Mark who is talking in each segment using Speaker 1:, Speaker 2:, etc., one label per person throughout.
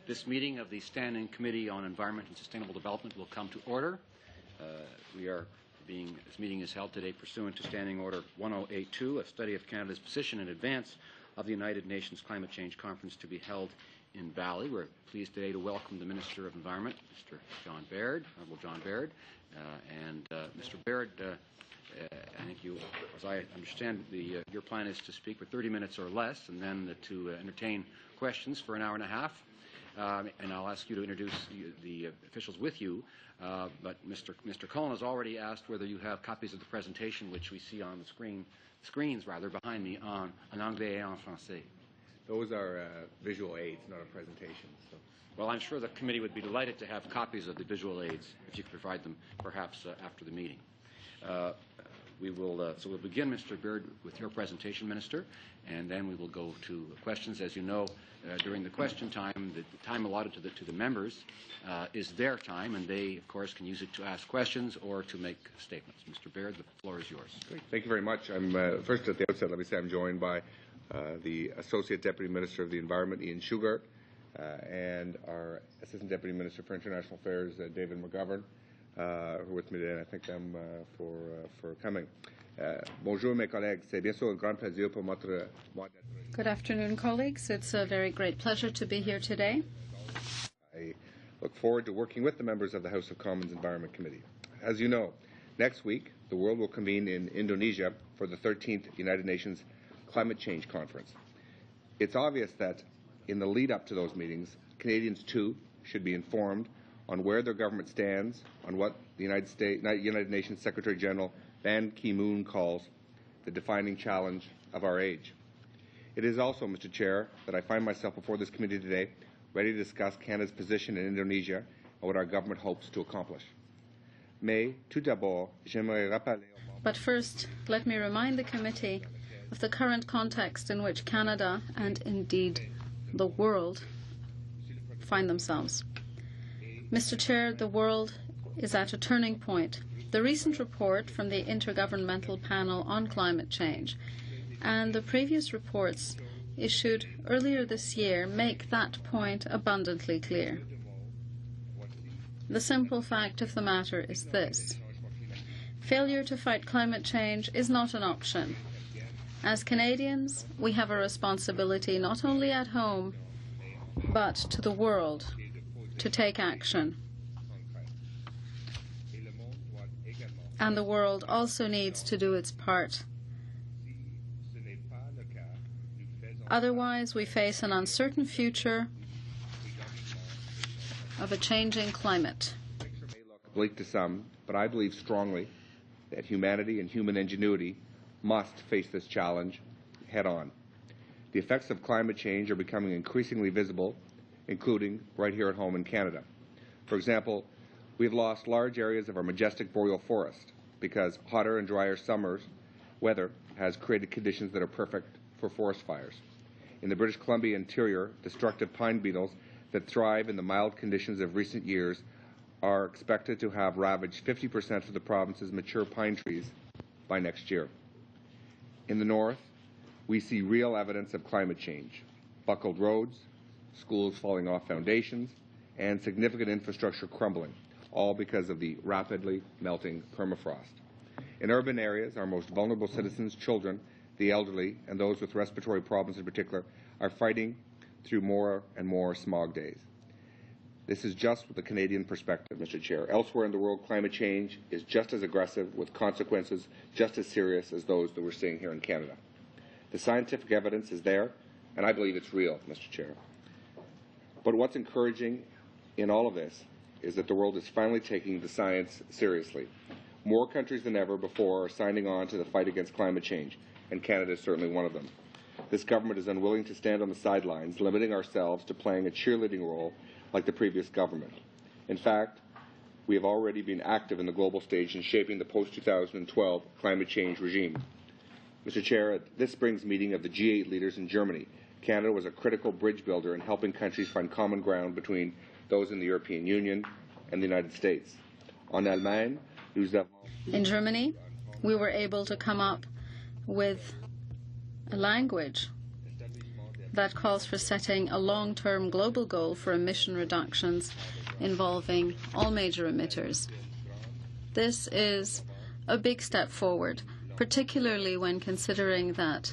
Speaker 1: This meeting of the Standing Committee on Environment and Sustainable Development will come to order. This meeting is held today pursuant to Standing Order 1082, a study of Canada's position in advance of the United Nations Climate Change Conference to be held in Bali. We're pleased today to welcome the Minister of Environment, Mr. John Baird, Honorable John Baird. Mr. Baird, I think you, as I understand, your plan is to speak for 30 minutes or less, and then to entertain questions for an hour and a half. And I'll ask you to introduce the officials with you. But Mr. Cullen has already asked whether you have copies of the presentation, which we see on the screens behind me, en anglais et en français.
Speaker 2: Those are visual aids, not a presentation. So.
Speaker 1: Well, I'm sure the committee would be delighted to have copies of the visual aids if you could provide them, perhaps after the meeting. So we'll begin, Mr. Baird, with your presentation, Minister, and then we will go to questions. As you know, during the question time, the time allotted to the members is their time, and they, of course, can use it to ask questions or to make statements. Mr. Baird, the floor is yours.
Speaker 2: Great. Thank you very much. I'm first at the outset. Let me say I'm joined by the Associate Deputy Minister of the Environment, Ian Shugart, and our Assistant Deputy Minister for International Affairs, David McGovern, who are with me today, and I thank them for coming. Bonjour, mes collègues. C'est bien sûr un grand plaisir pour moi d'être.
Speaker 3: Good afternoon, colleagues. It's a very great pleasure to be here today.
Speaker 2: I look forward to working with the members of the House of Commons Environment Committee. As you know, next week, the world will convene in Indonesia for the 13th United Nations Climate Change Conference. It's obvious that in the lead-up to those meetings, Canadians, too, should be informed on where their government stands on what the United Nations Secretary-General Ban Ki-moon calls the defining challenge of our age. It is also, Mr. Chair, that I find myself before this committee today ready to discuss Canada's position in Indonesia and what our government hopes to accomplish.
Speaker 3: But first, let me remind the committee of the current context in which Canada and indeed the world find themselves. Mr. Chair, the world is at a turning point. The recent report from the Intergovernmental Panel on Climate Change and the previous reports issued earlier this year make that point abundantly clear. The simple fact of the matter is this: failure to fight climate change is not an option. As Canadians, we have a responsibility not only at home, but to the world to take action. And the world also needs to do its part. Otherwise, we face an uncertain future of a changing climate.
Speaker 2: The picture may look bleak to some, but I believe strongly that humanity and human ingenuity must face this challenge head-on. The effects of climate change are becoming increasingly visible, including right here at home in Canada. For example, we've lost large areas of our majestic boreal forest because hotter and drier summers weather has created conditions that are perfect for forest fires. In the British Columbia interior, destructive pine beetles that thrive in the mild conditions of recent years are expected to have ravaged 50% of the province's mature pine trees by next year. In the north, we see real evidence of climate change: buckled roads, schools falling off foundations, and significant infrastructure crumbling, all because of the rapidly melting permafrost. In urban areas, our most vulnerable citizens, children, the elderly, and those with respiratory problems in particular, are fighting through more and more smog days. This is just the Canadian perspective, Mr. Chair. Elsewhere in the world, climate change is just as aggressive, with consequences just as serious as those that we're seeing here in Canada. The scientific evidence is there, and I believe it's real, Mr. Chair. But what's encouraging in all of this is that the world is finally taking the science seriously. More countries than ever before are signing on to the fight against climate change, and Canada is certainly one of them. This government is unwilling to stand on the sidelines, limiting ourselves to playing a cheerleading role like the previous government. In fact, we have already been active in the global stage in shaping the post-2012 climate change regime. Mr. Chair, at this spring's meeting of the G8 leaders in Germany, Canada was a critical bridge builder in helping countries find common ground between those in the European Union and the United States.
Speaker 3: In Germany, we were able to come up with a language that calls for setting a long-term global goal for emission reductions involving all major emitters. This is a big step forward, particularly when considering that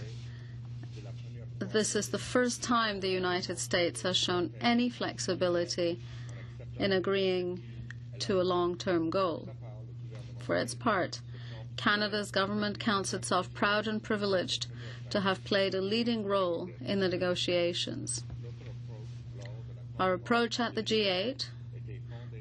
Speaker 3: this is the first time the United States has shown any flexibility in agreeing to a long-term goal. For its part, Canada's government counts itself proud and privileged to have played a leading role in the negotiations. Our approach at the G8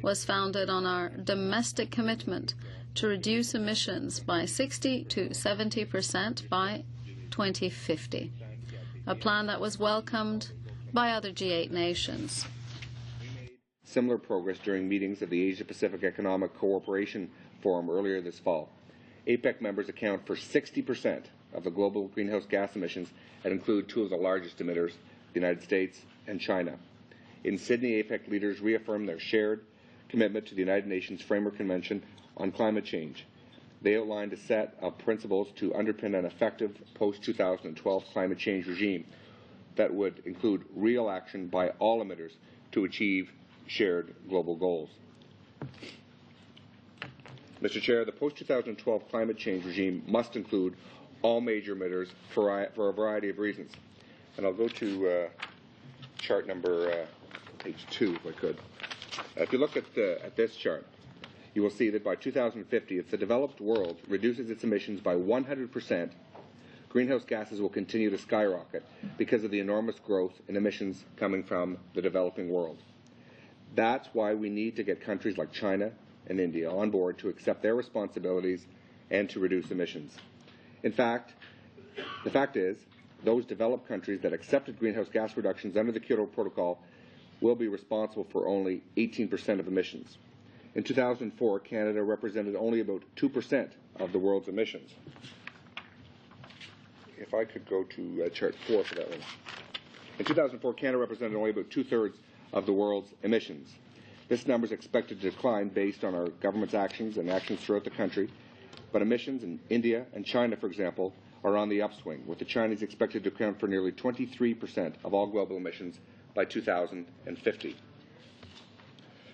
Speaker 3: was founded on our domestic commitment to reduce emissions by 60 to 70% by 2050, a plan that was welcomed by other G8 nations.
Speaker 2: Similar progress during meetings of the Asia-Pacific Economic Cooperation Forum earlier this fall. APEC members account for 60% of the global greenhouse gas emissions and include two of the largest emitters, the United States and China. In Sydney, APEC leaders reaffirmed their shared commitment to the United Nations Framework Convention on Climate Change. They outlined a set of principles to underpin an effective post-2012 climate change regime that would include real action by all emitters to achieve shared global goals. Mr. Chair, the post-2012 climate change regime must include all major emitters for a variety of reasons. And I'll go to chart number page 2, if I could. If you look at this chart, you will see that by 2050, if the developed world reduces its emissions by 100%, greenhouse gases will continue to skyrocket because of the enormous growth in emissions coming from the developing world. That's why we need to get countries like China and India on board to accept their responsibilities and to reduce emissions. In fact, the fact is, those developed countries that accepted greenhouse gas reductions under the Kyoto Protocol will be responsible for only 18% of emissions. In 2004, Canada represented only about 2% of the world's emissions. If I could go to chart 4 for that one. In 2004, Canada represented only about two-thirds of the world's emissions. This number is expected to decline based on our government's actions and actions throughout the country, but emissions in India and China, for example, are on the upswing, with the Chinese expected to account for nearly 23% of all global emissions by 2050.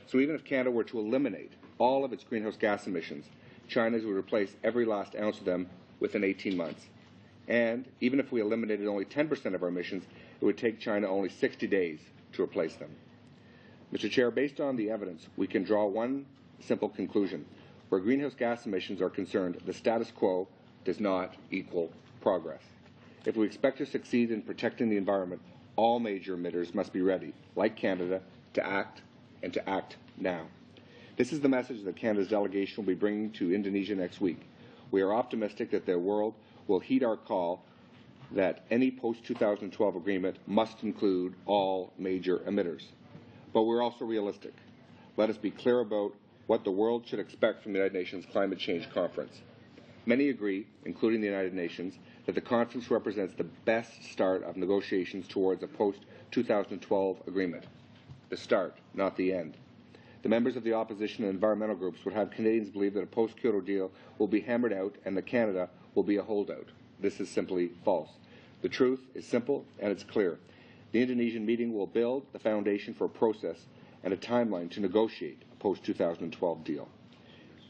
Speaker 2: So even if Canada were to eliminate all of its greenhouse gas emissions, China would replace every last ounce of them within 18 months. And even if we eliminated only 10% of our emissions, it would take China only 60 days to replace them. Mr. Chair, based on the evidence, we can draw one simple conclusion. Where greenhouse gas emissions are concerned, the status quo does not equal progress. If we expect to succeed in protecting the environment, all major emitters must be ready, like Canada, to act and to act now. This is the message that Canada's delegation will be bringing to Indonesia next week. We are optimistic that the world will heed our call that any post-2012 agreement must include all major emitters. But we're also realistic. Let us be clear about what the world should expect from the United Nations Climate Change Conference. Many agree, including the United Nations, that the conference represents the best start of negotiations towards a post-2012 agreement. The start, not the end. The members of the opposition and environmental groups would have Canadians believe that a post-Kyoto deal will be hammered out and that Canada will be a holdout. This is simply false. The truth is simple and it's clear. The Indonesian meeting will build the foundation for a process and a timeline to negotiate a post-2012 deal.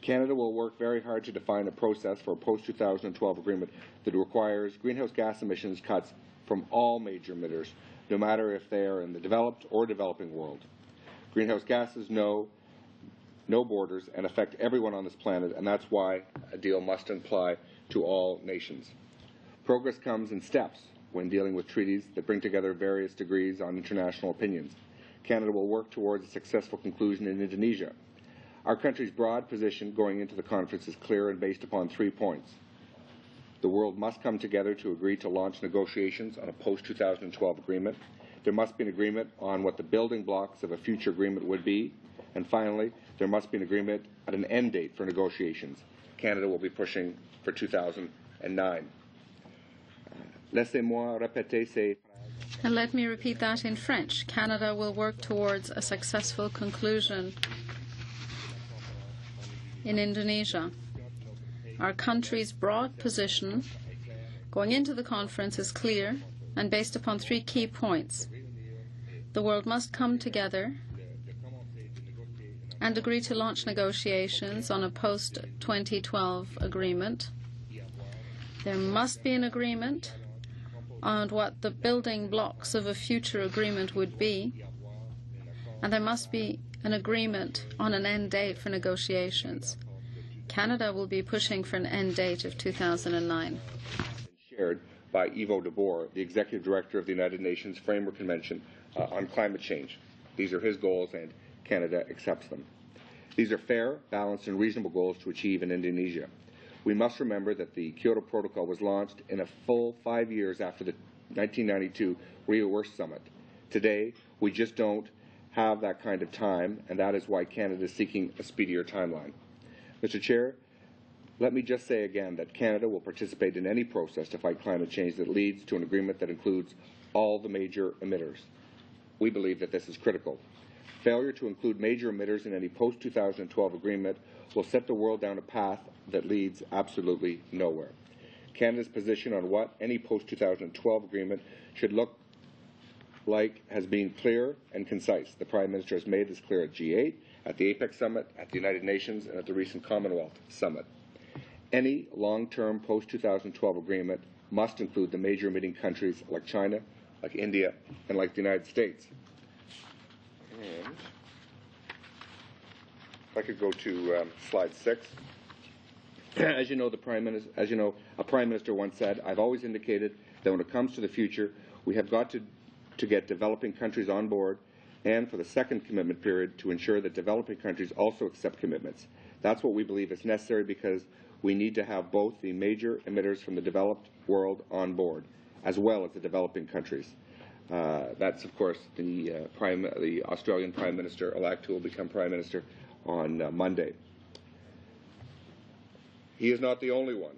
Speaker 2: Canada will work very hard to define a process for a post-2012 agreement that requires greenhouse gas emissions cuts from all major emitters, no matter if they are in the developed or developing world. Greenhouse gases know no borders and affect everyone on this planet, and that's why a deal must apply to all nations. Progress comes in steps when dealing with treaties that bring together various degrees on international opinions. Canada will work towards a successful conclusion in Indonesia. Our country's broad position going into the conference is clear and based upon 3 points. The world must come together to agree to launch negotiations on a post-2012 agreement. There must be an agreement on what the building blocks of a future agreement would be. And finally, there must be an agreement at an end date for negotiations. Canada will be pushing for 2009. Laissez-moi répéter ces phrases.
Speaker 3: And let me repeat that in French. Canada will work towards a successful conclusion in Indonesia. Our country's broad position going into the conference is clear and based upon 3 key points. The world must come together and agree to launch negotiations on a post-2012 agreement. There must be an agreement on what the building blocks of a future agreement would be, and there must be an agreement on an end date for negotiations. Canada will be pushing for an end date of 2009.
Speaker 2: Shared by Ivo de Boer, the Executive Director of the United Nations Framework Convention on Climate Change. These are his goals, and Canada accepts them. These are fair, balanced, and reasonable goals to achieve in Indonesia. We must remember that the Kyoto Protocol was launched in a full 5 years after the 1992 Rio Earth Summit. Today, we just don't have that kind of time, and that is why Canada is seeking a speedier timeline. Mr. Chair, let me just say again that Canada will participate in any process to fight climate change that leads to an agreement that includes all the major emitters. We believe that this is critical. Failure to include major emitters in any post-2012 agreement will set the world down a path that leads absolutely nowhere. Canada's position on what any post-2012 agreement should look like has been clear and concise. The Prime Minister has made this clear at G8, at the APEC Summit, at the United Nations, and at the recent Commonwealth Summit. Any long-term post-2012 agreement must include the major emitting countries like China, like India, and like the United States. And if I could go to slide 6. As you know, a Prime Minister once said, "I've always indicated that when it comes to the future, we have got to get developing countries on board, and for the second commitment period, to ensure that developing countries also accept commitments." That's what we believe is necessary, because we need to have both the major emitters from the developed world on board, as well as the developing countries. That's, of course, the Australian Prime Minister-elect, who will become Prime Minister on Monday. He is not the only one.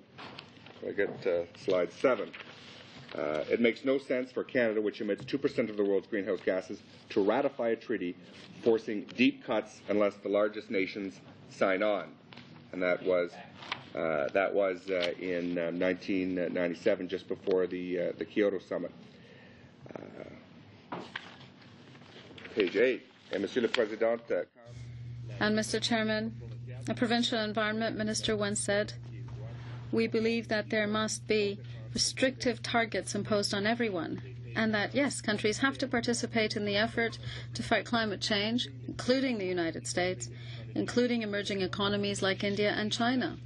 Speaker 2: I get slide 7. It makes no sense for Canada, which emits 2% of the world's greenhouse gases, to ratify a treaty forcing deep cuts unless the largest nations sign on. And that was in 1997, just before the Kyoto Summit. Page 8. Monsieur le Président.
Speaker 3: And Mr. Chairman, a provincial environment minister once said, "We believe that there must be restrictive targets imposed on everyone, and that, yes, countries have to participate in the effort to fight climate change, including the United States, including emerging economies like India and China."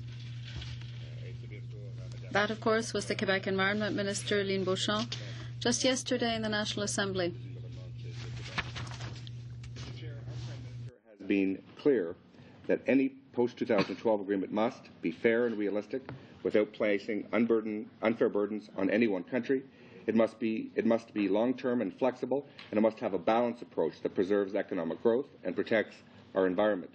Speaker 3: That, of course, was the Quebec Environment Minister, Lynn Beauchamp, just yesterday in the National Assembly.
Speaker 2: Has been clear that any post-2012 agreement must be fair and realistic without placing unfair burdens on any one country. It must be long-term and flexible, and it must have a balanced approach that preserves economic growth and protects our environment.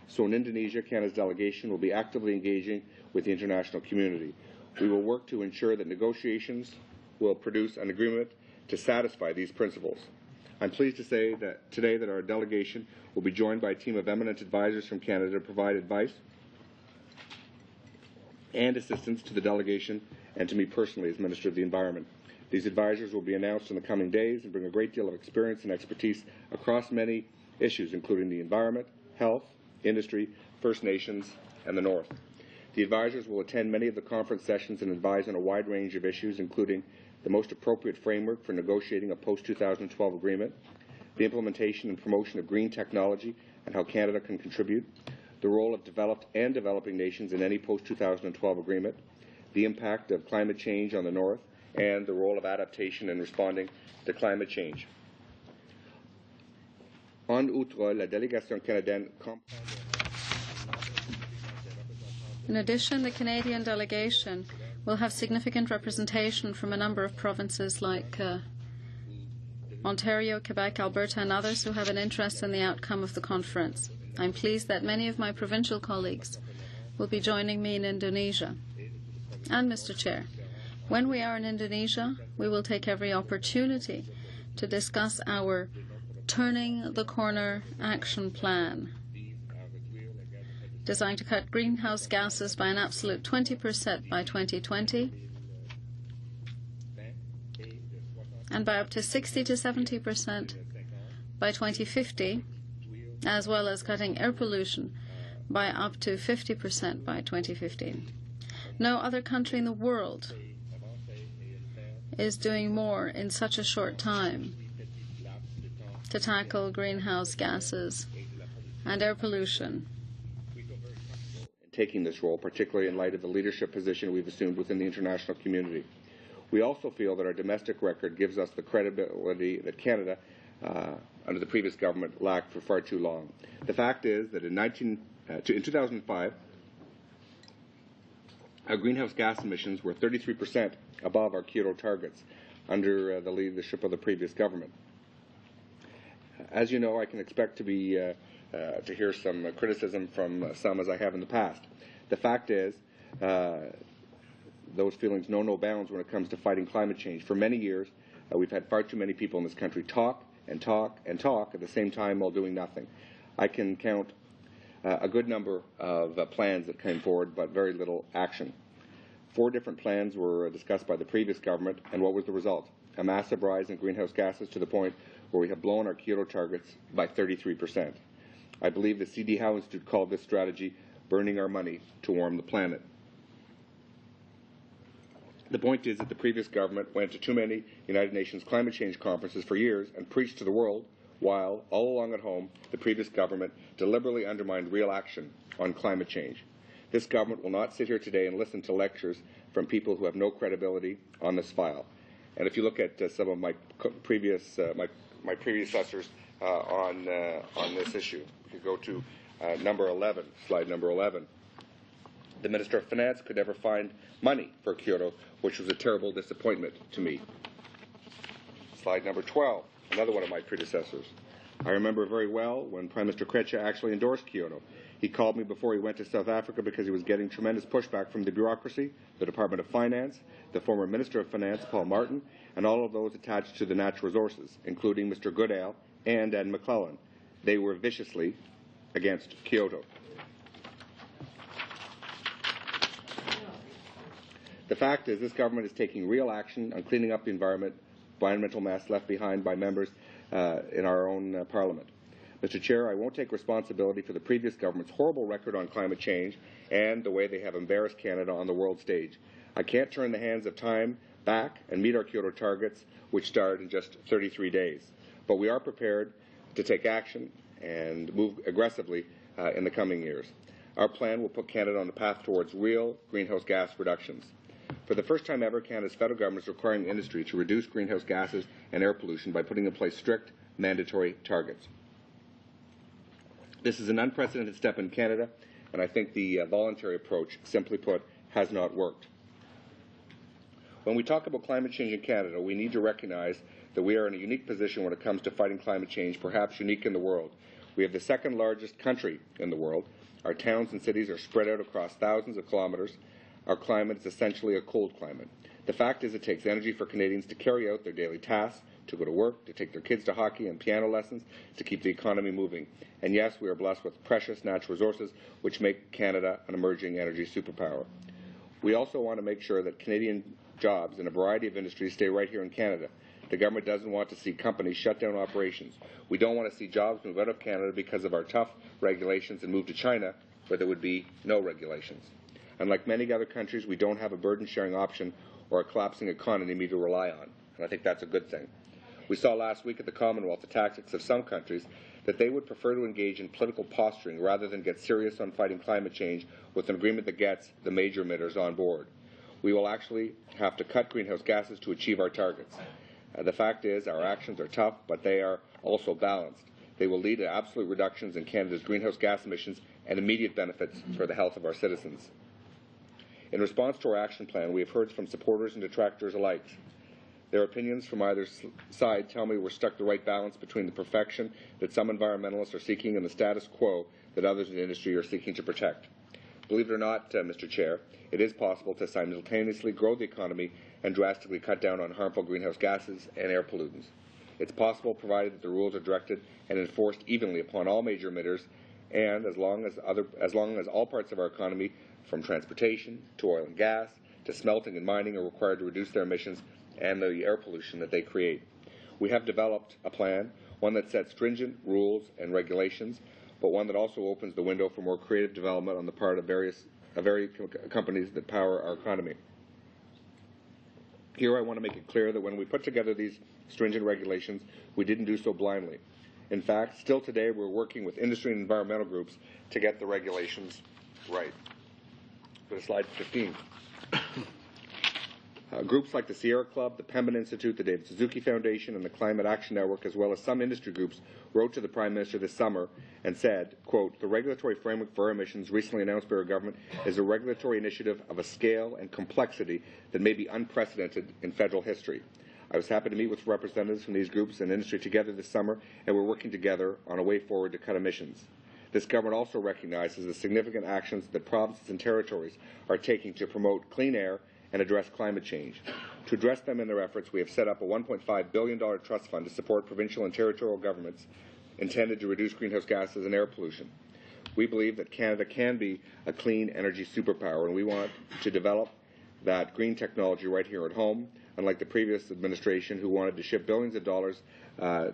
Speaker 2: So in Indonesia, Canada's delegation will be actively engaging with the international community. We will work to ensure that negotiations will produce an agreement to satisfy these principles. I'm pleased to say that today that our delegation will be joined by a team of eminent advisors from Canada to provide advice and assistance to the delegation and to me personally as Minister of the Environment. These advisors will be announced in the coming days and bring a great deal of experience and expertise across many issues, including the environment, health, industry, First Nations, and the North. The advisors will attend many of the conference sessions and advise on a wide range of issues, including the most appropriate framework for negotiating a post-2012 agreement, the implementation and promotion of green technology and how Canada can contribute, the role of developed and developing nations in any post-2012 agreement, the impact of climate change on the North, and the role of adaptation in responding to climate change. En outre, la délégation canadienne
Speaker 3: In addition, the Canadian delegation will have significant representation from a number of provinces like Ontario, Quebec, Alberta, and others who have an interest in the outcome of the conference. I'm pleased that many of my provincial colleagues will be joining me in Indonesia. And, Mr. Chair, when we are in Indonesia, we will take every opportunity to discuss our Turning the Corner action plan, designed to cut greenhouse gases by an absolute 20% by 2020 and by up to 60 to 70% by 2050, as well as cutting air pollution by up to 50% by 2015. No other country in the world is doing more in such a short time to tackle greenhouse gases and air pollution.
Speaker 2: Taking this role, particularly in light of the leadership position we've assumed within the international community. We also feel that our domestic record gives us the credibility that Canada, under the previous government, lacked for far too long. The fact is that in 2005, our greenhouse gas emissions were 33% above our Kyoto targets under the leadership of the previous government. As you know, I can expect to hear some criticism from some, as I have in the past. The fact is, those feelings know no bounds when it comes to fighting climate change. For many years, we've had far too many people in this country talk and talk and talk at the same time while doing nothing. I can count a good number of plans that came forward, but very little action. 4 different plans were discussed by the previous government, and what was the result? A massive rise in greenhouse gases to the point where we have blown our Kyoto targets by 33%. I believe the C.D. Howe Institute called this strategy burning our money to warm the planet. The point is that the previous government went to too many United Nations climate change conferences for years and preached to the world, while, all along at home, the previous government deliberately undermined real action on climate change. This government will not sit here today and listen to lectures from people who have no credibility on this file. And if you look at some of my predecessors on this issue, if you go to number 11, slide number 11, the Minister of Finance could never find money for Kyoto, which was a terrible disappointment to me. Slide number 12, another one of my predecessors. I remember very well when Prime Minister Kretschmer actually endorsed Kyoto. He called me before he went to South Africa because he was getting tremendous pushback from the bureaucracy, the Department of Finance, the former Minister of Finance, Paul Martin, and all of those attached to the natural resources, including Mr. Goodale and Ed McClellan. They were viciously against Kyoto. The fact is, this government is taking real action on cleaning up the environmental mess left behind by members in our own Parliament. Mr. Chair, I won't take responsibility for the previous government's horrible record on climate change and the way they have embarrassed Canada on the world stage. I can't turn the hands of time back and meet our Kyoto targets, which start in just 33 days. But we are prepared to take action and move aggressively in the coming years. Our plan will put Canada on the path towards real greenhouse gas reductions. For the first time ever, Canada's federal government is requiring industry to reduce greenhouse gases and air pollution by putting in place strict, mandatory targets. This is an unprecedented step in Canada, and I think the voluntary approach, simply put, has not worked. When we talk about climate change in Canada, we need to recognize that we are in a unique position when it comes to fighting climate change, perhaps unique in the world. We have the second largest country in the world. Our towns and cities are spread out across thousands of kilometers. Our climate is essentially a cold climate. The fact is, it takes energy for Canadians to carry out their daily tasks, to go to work, to take their kids to hockey and piano lessons, to keep the economy moving. And yes, we are blessed with precious natural resources, which make Canada an emerging energy superpower. We also want to make sure that Canadian jobs in a variety of industries stay right here in Canada. The government doesn't want to see companies shut down operations. We don't want to see jobs move out of Canada because of our tough regulations and move to China, where there would be no regulations. Unlike many other countries, we don't have a burden-sharing option or a collapsing economy to rely on, and I think that's a good thing. We saw last week at the Commonwealth the tactics of some countries that they would prefer to engage in political posturing rather than get serious on fighting climate change with an agreement that gets the major emitters on board. We will actually have to cut greenhouse gases to achieve our targets. The fact is, our actions are tough, but they are also balanced. They will lead to absolute reductions in Canada's greenhouse gas emissions and immediate benefits for the health of our citizens. In response to our action plan, we have heard from supporters and detractors alike. Their opinions from either side tell me we're stuck the right balance between the perfection that some environmentalists are seeking and the status quo that others in the industry are seeking to protect. Believe it or not, Mr. Chair, it is possible to simultaneously grow the economy and drastically cut down on harmful greenhouse gases and air pollutants. It's possible provided that the rules are directed and enforced evenly upon all major emitters, and as long as all parts of our economy, from transportation to oil and gas to smelting and mining, are required to reduce their emissions and the air pollution that they create. We have developed a plan, one that sets stringent rules and regulations, but one that also opens the window for more creative development on the part of various companies that power our economy. Here I want to make it clear that when we put together these stringent regulations, we didn't do so blindly. In fact, still today we're working with industry and environmental groups to get the regulations right. Go to slide 15. Groups like the Sierra Club, the Pembina Institute, the David Suzuki Foundation, and the Climate Action Network, as well as some industry groups, wrote to the Prime Minister this summer and said, quote, "The regulatory framework for air emissions recently announced by our government is a regulatory initiative of a scale and complexity that may be unprecedented in federal history. I was happy to meet with representatives from these groups and industry together this summer, and we're working together on a way forward to cut emissions. This government also recognizes the significant actions that provinces and territories are taking to promote clean air and address climate change. To address them in their efforts, we have set up a $1.5 billion trust fund to support provincial and territorial governments intended to reduce greenhouse gases and air pollution. We believe that Canada can be a clean energy superpower, and we want to develop that green technology right here at home, unlike the previous administration who wanted to ship billions of dollars of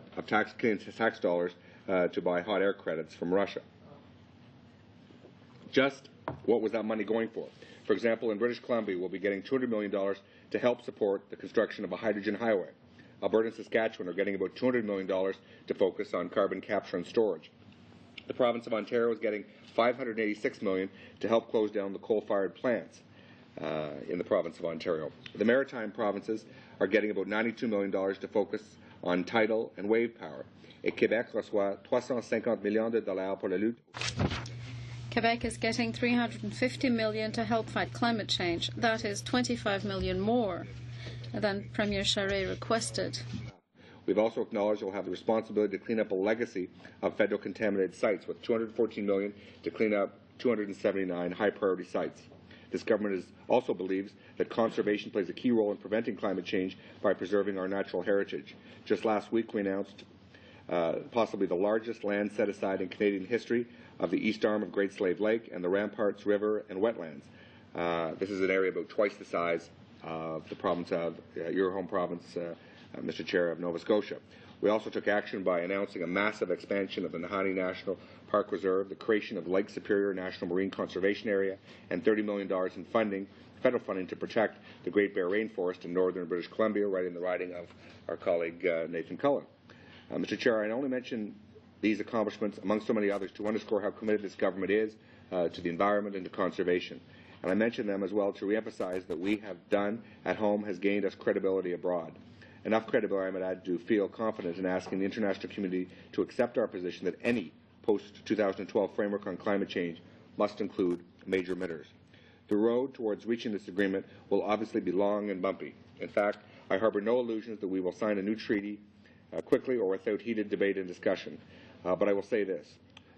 Speaker 2: Canadian tax dollars to buy hot air credits from Russia. Just what was that money going for? For example, in British Columbia, we'll be getting $200 million to help support the construction of a hydrogen highway. Alberta and Saskatchewan are getting about $200 million to focus on carbon capture and storage. The province of Ontario is getting $586 million to help close down the coal-fired plants in the province of Ontario. The maritime provinces are getting about $92 million to focus on tidal and wave power. Et Québec reçoit 350 millions de dollars pour la lutte.
Speaker 3: Quebec is getting $350 million to help fight climate change. That is $25 million more than Premier Charest requested.
Speaker 2: We've also acknowledged we'll have the responsibility to clean up a legacy of federal contaminated sites with $214 million to clean up 279 high-priority sites. This government also believes that conservation plays a key role in preventing climate change by preserving our natural heritage. Just last week we announced possibly the largest land set-aside in Canadian history of the east arm of Great Slave Lake and the Ramparts River and wetlands. This is an area about twice the size of the province of your home province, Mr. Chair, of Nova Scotia. We also took action by announcing a massive expansion of the Nahanni National Park Reserve, the creation of Lake Superior National Marine Conservation Area, and $30 million in funding, federal funding, to protect the Great Bear Rainforest in northern British Columbia, right in the riding of our colleague Nathan Cullen. Mr. Chair, I only mention these accomplishments, among so many others, to underscore how committed this government is to the environment and to conservation. And I mention them as well to reemphasize that we have done at home has gained us credibility abroad. Enough credibility, I might add, to feel confident in asking the international community to accept our position that any post-2012 framework on climate change must include major emitters. The road towards reaching this agreement will obviously be long and bumpy. In fact, I harbor no illusions that we will sign a new treaty quickly or without heated debate and discussion. But I will say this.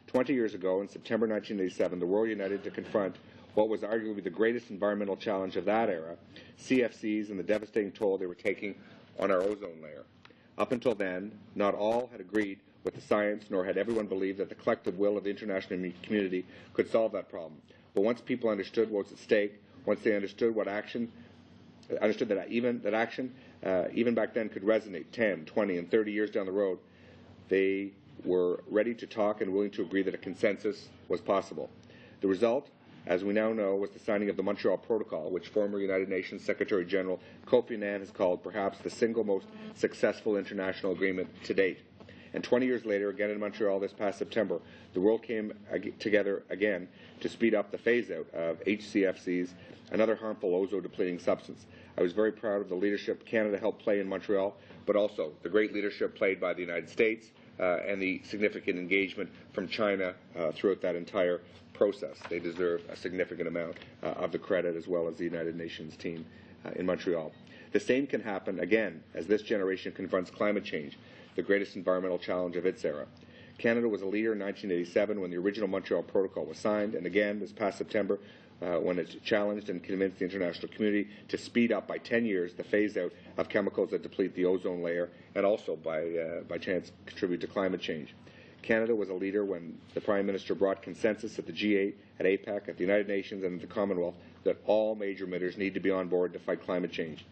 Speaker 2: 20 years ago, in September 1987, the world united to confront what was arguably the greatest environmental challenge of that era, CFCs and the devastating toll they were taking on our ozone layer. Up until then, not all had agreed with the science, nor had everyone believed that the collective will of the international community could solve that problem. But once people understood what was at stake, once they understood that action, even back then, could resonate 10, 20, and 30 years down the road, they were ready to talk and willing to agree that a consensus was possible. The result, as we now know, was the signing of the Montreal Protocol, which former United Nations Secretary General Kofi Annan has called perhaps the single most successful international agreement to date. And 20 years later, again in Montreal this past September, the world came together again to speed up the phase-out of HCFCs, another harmful ozone-depleting substance. I was very proud of the leadership Canada helped play in Montreal, but also the great leadership played by the United States and the significant engagement from China throughout that entire process. They deserve a significant amount of the credit, as well as the United Nations team in Montreal. The same can happen again as this generation confronts climate change, the greatest environmental challenge of its era. Canada was a leader in 1987 when the original Montreal Protocol was signed, and again this past September when it challenged and convinced the international community to speed up by 10 years the phase-out of chemicals that deplete the ozone layer and also, by chance, contribute to climate change. Canada was a leader when the Prime Minister brought consensus at the G8, at APEC, at the United Nations, and at the Commonwealth that all major emitters need to be on board to fight climate change.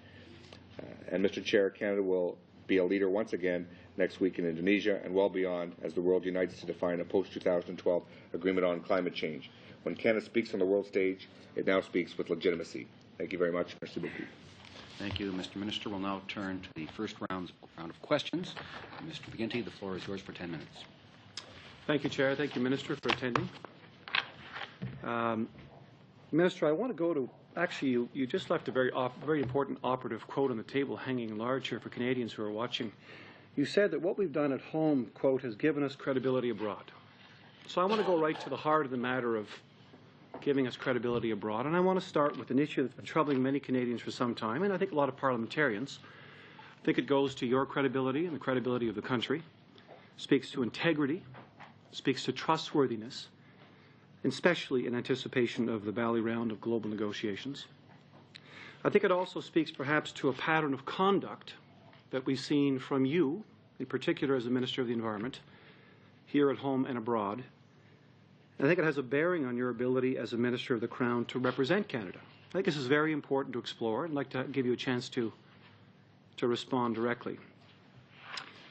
Speaker 2: And Mr. Chair, Canada will be a leader once again next week in Indonesia and well beyond as the world unites to define a post-2012 agreement on climate change. When Canada speaks on the world stage, it now speaks with legitimacy. Thank you very much. Merci beaucoup.
Speaker 1: Thank you, Mr. Minister. We'll now turn to the first round of questions. Mr. McGuinty, the floor is yours for 10 minutes.
Speaker 4: Thank you, Chair. Thank you, Minister, for attending. Minister, I want to go to, actually, you just left a very important operative quote on the table hanging large here for Canadians who are watching. You said that what we've done at home, quote, has given us credibility abroad. So I want to go right to the heart of the matter of giving us credibility abroad, and I want to start with an issue that's been troubling many Canadians for some time, and I think a lot of parliamentarians. I think it goes to your credibility and the credibility of the country, speaks to integrity, speaks to trustworthiness, especially in anticipation of the Bali round of global negotiations. I think it also speaks perhaps to a pattern of conduct that we've seen from you, in particular as the Minister of the Environment, here at home and abroad. I think it has a bearing on your ability as a Minister of the Crown to represent Canada. I think this is very important to explore. I'd like to give you a chance to respond directly.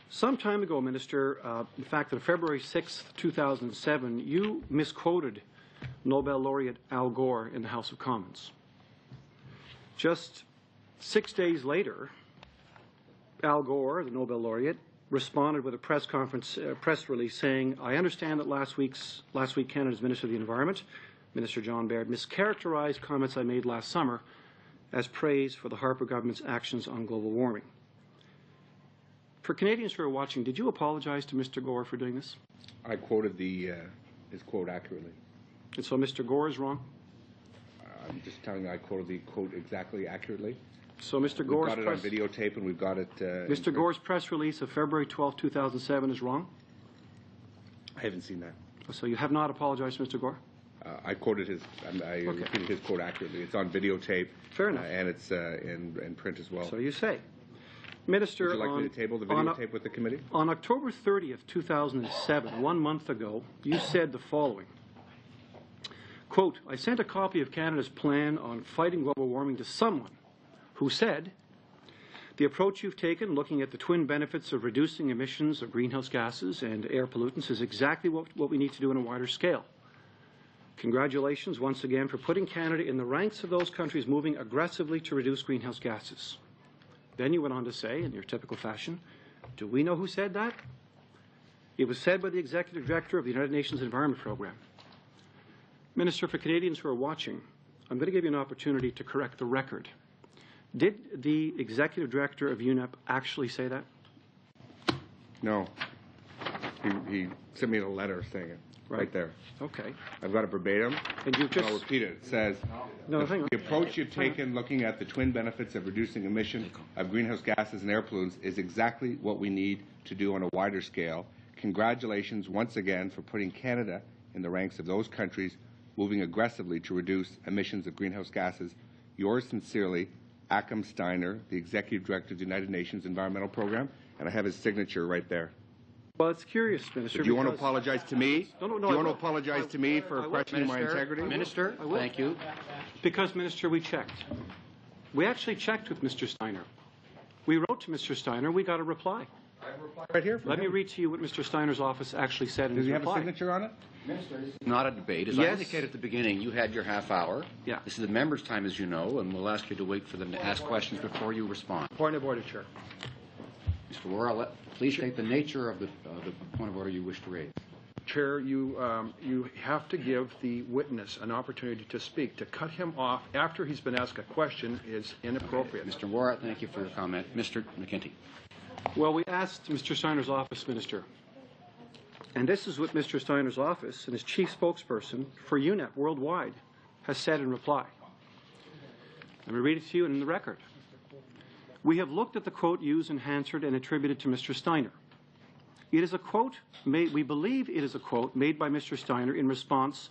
Speaker 4: Some time ago, Minister, in fact, on February 6, 2007, you misquoted Nobel laureate Al Gore in the House of Commons. Just 6 days later, Al Gore, the Nobel laureate, responded with a press release saying, "I understand that last week Canada's Minister of the Environment, Minister John Baird, mischaracterized comments I made last summer as praise for the Harper government's actions on global warming." For Canadians who are watching, did you apologize to Mr. Gore for doing this?
Speaker 2: I quoted his quote accurately.
Speaker 4: And so Mr. Gore is wrong?
Speaker 2: I'm just telling you I quoted the quote exactly accurately.
Speaker 4: So Mr. Gore's
Speaker 2: we've got it on videotape and we've got it...
Speaker 4: Mr. Gore's press release of February 12, 2007 is wrong?
Speaker 2: I haven't seen that.
Speaker 4: So you have not apologized to Mr. Gore?
Speaker 2: I quoted repeated his quote accurately. It's on videotape.
Speaker 4: Fair enough.
Speaker 2: And it's in print as well.
Speaker 4: So you say. Minister,
Speaker 2: would you like me to table the videotape with the committee? On
Speaker 4: October 30th, 2007, 1 month ago, you said the following. Quote, "I sent a copy of Canada's plan on fighting global warming to someone who said, the approach you've taken looking at the twin benefits of reducing emissions of greenhouse gases and air pollutants is exactly what we need to do on a wider scale. Congratulations once again for putting Canada in the ranks of those countries moving aggressively to reduce greenhouse gases." Then you went on to say, in your typical fashion, do we know who said that? It was said by the Executive Director of the United Nations Environment Program. Minister, for Canadians who are watching, I'm going to give you an opportunity to correct the record. Did the Executive Director of UNEP actually say that?
Speaker 2: No. He sent me a letter saying it. Right there.
Speaker 4: Okay.
Speaker 2: I've got it verbatim.
Speaker 4: And you've just...
Speaker 2: I'll repeat it. It says, the approach you've taken looking at the twin benefits of reducing emission of greenhouse gases and air pollutants is exactly what we need to do on a wider scale. Congratulations once again for putting Canada in the ranks of those countries moving aggressively to reduce emissions of greenhouse gases. Yours sincerely, Akam Steiner, the Executive Director of the United Nations Environmental Program, and I have his signature right there.
Speaker 4: Well, it's curious, Minister.
Speaker 2: Do you want to apologize to me?
Speaker 4: No,
Speaker 2: Do you want to apologize to me for questioning my integrity?
Speaker 1: Minister, thank you.
Speaker 4: Because, Minister, we checked. We actually checked with Mr. Steiner. We wrote to Mr. Steiner. We got a reply.
Speaker 2: Right here.
Speaker 4: Let me read to you what Mr. Steiner's office actually said in his reply.
Speaker 2: Does he have a signature on it?
Speaker 1: Minister, this is not a debate. As I indicated at the beginning, you had your half hour.
Speaker 4: Yeah.
Speaker 1: This is the members' time, as you know, and we'll ask you to wait for them to ask questions before you respond.
Speaker 4: Point of order, Chair.
Speaker 1: Mr. Rohr, please state the nature of the point of order you wish to raise.
Speaker 5: Chair, you have to give the witness an opportunity to speak. To cut him off after he's been asked a question is inappropriate.
Speaker 1: Mr. Rohr, thank you for your comment. Mr. McGuinty.
Speaker 4: Well, we asked Mr. Steiner's office, Minister, and this is what Mr. Steiner's office and his chief spokesperson for UNEP worldwide has said in reply. Let me read it to you in the record. We have looked at the quote used in Hansard and attributed to Mr. Steiner. It is a quote we believe it is a quote made by Mr. Steiner in response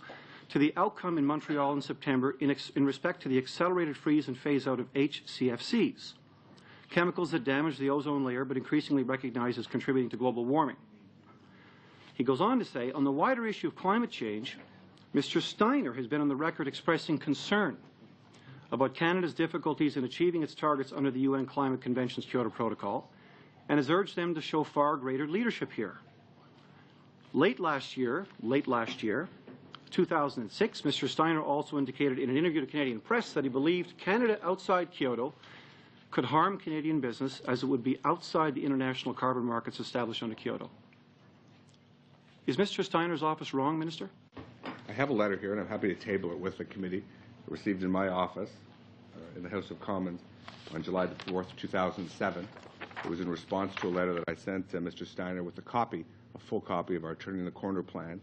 Speaker 4: to the outcome in Montreal in September in respect to the accelerated freeze and phase out of HCFCs, chemicals that damage the ozone layer but increasingly recognized as contributing to global warming. He goes on to say, on the wider issue of climate change, Mr. Steiner has been on the record expressing concern about Canada's difficulties in achieving its targets under the UN Climate Convention's Kyoto Protocol and has urged them to show far greater leadership here. Late last year, 2006, Mr. Steiner also indicated in an interview to Canadian press that he believed Canada outside Kyoto could harm Canadian business as it would be outside the international carbon markets established under Kyoto. Is Mr. Steiner's office wrong, Minister?
Speaker 2: I have a letter here, and I'm happy to table it with the committee, received in my office in the House of Commons on July the 4th, 2007. It was in response to a letter that I sent Mr. Steiner with a full copy of our Turning the Corner plan.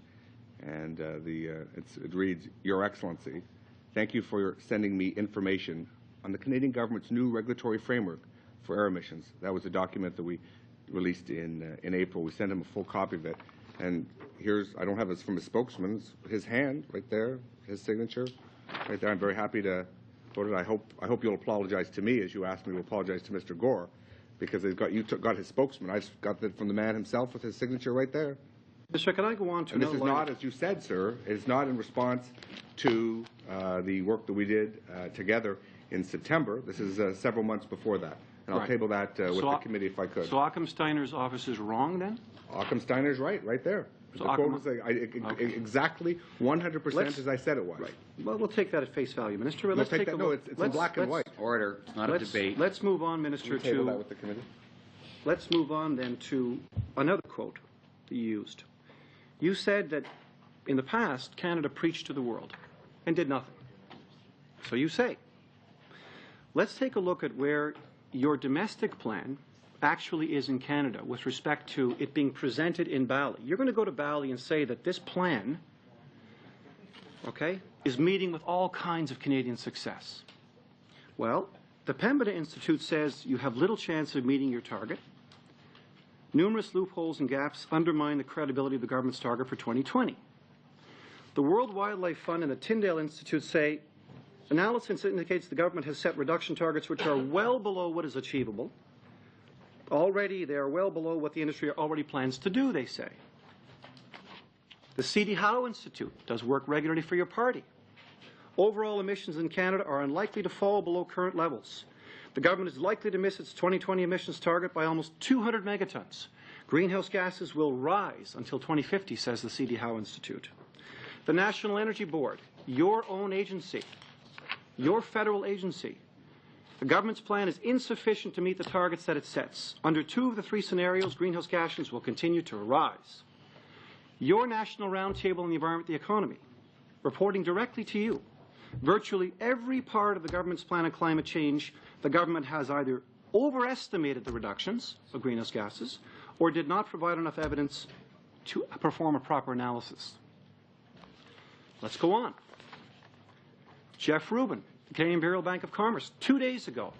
Speaker 2: And it reads, Your Excellency, thank you for sending me information on the Canadian government's new regulatory framework for air emissions. That was a document that we released in April. We sent him a full copy of it. And here's, I don't have it from his spokesman, his hand right there, his signature right there. I'm very happy to vote it. I hope you'll apologize to me as you asked me to apologize to Mr. Gore, because you got his spokesman. I got that from the man himself with his signature right there.
Speaker 4: Mr. Can I go on to
Speaker 2: and this is not, as you said, sir, it is not in response to the work that we did together in September. This is several months before that. And I'll table that with the committee if I could.
Speaker 4: So Occam Steiner's office is wrong then?
Speaker 2: Occam Steiner's right there.
Speaker 4: So
Speaker 2: the quote was exactly 100% as I said it was.
Speaker 4: Right. Well, we'll take that at face value, Minister.
Speaker 2: No, it's in black and white.
Speaker 1: Order. It's not a debate.
Speaker 4: Let's move on, Minister,
Speaker 2: table that with the committee.
Speaker 4: Let's move on then to another quote that you used. You said that in the past, Canada preached to the world and did nothing. So you say. Let's take a look at where your domestic plan actually is in Canada with respect to it being presented in Bali. You're going to go to Bali and say that this plan, is meeting with all kinds of Canadian success. Well, the Pembina Institute says you have little chance of meeting your target. Numerous loopholes and gaps undermine the credibility of the government's target for 2020. The World Wildlife Fund and the Tyndale Institute say analysis indicates the government has set reduction targets which are well below what is achievable. Already, they are well below what the industry already plans to do, they say. The C.D. Howe Institute does work regularly for your party. Overall emissions in Canada are unlikely to fall below current levels. The government is likely to miss its 2020 emissions target by almost 200 megatons. Greenhouse gases will rise until 2050, says the C.D. Howe Institute. The National Energy Board, your own agency, your federal agency, the government's plan is insufficient to meet the targets that it sets. Under 2 of the 3 scenarios, greenhouse gases will continue to rise. Your National Roundtable on the Environment and the Economy, reporting directly to you, virtually every part of the government's plan on climate change, the government has either overestimated the reductions of greenhouse gases or did not provide enough evidence to perform a proper analysis. Let's go on. Jeff Rubin, the Canadian Imperial Bank of Commerce, 2 days ago,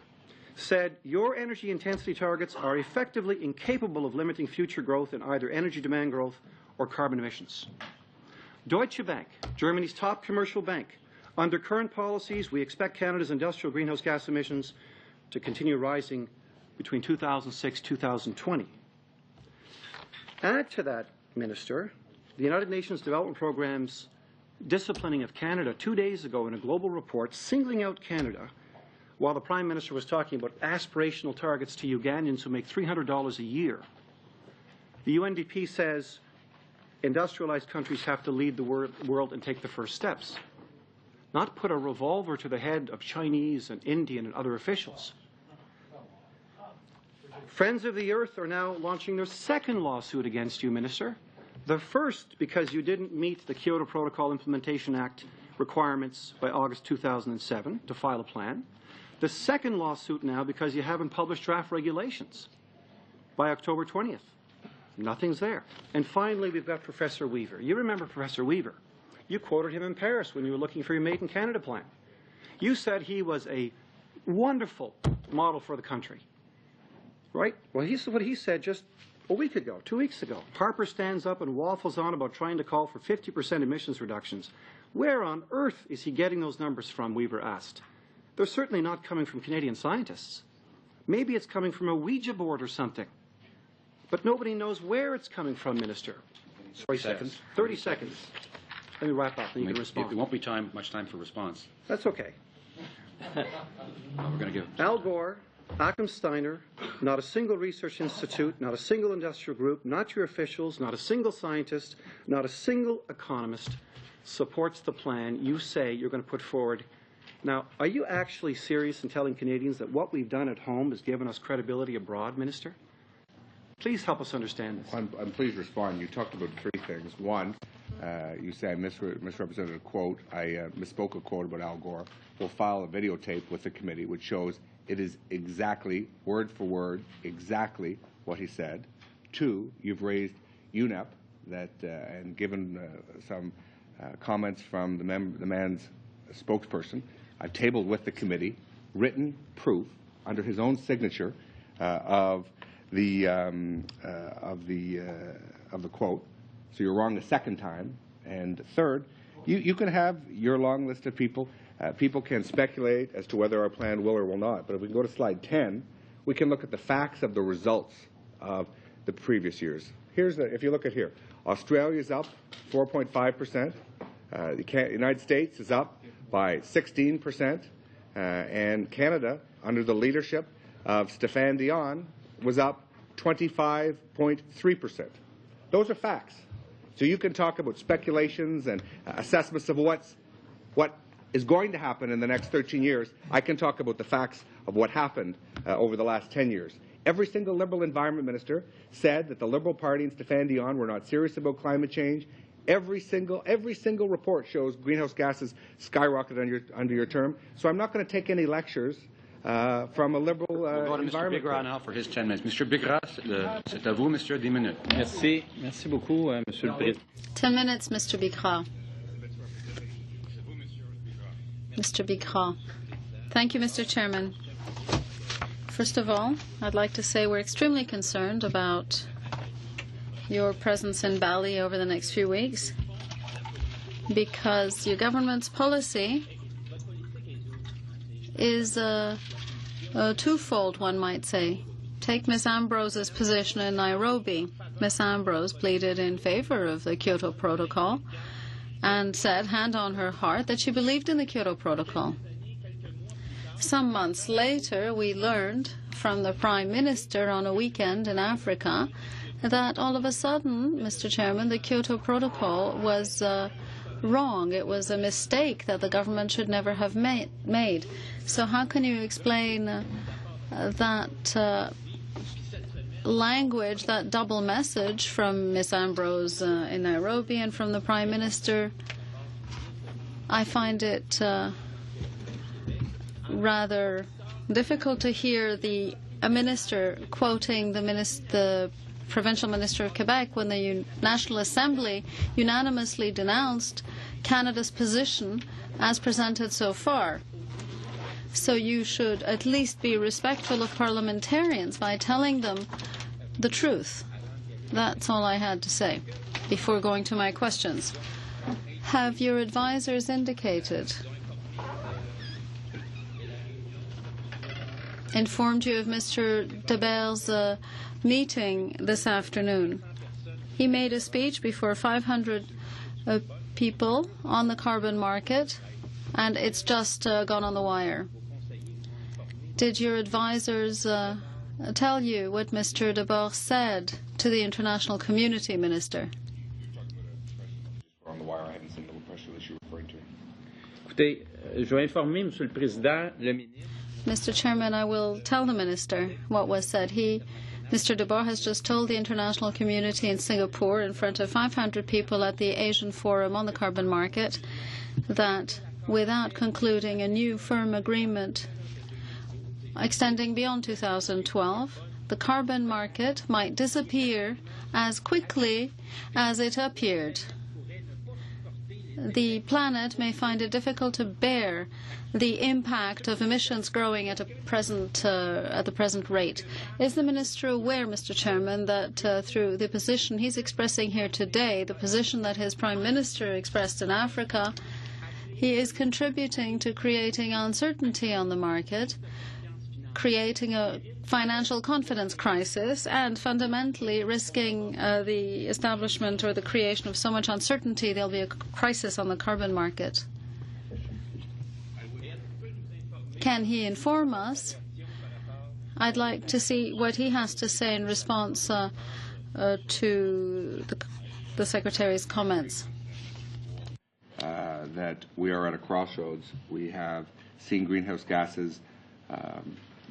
Speaker 4: said your energy intensity targets are effectively incapable of limiting future growth in either energy demand growth or carbon emissions. Deutsche Bank, Germany's top commercial bank, under current policies, we expect Canada's industrial greenhouse gas emissions to continue rising between 2006 and 2020. Add to that, Minister, the United Nations Development Programme's disciplining of Canada 2 days ago in a global report singling out Canada while the Prime Minister was talking about aspirational targets to Ugandans who make $300 a year. The UNDP says industrialized countries have to lead the world and take the first steps, not put a revolver to the head of Chinese and Indian and other officials. Friends of the Earth are now launching their second lawsuit against you, Minister. The first because you didn't meet the Kyoto Protocol Implementation Act requirements by August 2007 to file a plan. The second lawsuit now because you haven't published draft regulations by October 20th. Nothing's there. And finally, we've got Professor Weaver. You remember Professor Weaver. You quoted him in Paris when you were looking for your Made in Canada plan. You said he was a wonderful model for the country. Right? Well, this is what he said just a week ago, 2 weeks ago. Harper stands up and waffles on about trying to call for 50% emissions reductions. Where on earth is he getting those numbers from, Weaver asked. They're certainly not coming from Canadian scientists. Maybe it's coming from a Ouija board or something. But nobody knows where it's coming from, Minister. 30 seconds. 30 seconds. Let me wrap up, and you can respond.
Speaker 1: There won't be much time for response.
Speaker 4: That's okay.
Speaker 1: We're going to give
Speaker 4: Al Gore, Achim Steiner, not a single research institute, not a single industrial group, not your officials, not a single scientist, not a single economist supports the plan you say you're going to put forward. Now, are you actually serious in telling Canadians that what we've done at home has given us credibility abroad, Minister? Please help us understand this.
Speaker 2: I'm pleased to respond. You talked about three things. One, you say I misrepresented a quote. I misspoke a quote about Al Gore. We'll file a videotape with the committee which shows it is exactly, word for word, exactly what he said. Two, you've raised UNEP and given some comments from the man's spokesperson. I've tabled with the committee written proof under his own signature of the quote. So you're wrong the second time. And third, you can have your long list of people. People can speculate as to whether our plan will or will not. But if we can go to slide 10, we can look at the facts of the results of the previous years. If you look at here, Australia is up 4.5%. The United States is up by 16%. And Canada, under the leadership of Stéphane Dion, was up 25.3%. Those are facts. So you can talk about speculations and assessments of what is going to happen in the next 13 years. I can talk about the facts of what happened over the last 10 years. Every single Liberal Environment Minister said that the Liberal Party and Stéphane Dion were not serious about climate change. Every single report shows greenhouse gases skyrocketed under your term. So I'm not going to take any lectures from a Liberal
Speaker 1: we'll go to Mr. Bigra now for his 10 minutes. Mr. Bigra, c'est à vous, monsieur, 10 minutes.
Speaker 6: Merci beaucoup, Monsieur le Président.
Speaker 3: 10 minutes, Mr. Bigra. Mr. Bigra. Thank you, Mr. Chairman. First of all, I'd like to say we're extremely concerned about your presence in Bali over the next few weeks because your government's policy is twofold, one might say. Take Ms. Ambrose's position in Nairobi. Ms. Ambrose pleaded in favor of the Kyoto Protocol and said, hand on her heart, that she believed in the Kyoto Protocol. Some months later, we learned from the Prime Minister on a weekend in Africa that all of a sudden, Mr. Chairman, the Kyoto Protocol was wrong. It was a mistake that the government should never have made. So how can you explain that language, that double message from Ms. Ambrose in Nairobi and from the Prime Minister? I find it rather difficult to hear a minister quoting the Provincial Minister of Quebec when the National Assembly unanimously denounced Canada's position as presented so far. So you should at least be respectful of parliamentarians by telling them the truth. That's all I had to say before going to my questions. Have your advisors informed you of Mr. Deber's meeting this afternoon? He made a speech before 500 people on the carbon market, and it's just gone on the wire. Did your advisors tell you what Mr. Deber said to the international community, Minister?
Speaker 2: On the wire, I haven't seen the press release you're referring to.
Speaker 6: Écoutez, je vais informer, Monsieur le Président, le ministre.
Speaker 3: Mr. Chairman, I will tell the Minister what was said. Mr. Deber has just told the international community in Singapore in front of 500 people at the Asian Forum on the carbon market that without concluding a new firm agreement extending beyond 2012, the carbon market might disappear as quickly as it appeared. The planet may find it difficult to bear the impact of emissions growing at the present rate. Is the Minister aware, Mr. Chairman, that through the position he's expressing here today, the position that his Prime Minister expressed in Africa, he is contributing to creating uncertainty on the market, creating a financial confidence crisis, and fundamentally risking the establishment or the creation of so much uncertainty there'll be a crisis on the carbon market? can he inform us? I'd like to see what he has to say in response to the Secretary's comments.
Speaker 2: That we are at a crossroads. We have seen greenhouse gases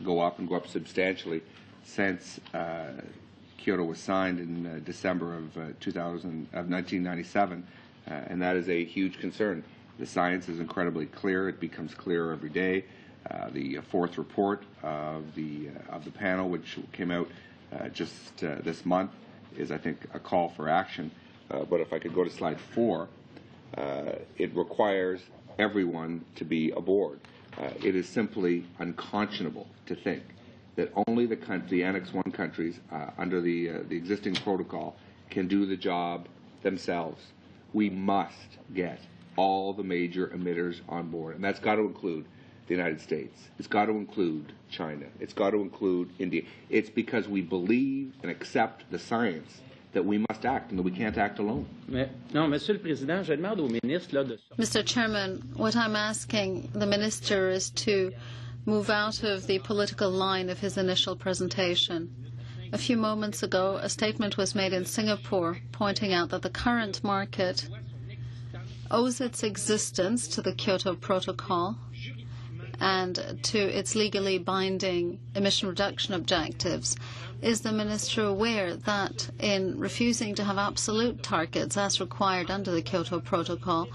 Speaker 2: go up and go up substantially since Kyoto was signed in December of 1997, and that is a huge concern. The science is incredibly clear. It becomes clearer every day. The fourth report of the panel, which came out just this month, is, I think, a call for action. But if I could go to slide 4, it requires everyone to be aboard. It is simply unconscionable to think that only the Annex I countries under the existing protocol can do the job themselves. We must get all the major emitters on board, and that's got to include the United States. It's got to include China. It's got to include India. It's because we believe and accept the science that we must act and that we can't act alone.
Speaker 6: Monsieur le Président, je demande au ministre là, de...
Speaker 3: Mr. Chairman, what I'm asking the Minister is to move out of the political line of his initial presentation. A few moments ago, a statement was made in Singapore pointing out that the current market owes its existence to the Kyoto Protocol and to its legally binding emission reduction objectives. Is the Minister aware that in refusing to have absolute targets as required under the Kyoto Protocol,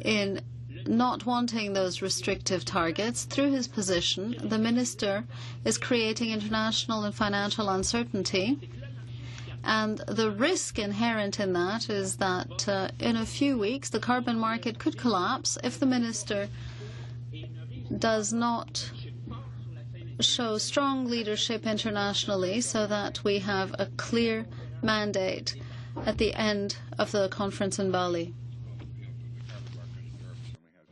Speaker 3: in not wanting those restrictive targets, through his position, the Minister is creating international and financial uncertainty? And the risk inherent in that is that in a few weeks the carbon market could collapse if the Minister does not show strong leadership internationally so that we have a clear mandate at the end of the conference in Bali.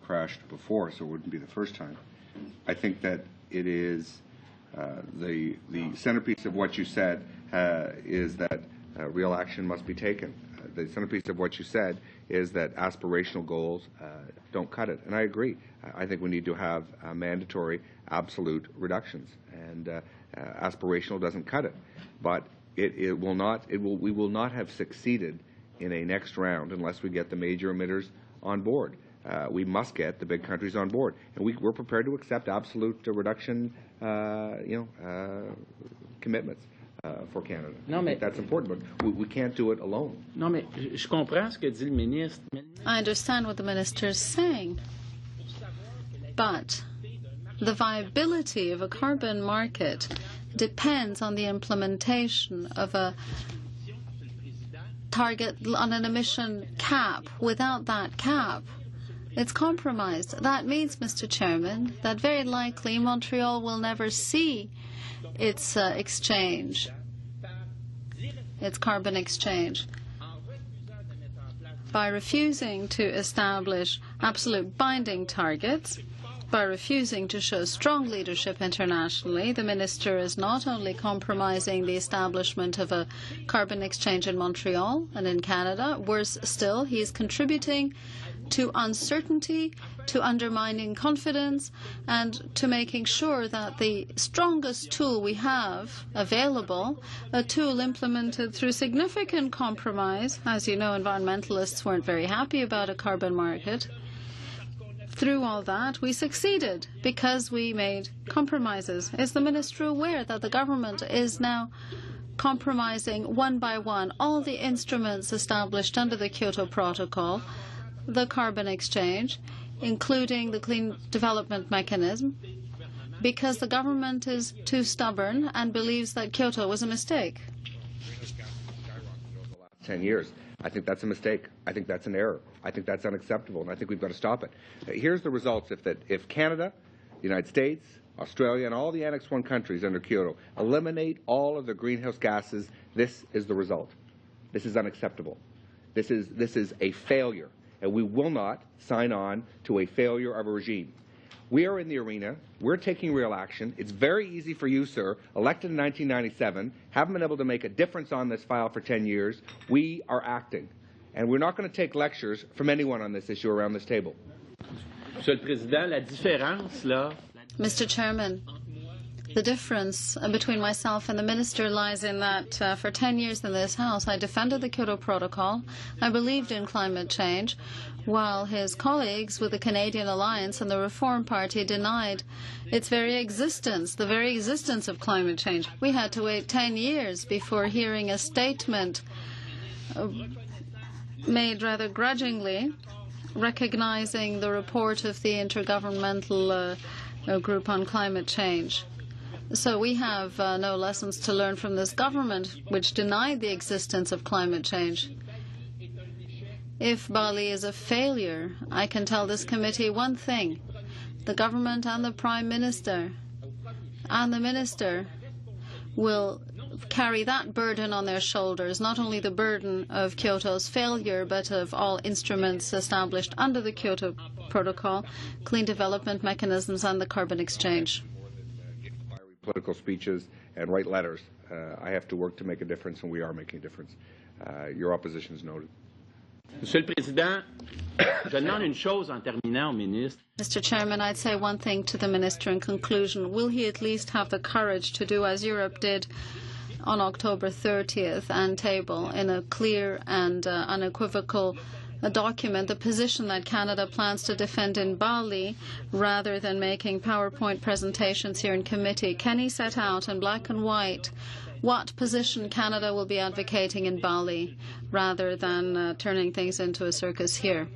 Speaker 2: Crashed before, so it wouldn't be the first time. I think that it is the centerpiece of what you said is that real action must be taken. The centerpiece of what you said is that aspirational goals don't cut it, and I agree. I think we need to have mandatory absolute reductions, and aspirational doesn't cut it. But we will not have succeeded in a next round unless we get the major emitters on board. We must get the big countries on board, and we're prepared to accept absolute reduction, commitments for Canada.
Speaker 6: Non, mais
Speaker 2: that's important, but we can't do it alone.
Speaker 6: Non, mais je comprends ce que dit le ministre.
Speaker 3: I understand what the Minister is saying, but the viability of a carbon market depends on the implementation of a target on an emission cap. Without that cap, it's compromised. That means, Mr. Chairman, that very likely Montreal will never see its exchange, its carbon exchange. By refusing to establish absolute binding targets, by refusing to show strong leadership internationally, the Minister is not only compromising the establishment of a carbon exchange in Montreal and in Canada, worse still, he is contributing to uncertainty, to undermining confidence, and to making sure that the strongest tool we have available, a tool implemented through significant compromise, as you know, environmentalists weren't very happy about a carbon market. Through all that, we succeeded because we made compromises. Is the Minister aware that the government is now compromising one by one all the instruments established under the Kyoto Protocol, the carbon exchange, including the Clean Development Mechanism, because the government is too stubborn and believes that Kyoto was a mistake?
Speaker 2: 10 years. I think that's a mistake. I think that's an error. I think that's unacceptable, and I think we've got to stop it. Here's the results. If Canada, the United States, Australia, and all the Annex I countries under Kyoto eliminate all of the greenhouse gases, this is the result. This is unacceptable. This is a failure, and we will not sign on to a failure of a regime. We are in the arena. We're taking real action. It's very easy for you, sir, elected in 1997, haven't been able to make a difference on this file for 10 years. We are acting. And we're not going to take lectures from anyone on this issue around this table.
Speaker 6: Monsieur le Président, la différence, là...
Speaker 3: Mr. Chairman, the difference between myself and the Minister lies in that for 10 years in this House, I defended the Kyoto Protocol. I believed in climate change, while his colleagues with the Canadian Alliance and the Reform Party denied its very existence, the very existence of climate change. We had to wait 10 years before hearing a statement made rather grudgingly, recognizing the report of the Intergovernmental Group on Climate Change. So we have no lessons to learn from this government, which denied the existence of climate change. If Bali is a failure, I can tell this committee one thing. The government and the Prime Minister and the Minister will carry that burden on their shoulders, not only the burden of Kyoto's failure, but of all instruments established under the Kyoto Protocol, clean development mechanisms, and the carbon exchange.
Speaker 2: Political speeches and write letters. I have to work to make a difference, and we are making a difference. Your opposition is noted.
Speaker 6: Monsieur le Président, je demande une chose en terminant au ministre.
Speaker 3: Mr. Chairman, I'd say one thing to the Minister in conclusion. Will he at least have the courage to do as Europe did on October 30th and table in a clear and unequivocal document the position that Canada plans to defend in Bali rather than making PowerPoint presentations here in committee? Can he set out in black and white what position Canada will be advocating in Bali rather than turning things into a circus here?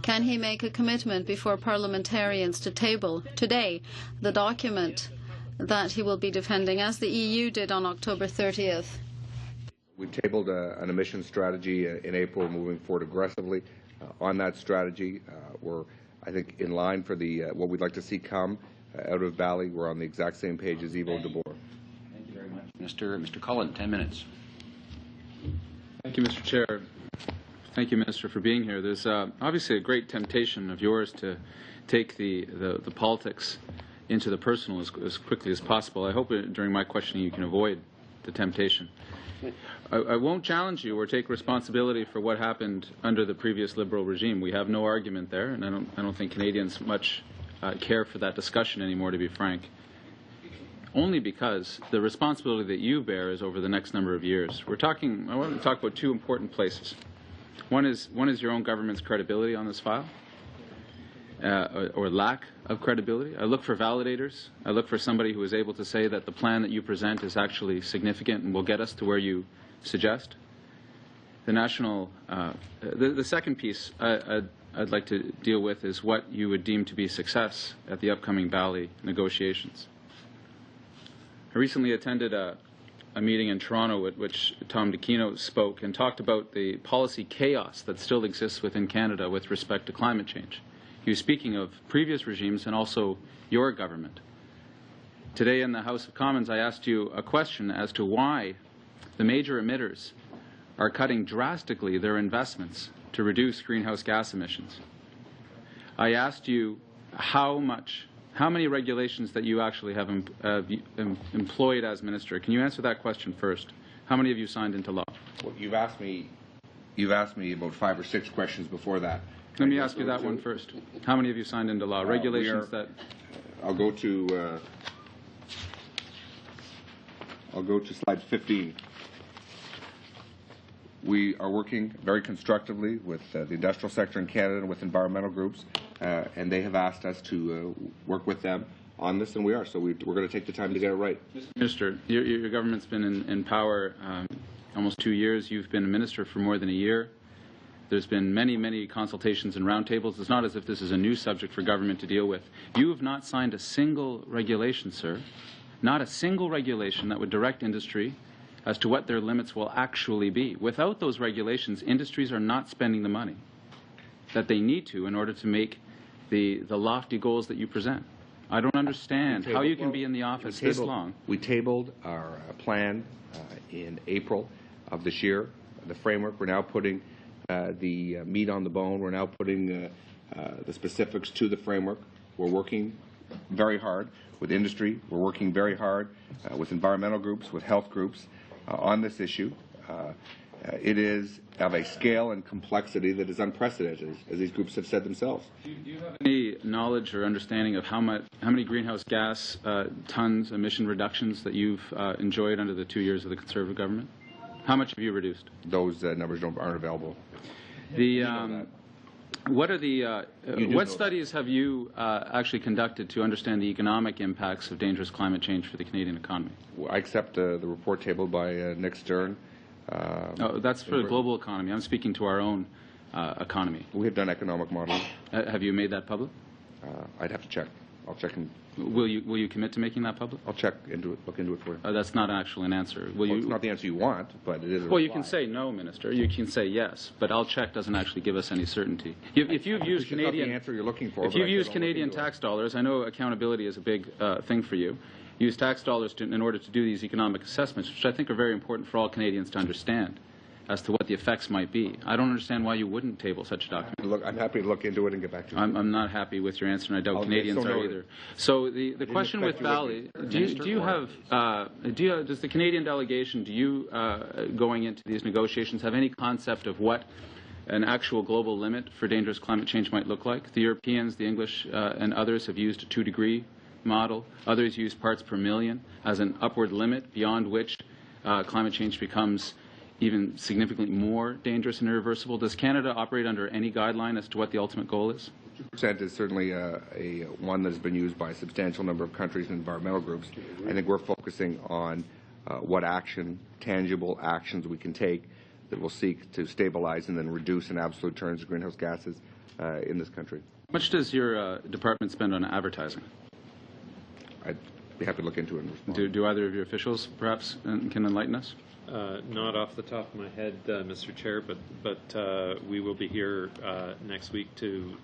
Speaker 3: Can he make a commitment before parliamentarians to table today the document that he will be defending, as the EU did on October 30th?
Speaker 2: We tabled an emissions strategy in April, moving forward aggressively on that strategy. We're, I think, in line for the what we'd like to see come out of Bali. We're on the exact same page as Ivo de Boer.
Speaker 1: Thank you very much, Mr. Cullen. 10 minutes.
Speaker 7: Thank you, Mr. Chair. Thank you, Minister, for being here. There's obviously a great temptation of yours to take the politics into the personal as quickly as possible. I hope during my questioning you can avoid the temptation. I won't challenge you or take responsibility for what happened under the previous Liberal regime. We have no argument there, and I don't think Canadians much care for that discussion anymore, to be frank. Only because the responsibility that you bear is over the next number of years. I want to talk about two important places. One is your own government's credibility on this file, or lack of credibility. I look for validators. I look for somebody who is able to say that the plan that you present is actually significant and will get us to where you suggest. The second piece I'd like to deal with is what you would deem to be success at the upcoming Bali negotiations. I recently attended a meeting in Toronto at which Tom DeKino spoke and talked about the policy chaos that still exists within Canada with respect to climate change. He was speaking of previous regimes and also your government. Today in the House of Commons, I asked you a question as to why the major emitters are cutting drastically their investments to reduce greenhouse gas emissions. I asked you how many regulations that you actually have employed as minister. Can you answer that question first? How many have you signed into law?
Speaker 2: Well, you've asked me about 5 or 6 questions before that.
Speaker 7: Let me ask you that one first. How many have you signed into law? Regulations that...
Speaker 2: I'll go to slide 15. We are working very constructively with the industrial sector in Canada and with environmental groups, and they have asked us to work with them on this, and we are. So we're going to take the time to get it right.
Speaker 7: Minister, your government's been in power almost 2 years. You've been a minister for more than a year. There's been many, many consultations and roundtables. It's not as if this is a new subject for government to deal with. You have not signed a single regulation, sir, not a single regulation that would direct industry as to what their limits will actually be. Without those regulations, industries are not spending the money that they need to in order to make the lofty goals that you present. I don't understand how you can be in the office this long.
Speaker 2: We tabled our plan in April of this year, the framework. We're now putting the meat on the bone. We're now putting the specifics to the framework. We're working very hard with industry. We're working very hard with environmental groups, with health groups on this issue. It is of a scale and complexity that is unprecedented, as these groups have said themselves.
Speaker 7: Do you have any knowledge or understanding of how many greenhouse gas tons emission reductions that you've enjoyed under the 2 years of the Conservative government? How much have you reduced?
Speaker 2: Those numbers aren't available.
Speaker 7: What are the what studies have you actually conducted to understand the economic impacts of dangerous climate change for the Canadian economy?
Speaker 2: I accept the report tabled by Nick Stern.
Speaker 7: That's for the global economy. I'm speaking to our own economy.
Speaker 2: We have done economic modeling.
Speaker 7: Have you made that public?
Speaker 2: I'd have to check. I'll check and
Speaker 7: Will you commit to making that public?
Speaker 2: I'll check into it, look into it for you.
Speaker 7: That's not actually an answer.
Speaker 2: It's not the answer you want, but it is.
Speaker 7: Well, you can say no, Minister. You can say yes, but I'll check doesn't actually give us any certainty. If you've used Canadian,
Speaker 2: not the answer you're looking for.
Speaker 7: If you've used Canadian tax dollars, I know accountability is a big thing for you. Use tax dollars in order to do these economic assessments, which I think are very important for all Canadians to understand as to what the effects might be. I don't understand why you wouldn't table such a document.
Speaker 2: Look, I'm happy to look into it and get back to you.
Speaker 7: I'm not happy with your answer, and I doubt Canadians are either. So the question with Valley, does the Canadian delegation, going into these negotiations, have any concept of what an actual global limit for dangerous climate change might look like? The Europeans, the English, and others have used a 2-degree model. Others use parts per million as an upward limit beyond which climate change becomes even significantly more dangerous and irreversible. Does Canada operate under any guideline as to what the ultimate goal is?
Speaker 2: 2% is certainly one that has been used by a substantial number of countries and environmental groups. I think we're focusing on what tangible actions we can take that will seek to stabilize and then reduce in absolute terms the greenhouse gases in this country.
Speaker 7: How much does your department spend on advertising?
Speaker 2: I'd be happy to look into it and respond.
Speaker 7: Do either of your officials perhaps can enlighten us?
Speaker 8: Not off the top of my head, Mr. Chair, but we will be here next week to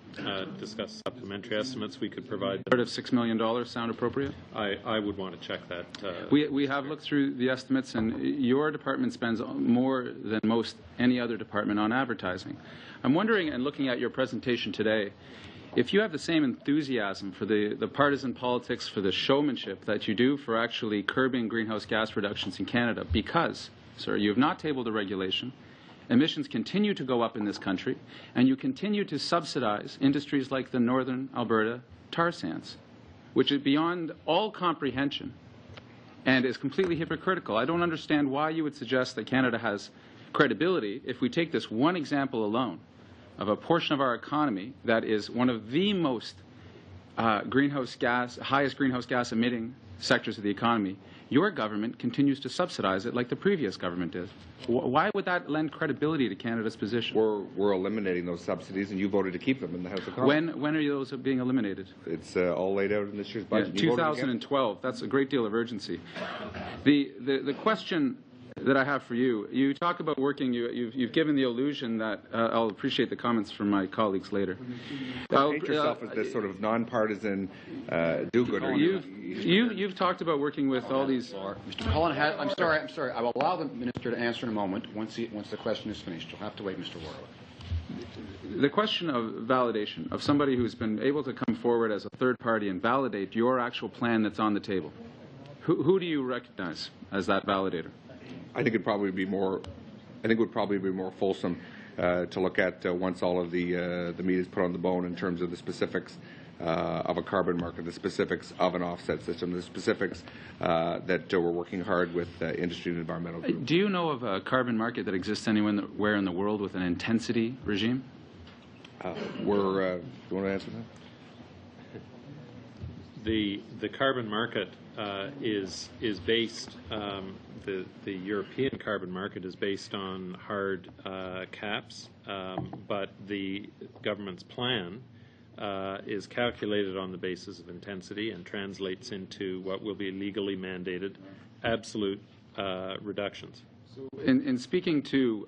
Speaker 8: discuss supplementary estimates we could provide.
Speaker 7: Part of $6 million sound appropriate?
Speaker 8: I would want to check that.
Speaker 7: We have looked through the estimates, and your department spends more than most any other department on advertising. I'm wondering, and looking at your presentation today, if you have the same enthusiasm for the partisan politics, for the showmanship that you do for actually curbing greenhouse gas reductions in Canada, because, sir, you have not tabled a regulation, emissions continue to go up in this country, and you continue to subsidize industries like the Northern Alberta tar sands, which is beyond all comprehension and is completely hypocritical. I don't understand why you would suggest that Canada has credibility if we take this one example alone of a portion of our economy that is one of the most highest greenhouse gas emitting sectors of the economy. Your government continues to subsidize it like the previous government did. Why would that lend credibility to Canada's position?
Speaker 2: We're eliminating those subsidies, and you voted to keep them in the House of Commons.
Speaker 7: When are those being eliminated?
Speaker 2: It's all laid out in this year's budget.
Speaker 7: Yeah, 2012. That's a great deal of urgency. The question that I have for you, you talk about working, you've given the illusion that, I'll appreciate the comments from my colleagues later.
Speaker 2: Paint yourself as this sort of nonpartisan do-gooder.
Speaker 7: You've talked about working with all these...
Speaker 1: Mr. Cullen, I'm sorry. I will allow the Minister to answer in a moment once the question is finished. You'll have to wait, Mr. Warwick.
Speaker 7: The question of validation, of somebody who's been able to come forward as a third party and validate your actual plan that's on the table, who do you recognize as that validator?
Speaker 2: I think it'd probably be more fulsome to look at once all of the meat is put on the bone in terms of the specifics of a carbon market, the specifics of an offset system, the specifics that we're working hard with industry and environmental groups.
Speaker 7: Do you know of a carbon market that exists anywhere in the world with an intensity regime?
Speaker 2: Do you want to answer that?
Speaker 8: The carbon market is based. The European carbon market is based on hard caps, but the government's plan is calculated on the basis of intensity and translates into what will be legally mandated absolute reductions.
Speaker 7: In speaking to,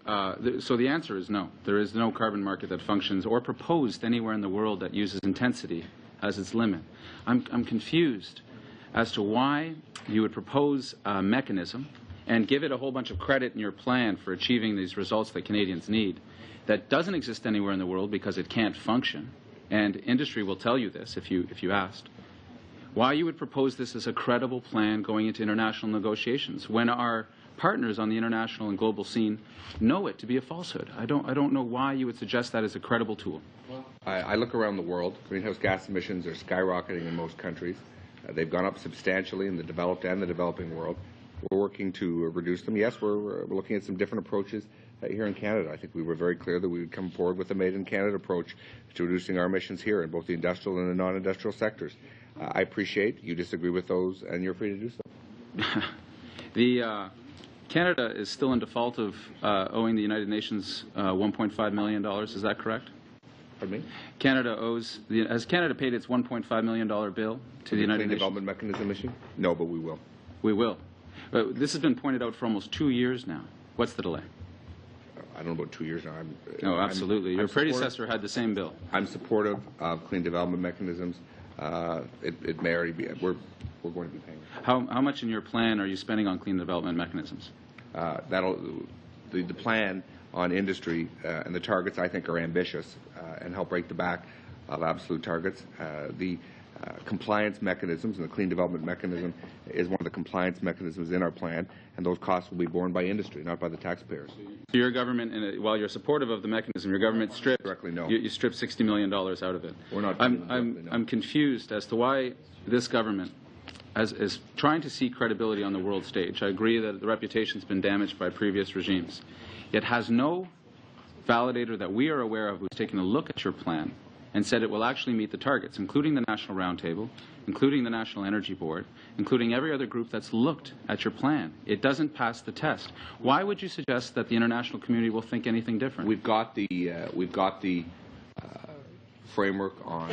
Speaker 7: so the answer is no. There is no carbon market that functions or proposed anywhere in the world that uses intensity as its limit. I'm confused as to why you would propose a mechanism and give it a whole bunch of credit in your plan for achieving these results that Canadians need that doesn't exist anywhere in the world because it can't function, and industry will tell you this if you asked. Why you would propose this as a credible plan going into international negotiations when our partners on the international and global scene know it to be a falsehood. I don't know why you would suggest that as a credible tool.
Speaker 2: I look around the world. Greenhouse gas emissions are skyrocketing in most countries. They've gone up substantially in the developed and the developing world. We're working to reduce them. Yes, we're looking at some different approaches here in Canada. I think we were very clear that we would come forward with a made-in-Canada approach to reducing our emissions here in both the industrial and the non-industrial sectors. I appreciate you disagree with those, and you're free to do so.
Speaker 7: Canada is still in default of owing the United Nations $1.5 million. Is that correct?
Speaker 2: Pardon me?
Speaker 7: Canada owes. Has Canada paid its $1.5 million bill to the United Nations?
Speaker 2: Development Mechanism issue? No, but we will.
Speaker 7: We will. This has been pointed out for almost 2 years now. What's the delay?
Speaker 2: I don't know about 2 years now.
Speaker 7: No, absolutely. Your predecessor had the same bill.
Speaker 2: I'm supportive of clean development mechanisms. It may already be. We're going to be paying.
Speaker 7: How much in your plan are you spending on clean development mechanisms?
Speaker 2: The plan on industry and the targets, I think, are ambitious and help break the back of absolute targets. The compliance mechanisms, and the clean development mechanism is one of the compliance mechanisms in our plan, and those costs will be borne by industry, not by the taxpayers.
Speaker 7: So your government, while you're supportive of the mechanism, your government stripped
Speaker 2: directly, no.
Speaker 7: You stripped $60 million out of it.
Speaker 2: We're not.
Speaker 7: I'm confused as to why this government is trying to see credibility on the world stage. I agree that the reputation's been damaged by previous regimes. It has no validator that we are aware of who's taken a look at your plan and said it will actually meet the targets, including the National Roundtable, including the National Energy Board, including every other group that's looked at your plan. It doesn't pass the test. Why would you suggest that the international community will think anything different?
Speaker 2: We've got the framework on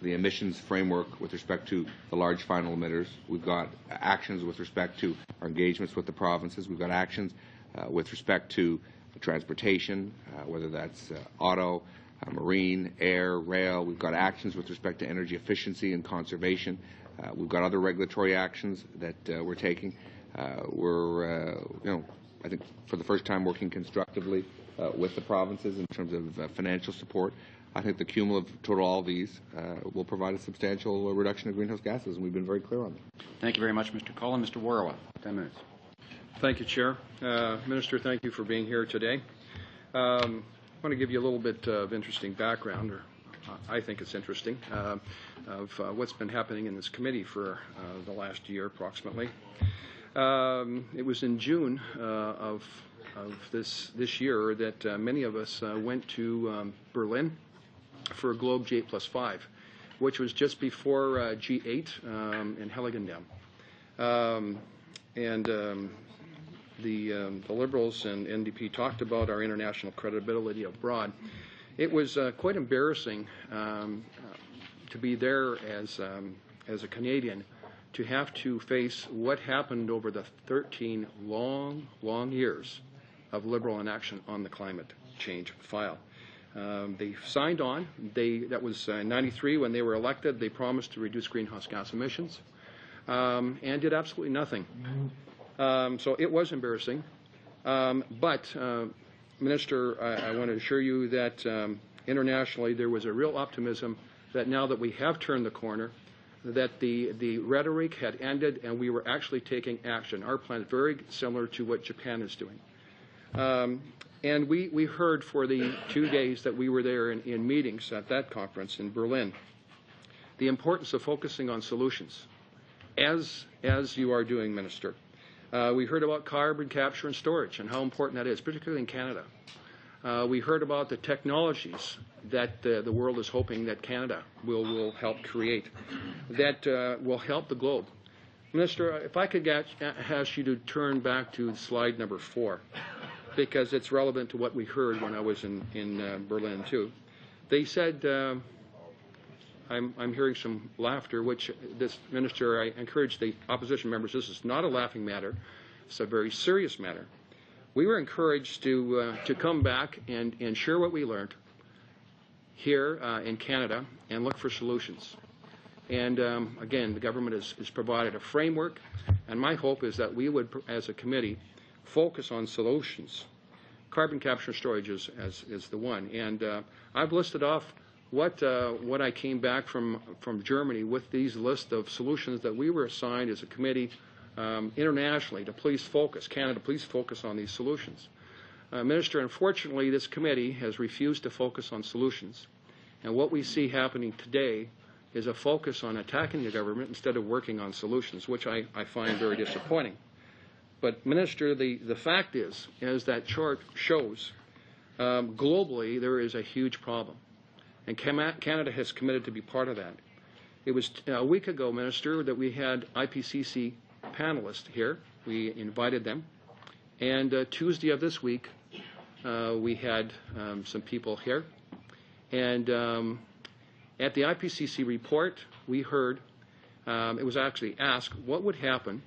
Speaker 2: the emissions framework with respect to the large final emitters. We've got actions with respect to our engagements with the provinces. We've got actions with respect to transportation, whether that's auto, marine, air, rail. We've got actions with respect to energy efficiency and conservation. We've got other regulatory actions that we're taking. I think for the first time working constructively with the provinces in terms of financial support. I think the cumulative total of all these will provide a substantial reduction of greenhouse gases, and we've been very clear on that.
Speaker 1: Thank you very much, Mr. Cullen. Mr. Warawa, 10 minutes.
Speaker 5: Thank you, Chair. Minister, thank you for being here today. I want to give you a little bit of interesting background, or I think it's interesting, of what's been happening in this committee for the last year approximately. It was in June of this year that many of us went to Berlin for Globe G8+5, which was just before G8 in Heiligendamm. The Liberals and NDP talked about our international credibility abroad. It was quite embarrassing to be there as a Canadian, to have to face what happened over the 13 long years of Liberal inaction on the climate change file. They signed on. That was in '93 when they were elected. They promised to reduce greenhouse gas emissions and did absolutely nothing. So it was embarrassing. But, Minister, I want to assure you that internationally there was a real optimism that now that we have turned the corner, that the rhetoric had ended and we were actually taking action. Our plan is very similar to what Japan is doing. And we heard for the 2 days that we were there in meetings at that conference in Berlin, the importance of focusing on solutions, as you are doing, Minister. We heard about carbon capture and storage and how important that is, particularly in Canada. We heard about the technologies that the world is hoping that Canada will help create, that will help the globe. Minister, if I could ask you to turn back to slide number 4, because it's relevant to what we heard when I was in Berlin too. They said, I'm hearing some laughter, which this Minister, I encourage the opposition members, this is not a laughing matter. It's a very serious matter. We were encouraged to come back and share what we learned here in Canada and look for solutions. And again, the government has provided a framework, and my hope is that we would, as a committee, focus on solutions. Carbon capture and storage is the one. And I've listed off what I came back from Germany with these list of solutions that we were assigned as a committee internationally to please focus, Canada, please focus on these solutions. Minister, unfortunately, this committee has refused to focus on solutions. And what we see happening today is a focus on attacking the government instead of working on solutions, which I find very disappointing. But, Minister, the fact is, as that chart shows, globally there is a huge problem. And Canada has committed to be part of that. It was a week ago, Minister, that we had IPCC panelists here. We invited them. And Tuesday of this week, we had some people here. And at the IPCC report, we heard, it was actually asked, what would happen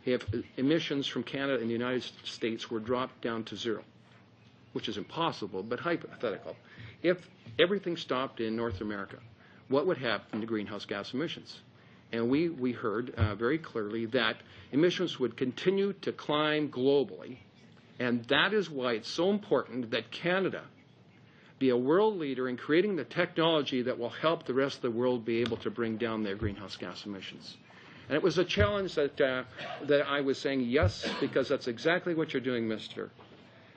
Speaker 5: if emissions from Canada and the United States were dropped down to zero, which is impossible, but hypothetical. If everything stopped in North America, what would happen to greenhouse gas emissions? And we heard very clearly that emissions would continue to climb globally, and that is why it's so important that Canada be a world leader in creating the technology that will help the rest of the world be able to bring down their greenhouse gas emissions. And it was a challenge that I was saying yes, because that's exactly what you're doing, Mr.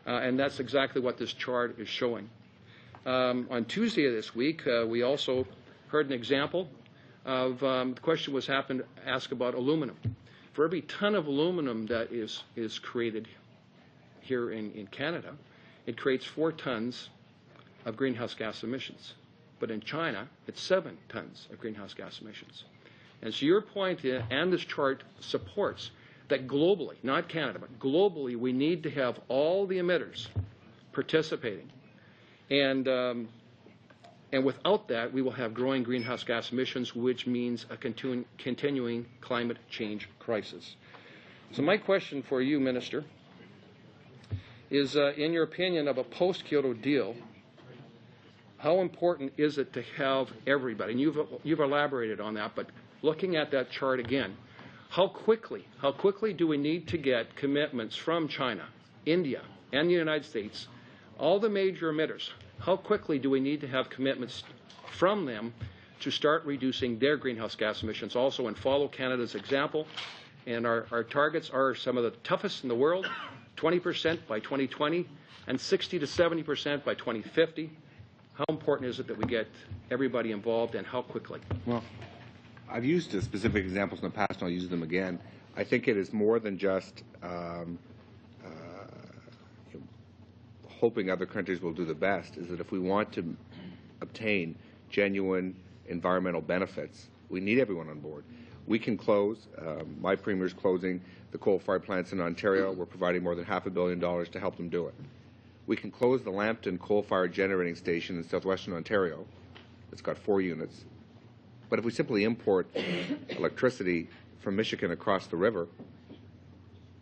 Speaker 5: And that's exactly what this chart is showing. On Tuesday of this week, we also heard an example of the question was asked about aluminum. For every ton of aluminum that is created here in Canada, it creates 4 tons of greenhouse gas emissions. But in China, it's 7 tons of greenhouse gas emissions. And so your point, and this chart supports, that globally, not Canada, but globally, we need to have all the emitters participating. And without that, we will have growing greenhouse gas emissions, which means a continuing climate change crisis. So my question for you, Minister, is in your opinion of a post-Kyoto deal, how important is it to have everybody, and you've elaborated on that, but looking at that chart again, how quickly do we need to get commitments from China, India, and the United States, all the major emitters? How quickly do we need to have commitments from them to start reducing their greenhouse gas emissions also, and follow Canada's example? And our targets are some of the toughest in the world, 20% by 2020 and 60 to 70% by 2050. How important is it that we get everybody involved, and how quickly?
Speaker 2: Well, I've used specific examples in the past, and I'll use them again. I think it is more than just hoping other countries will do the best, is that if we want to obtain genuine environmental benefits, we need everyone on board. We can close. My Premier's closing the coal-fired plants in Ontario. We're providing more than $500 million to help them do it. We can close the Lambton coal-fired generating station in southwestern Ontario. It's got 4 units. But if we simply import electricity from Michigan across the river,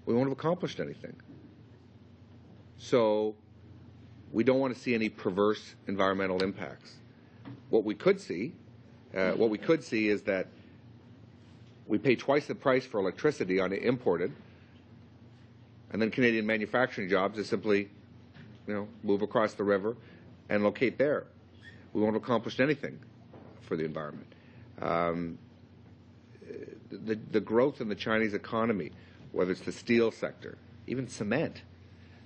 Speaker 2: we won't have accomplished anything. So we don't want to see any perverse environmental impacts. What we could see is that we pay twice the price for electricity on it imported, and then Canadian manufacturing jobs is simply, move across the river and locate there. We won't have accomplished anything for the environment. The growth in the Chinese economy, whether it's the steel sector, even cement,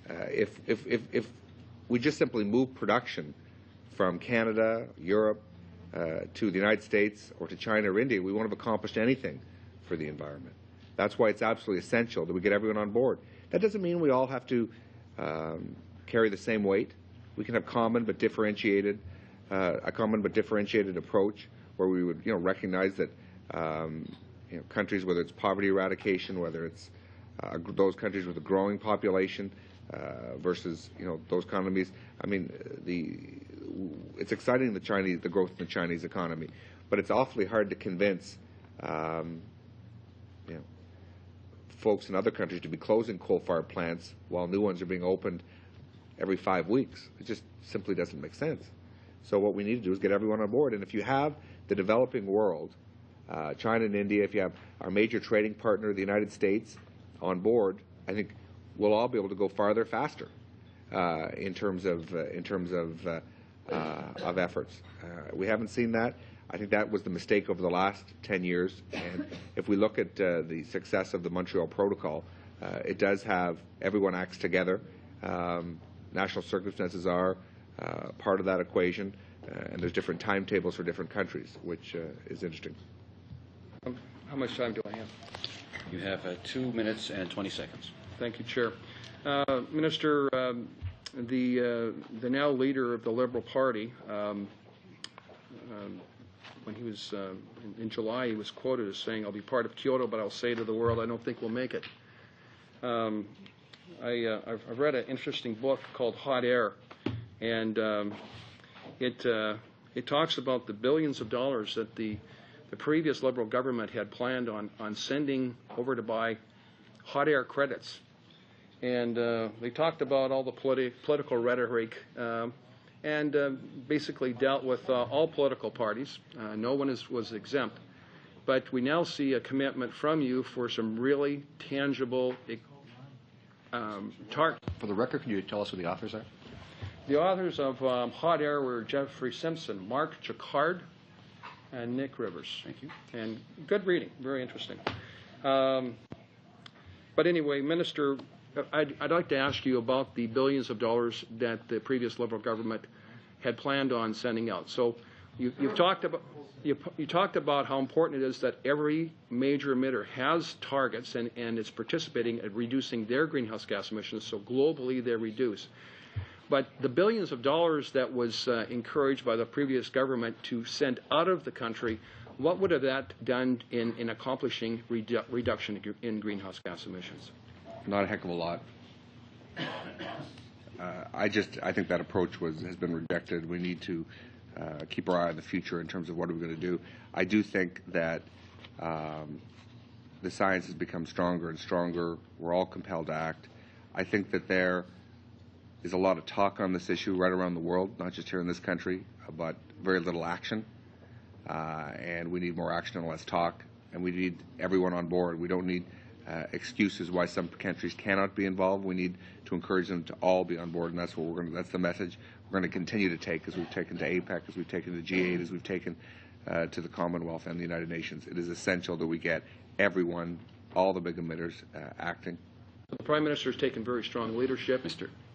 Speaker 2: if we just simply move production from Canada, Europe, to the United States or to China or India, we won't have accomplished anything for the environment. That's why it's absolutely essential that we get everyone on board. That doesn't mean we all have to carry the same weight. We can have a common but differentiated approach where we would, recognize that countries, whether it's poverty eradication, whether it's those countries with a growing population versus those economies. I mean, it's exciting the growth in the Chinese economy, but it's awfully hard to convince folks in other countries to be closing coal-fired plants while new ones are being opened every 5 weeks. It just simply doesn't make sense. So what we need to do is get everyone on board. And if you have the developing world, China and India, if you have our major trading partner, the United States, on board, I think we'll all be able to go farther, faster in terms of of efforts. We haven't seen that. I think that was the mistake over the last 10 years. And if we look at the success of the Montreal Protocol, it does have everyone acts together. National circumstances are part of that equation, and there's different timetables for different countries, which is interesting.
Speaker 5: How much time do I have?
Speaker 1: You have 2 minutes and 20 seconds.
Speaker 5: Thank you, Chair. Minister, the now leader of the Liberal Party, when he was in July, he was quoted as saying, "I'll be part of Kyoto, but I'll say to the world, I don't think we'll make it." I've read an interesting book called Hot Air, and it talks about the billions of dollars that the previous Liberal government had planned on sending over to buy hot air credits. And they talked about all the political rhetoric and basically dealt with all political parties. No one was exempt. But we now see a commitment from you for some really tangible targets.
Speaker 1: For the record, can you tell us who the authors are?
Speaker 5: The authors of Hot Air were Jeffrey Simpson, Mark Jacquard, and Nick Rivers.
Speaker 1: Thank you.
Speaker 5: And good reading, very interesting. But anyway, Minister, I'd like to ask you about the billions of dollars that the previous Liberal government had planned on sending out. So you've talked about you talked about how important it is that every major emitter has targets and is participating at reducing their greenhouse gas emissions, so globally they're reduced. But the billions of dollars that was encouraged by the previous government to send out of the country, what would have that done in accomplishing reduction in greenhouse gas emissions?
Speaker 2: Not a heck of a lot. I think that approach has been rejected. We need to keep our eye on the future in terms of what are we going to do. I do think that the science has become stronger and stronger. We're all compelled to act. I think that there is a lot of talk on this issue right around the world, not just here in this country, but very little action. And we need more action and less talk. And we need everyone on board. We don't need excuses why some countries cannot be involved. We need to encourage them to all be on board, and that's what that's the message we're going to continue to take, as we've taken to APEC, as we've taken to G8, as we've taken to the Commonwealth and the United Nations. It is essential that we get everyone, all the big emitters, acting.
Speaker 5: The Prime Minister has taken very strong leadership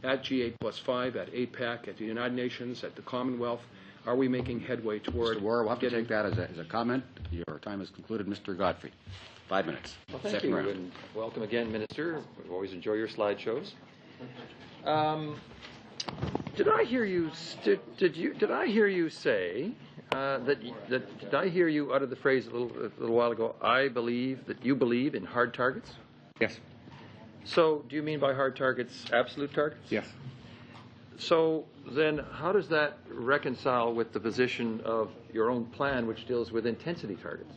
Speaker 5: at G8+5, at APEC, at the United Nations, at the Commonwealth. Are we making headway toward
Speaker 1: Mr. Warr, we'll have to take that as a comment. Your time is concluded. Mr. Godfrey, 5 minutes.
Speaker 9: Well, thank
Speaker 1: Second
Speaker 9: you,
Speaker 1: round.
Speaker 9: and welcome again, Minister. We always enjoy your slideshows. Did I hear you? Did I hear you say did I hear you utter the phrase a little while ago? I believe that you believe in hard targets.
Speaker 2: Yes.
Speaker 9: So, do you mean by hard targets absolute targets?
Speaker 2: Yes.
Speaker 9: So then, how does that reconcile with the position of your own plan, which deals with intensity targets?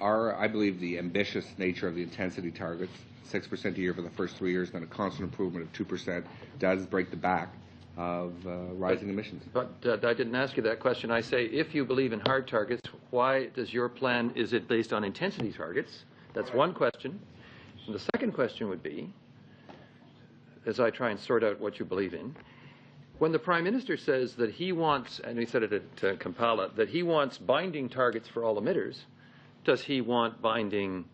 Speaker 2: I believe the ambitious nature of the intensity targets, 6% a year for the first 3 years, then a constant improvement of 2%, does break the back of rising emissions.
Speaker 9: But I didn't ask you that question. I say, if you believe in hard targets, why does your plan, is it based on intensity targets? That's one question. And the second question would be, as I try and sort out what you believe in, when the Prime Minister says that he wants, and he said it at Kampala, that he wants binding targets for all emitters, does he want binding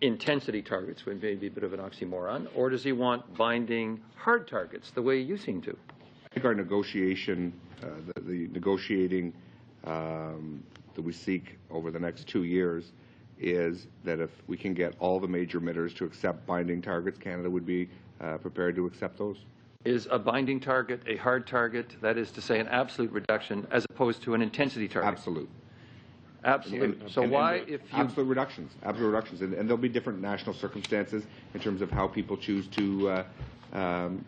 Speaker 9: intensity targets, which may be a bit of an oxymoron, or does he want binding hard targets, the way you seem to?
Speaker 2: I think our negotiation, the negotiating that we seek over the next 2 years is that if we can get all the major emitters to accept binding targets, Canada would be prepared to accept those.
Speaker 9: Is a binding target a hard target, that is to say an absolute reduction, as opposed to an intensity target?
Speaker 2: Absolute.
Speaker 9: Absolute.
Speaker 2: Absolute reductions, and there'll be different national circumstances in terms of how people choose to deal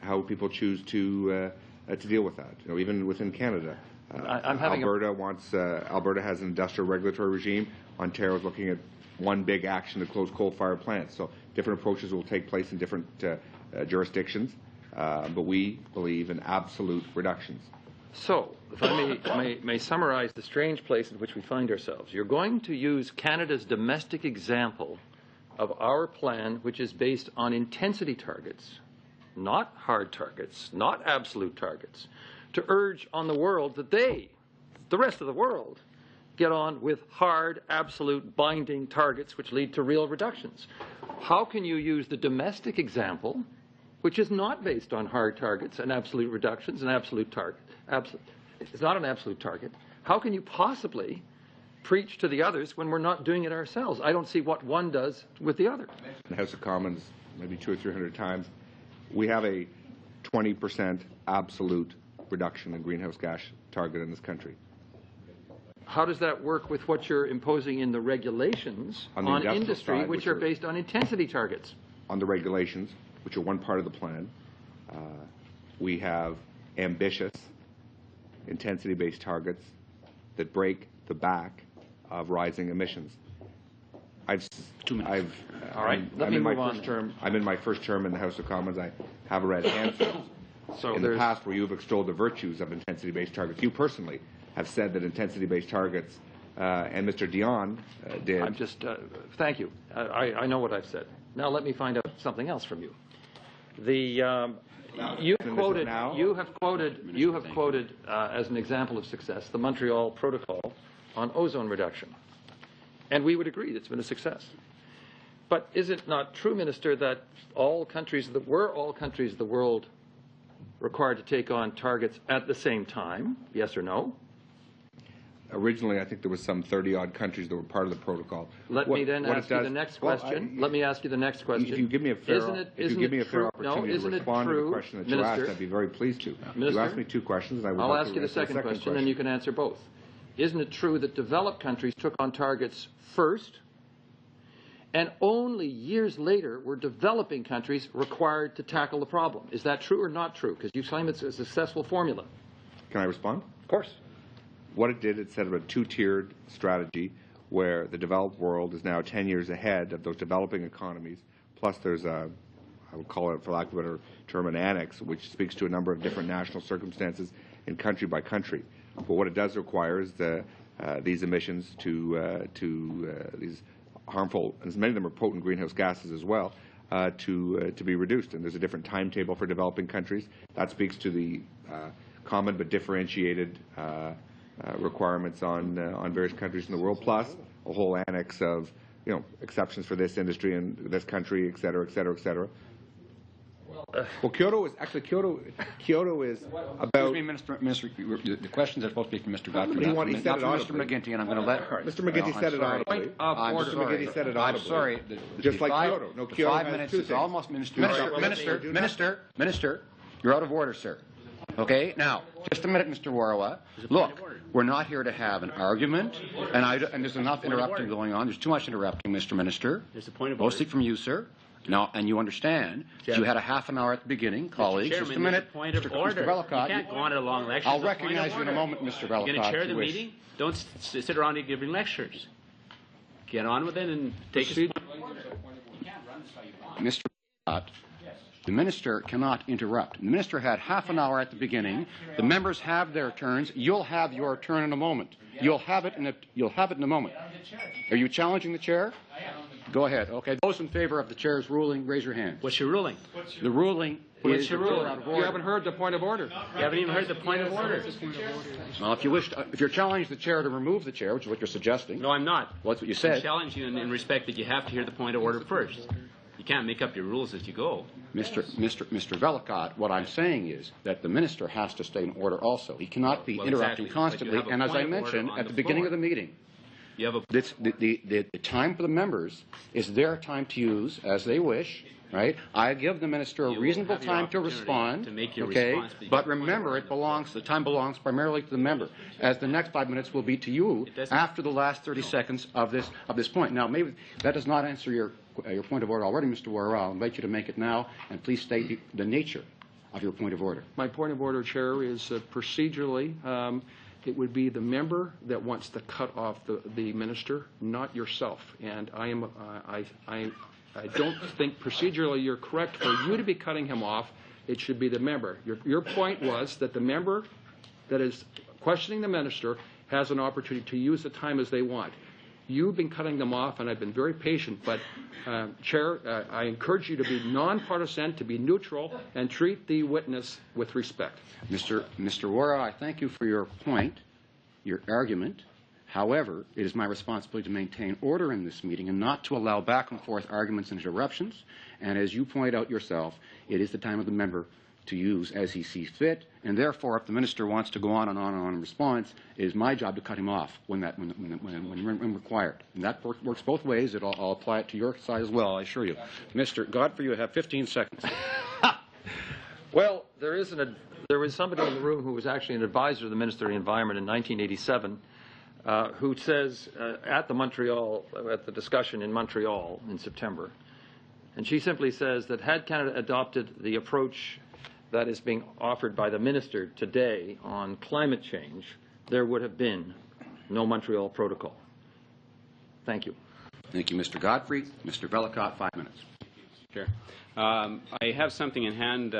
Speaker 2: with that. You know, even within Canada, Alberta has an industrial regulatory regime. Ontario is looking at one big action to close coal-fired plants. So different approaches will take place in different jurisdictions, but we believe in absolute reductions.
Speaker 9: So, if I may summarize the strange place in which we find ourselves, you're going to use Canada's domestic example of our plan, which is based on intensity targets, not hard targets, not absolute targets, to urge on the world that they, the rest of the world, get on with hard, absolute, binding targets which lead to real reductions. How can you use the domestic example, which is not based on hard targets and absolute reductions and absolute target? It's not an absolute target. How can you possibly preach to the others when we're not doing it ourselves? I don't see what one does with the other.
Speaker 2: In the House of Commons, maybe 200 or 300 times, we have a 20% absolute reduction in greenhouse gas target in this country.
Speaker 9: How does that work with what you're imposing in the regulations on industry,
Speaker 2: side,
Speaker 9: which are based on intensity targets?
Speaker 2: On the regulations, which are one part of the plan, we have ambitious intensity-based targets that break the back of rising emissions.
Speaker 9: All right, let me move on.
Speaker 2: I'm in my first term in the House of Commons. I have read answers in the past where you've extolled the virtues of intensity-based targets. You personally have said that intensity-based targets, and Mr. Dion did.
Speaker 9: I'm just, thank you. I know what I've said. Now let me find out something else from you. You have quoted as an example of success the Montreal Protocol on ozone reduction, and we would agree it's been a success. But is it not true, Minister, that all countries of the world required to take on targets at the same time? Yes or no?
Speaker 2: Originally, I think there was some 30-odd countries that were part of the protocol.
Speaker 9: Let me ask you the next question.
Speaker 2: If you give me a fair opportunity to respond to the question that you asked, I'd be very pleased to. You asked me two questions, and I will
Speaker 9: ask you the second question, then you can answer both. Isn't it true that developed countries took on targets first, and only years later were developing countries required to tackle the problem? Is that true or not true? Because you claim it's a successful formula.
Speaker 2: Can I respond?
Speaker 9: Of course.
Speaker 2: What it did, it set up a two-tiered strategy where the developed world is now 10 years ahead of those developing economies. Plus there's a, I would call it, for lack of a better term, an annex, which speaks to a number of different national circumstances in country by country. But what it does require is these emissions these harmful, and as many of them are potent greenhouse gases as well, to be reduced. And there's a different timetable for developing countries. That speaks to the common but differentiated requirements on various countries in the world, plus a whole annex of exceptions for this industry and this country, et cetera, et cetera, et cetera. Well, Kyoto is about.
Speaker 1: Excuse me, Minister. The questions are supposed to be from Mr. Godfrey.
Speaker 2: He said it
Speaker 1: Mr. McGinty, and I'm going to let her.
Speaker 2: Mr. McGinty said it audibly. Mr. McGinty said it audibly.
Speaker 1: I'm sorry.
Speaker 2: Just like Kyoto. No, Kyoto
Speaker 1: 5 minutes is almost Minister. You're out of order, sir. Okay, now, just a minute, Mr. Warawa. Look, we're not here to have an argument, and there's enough interrupting going on. There's too much interrupting, Mr. Minister.
Speaker 6: There's a point of order.
Speaker 1: Mostly from you, sir. Now, and you understand, you had a half an hour at the beginning, colleagues.
Speaker 6: Chairman,
Speaker 1: just a minute.
Speaker 6: Point of order.
Speaker 1: Mr. Bellicott,
Speaker 6: you can't go on at a long lecture.
Speaker 1: I'll recognize you in a moment, Mr. Bellicott.
Speaker 6: You're going to chair the meeting? Don't sit around and giving lectures. Get on with it and take a seat.
Speaker 1: Mr. Bellicott, the minister cannot interrupt. The minister had half an hour at the beginning. The members have their turns. You'll have your turn in a moment. You'll have it in a moment. Are you challenging the chair? Go ahead. Okay. Those in favor of the chair's ruling, raise your hand.
Speaker 6: What's your ruling?
Speaker 1: The ruling is
Speaker 6: your ruling?
Speaker 1: out of order.
Speaker 5: You haven't heard the point of order.
Speaker 6: You haven't even heard the point of order.
Speaker 1: Well, if you're challenging the chair to remove the chair, which is what you're suggesting.
Speaker 6: No, I'm not.
Speaker 1: Well, that's what you said.
Speaker 6: I'm challenging you in respect that you have to hear the point of order first. You can't make up your rules as you go.
Speaker 1: Mr. Bellicott, what I'm saying is that the minister has to stay in order also. He cannot be interrupting constantly. And as I mentioned at the beginning of the meeting, the time for the members is their time to use as they wish. Right? I give the minister a reasonable time to respond. But remember, the time belongs primarily to the member, as the next 5 minutes will be to you after the last 30 seconds of this point. Now, maybe that does not answer your point of order already, Mr. Warrer. I'll invite you to make it now, and please state the nature of your point of order.
Speaker 5: My point of order, Chair, is procedurally. It would be the member that wants to cut off the minister, not yourself. And I don't think procedurally you're correct. For you to be cutting him off, it should be the member. Your point was that the member that is questioning the minister has an opportunity to use the time as they want. You've been cutting them off, and I've been very patient. But, Chair, I encourage you to be nonpartisan, to be neutral, and treat the witness with respect.
Speaker 1: Mr. Wara, I thank you for your point, your argument. However, it is my responsibility to maintain order in this meeting and not to allow back and forth arguments and interruptions. And as you point out yourself, it is the time of the member to use as he sees fit, and therefore, if the minister wants to go on and on and on in response, it is my job to cut him off when required. And that works both ways. I'll apply it to your side as well, I assure you. Mr. Godfrey, you have 15 seconds.
Speaker 9: Well, there was somebody in the room who was actually an advisor to the Minister of the Environment in 1987 who says at the discussion in Montreal in September, and she simply says that had Canada adopted the approach that is being offered by the minister today on climate change, there would have been no Montreal Protocol. Thank you.
Speaker 1: Thank you, Mr. Godfrey. Mr. Vellacott, 5 minutes.
Speaker 6: Sure. I have something in hand,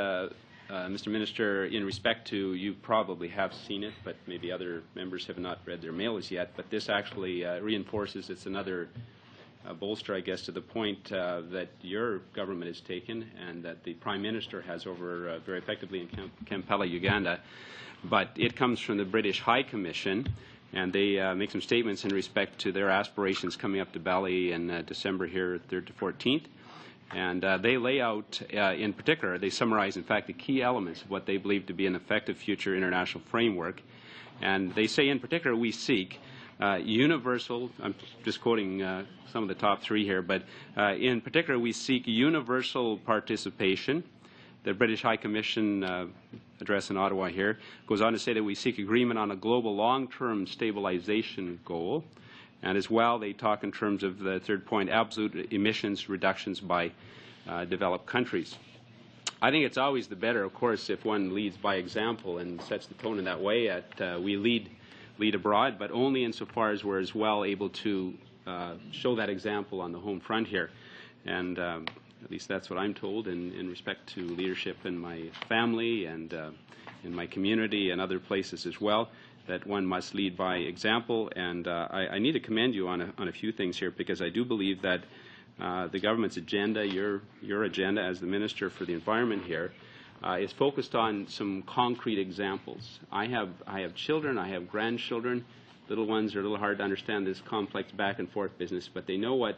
Speaker 6: Mr. Minister, in respect to, you probably have seen it, but maybe other members have not read their mails yet, but this actually reinforces, it's another bolster, I guess, to the point that your government has taken and that the Prime Minister has over very effectively in Kampala, Uganda. But it comes from the British High Commission, and they make some statements in respect to their aspirations coming up to Bali in December here, 3rd to 14th. And they lay out, in particular, they summarize, in fact, the key elements of what they believe to be an effective future international framework. And they say, in particular, we seek universal, I'm just quoting some of the top three here, but in particular we seek universal participation. The British High Commission address in Ottawa here goes on to say that we seek agreement on a global long-term stabilization goal. And as well, they talk in terms of the third point, absolute emissions reductions by developed countries. I think it's always the better, of course, if one leads by example and sets the tone in that way. We lead abroad, but only insofar as we're as well able to show that example on the home front here. And at least that's what I'm told in respect to leadership in my family and in my community and other places as well, that one must lead by example. And I need to commend you on a few things here, because I do believe that the government's agenda, your agenda as the Minister for the Environment here, is focused on some concrete examples. I have children, I have grandchildren. Little ones are a little hard to understand this complex back and forth business, but they know what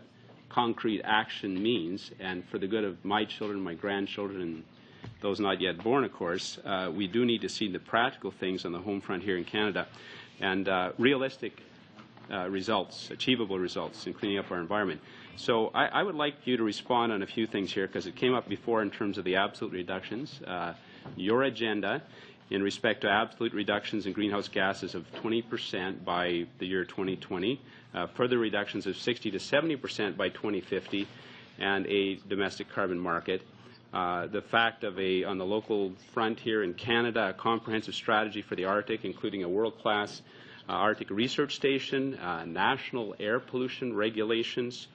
Speaker 6: concrete action means. And for the good of my children, my grandchildren, and those not yet born, of course, we do need to see the practical things on the home front here in Canada, and realistic results, achievable results in cleaning up our environment. So I would like you to respond on a few things here, because it came up before in terms of the absolute reductions. Your agenda in respect to absolute reductions in greenhouse gases of 20% by the year 2020, further reductions of 60 to 70% by 2050, and a domestic carbon market. The fact of on the local front here in Canada, a comprehensive strategy for the Arctic, including a world-class Arctic research station, national air pollution regulations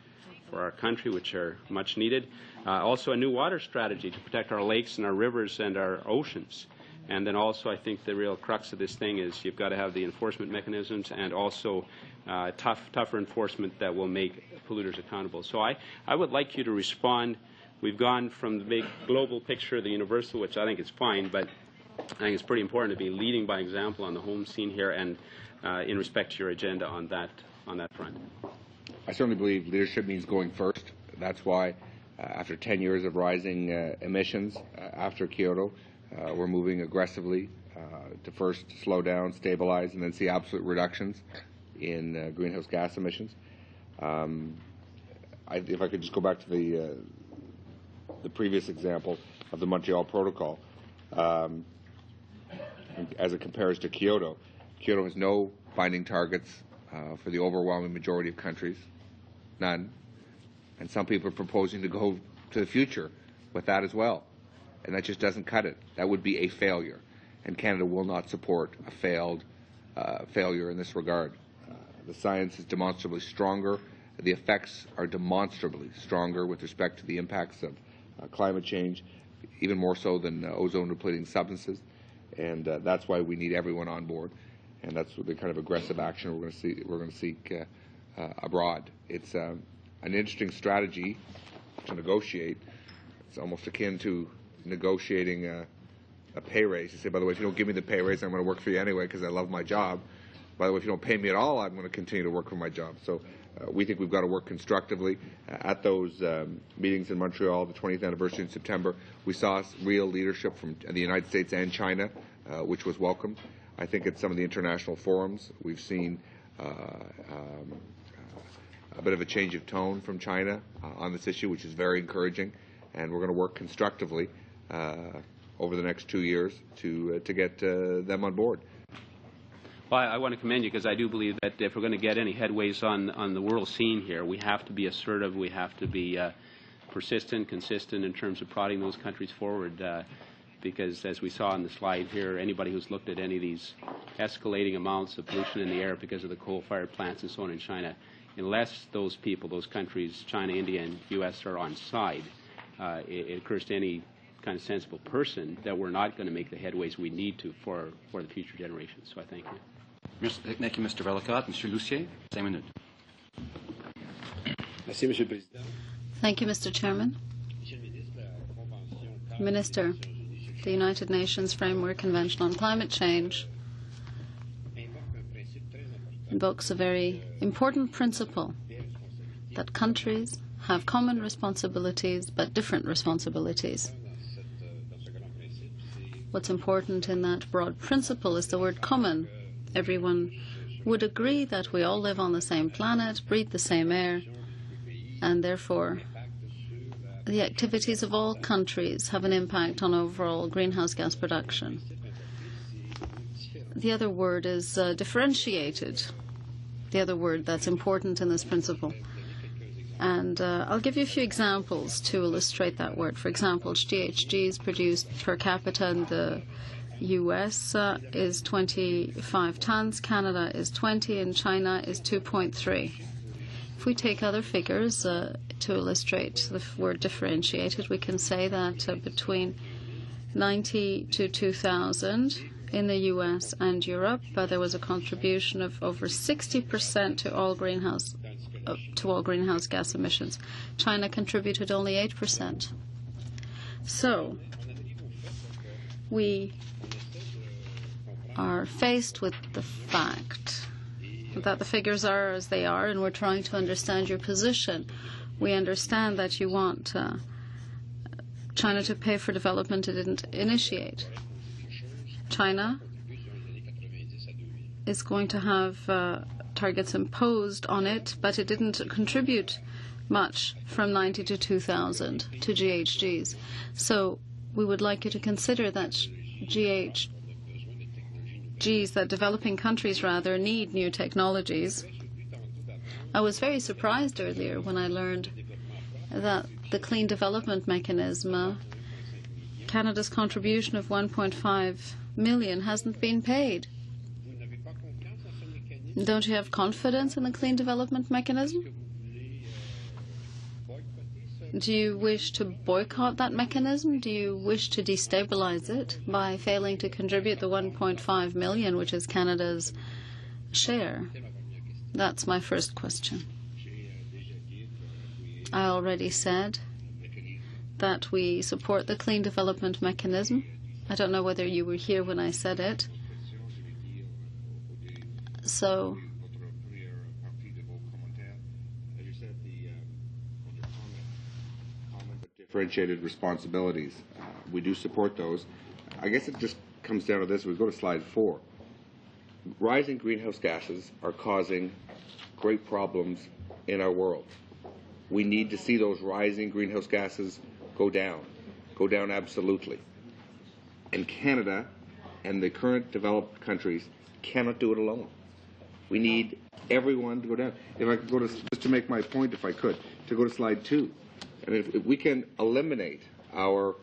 Speaker 6: for our country, which are much needed. Also a new water strategy to protect our lakes and our rivers and our oceans. And then also, I think the real crux of this thing is you've got to have the enforcement mechanisms, and also tougher enforcement that will make polluters accountable. So I would like you to respond. We've gone from the big global picture, the universal, which I think is fine, but I think it's pretty important to be leading by example on the home scene here, and in respect to your agenda on that front.
Speaker 2: I certainly believe leadership means going first. That's why after 10 years of rising emissions after Kyoto, we're moving aggressively to first slow down, stabilize, and then see absolute reductions in greenhouse gas emissions. If I could just go back to the previous example of the Montreal Protocol, as it compares to Kyoto. Kyoto has no binding targets for the overwhelming majority of countries, none. And some people are proposing to go to the future with that as well. And that just doesn't cut it. That would be a failure. And Canada will not support a failure in this regard. The science is demonstrably stronger. The effects are demonstrably stronger with respect to the impacts of climate change, even more so than ozone-depleting substances. And that's why we need everyone on board. And that's the kind of aggressive action we're going to seek abroad. It's an interesting strategy to negotiate. It's almost akin to negotiating a pay raise. You say, by the way, if you don't give me the pay raise, I'm going to work for you anyway because I love my job. By the way, if you don't pay me at all, I'm going to continue to work for my job. So we think we've got to work constructively. At those meetings in Montreal, the 20th anniversary in September, we saw real leadership from the United States and China, which was welcome. I think at some of the international forums, we've seen a bit of a change of tone from China on this issue, which is very encouraging. And we're going to work constructively over the next 2 years to get them on board.
Speaker 6: Well, I want to commend you because I do believe that if we're going to get any headways on the world scene here, we have to be assertive, we have to be persistent, consistent in terms of prodding those countries forward. Because as we saw on the slide here, anybody who's looked at any of these escalating amounts of pollution in the air because of the coal-fired plants and so on in China, unless those people, those countries, China, India, and U.S. are on side, it occurs to any kind of sensible person that we're not going to make the headways we need to for the future generations. So I thank you.
Speaker 1: Thank you, Mr. Vellacott. Mr. Lucier, 5 minutes.
Speaker 3: Thank you, Mr. Chairman. Minister, the United Nations Framework Convention on Climate Change invokes a very important principle that countries have common responsibilities but different responsibilities. What's important in that broad principle is the word common. Everyone would agree that we all live on the same planet, breathe the same air, and therefore the activities of all countries have an impact on overall greenhouse gas production. The other word is differentiated, the other word that's important in this principle. And I'll give you a few examples to illustrate that word. For example, GHGs produced per capita in the US is 25 tons, Canada is 20, and China is 2.3. If we take other figures to illustrate the word differentiated, we can say that between 90 to 2000 in the US and Europe, there was a contribution of over 60% to all greenhouse gas emissions. China contributed only 8%. So we are faced with the fact that the figures are as they are, and we're trying to understand your position. We understand that you want China to pay for development it didn't initiate. China is going to have targets imposed on it, but it didn't contribute much from 90 to 2000 to GHGs. So we would like you to consider that GHGs, that developing countries rather, need new technologies. I was very surprised earlier when I learned that the Clean Development Mechanism, Canada's contribution of 1.5 million hasn't been paid. Don't you have confidence in the Clean Development Mechanism? Do you wish to boycott that mechanism? Do you wish to destabilize it by failing to contribute the 1.5 million, which is Canada's share? That's my first question. I already said that we support the Clean Development Mechanism. I don't know whether you were here when I said it. So
Speaker 2: differentiated responsibilities. We do support those. I guess it just comes down to this. We go to slide 4. Rising greenhouse gases are causing great problems in our world. We need to see those rising greenhouse gases go down absolutely. And Canada and the current developed countries cannot do it alone. We need everyone to go down. If I could go to, just to make my point, if I could, to go to slide 2. And if we can eliminate our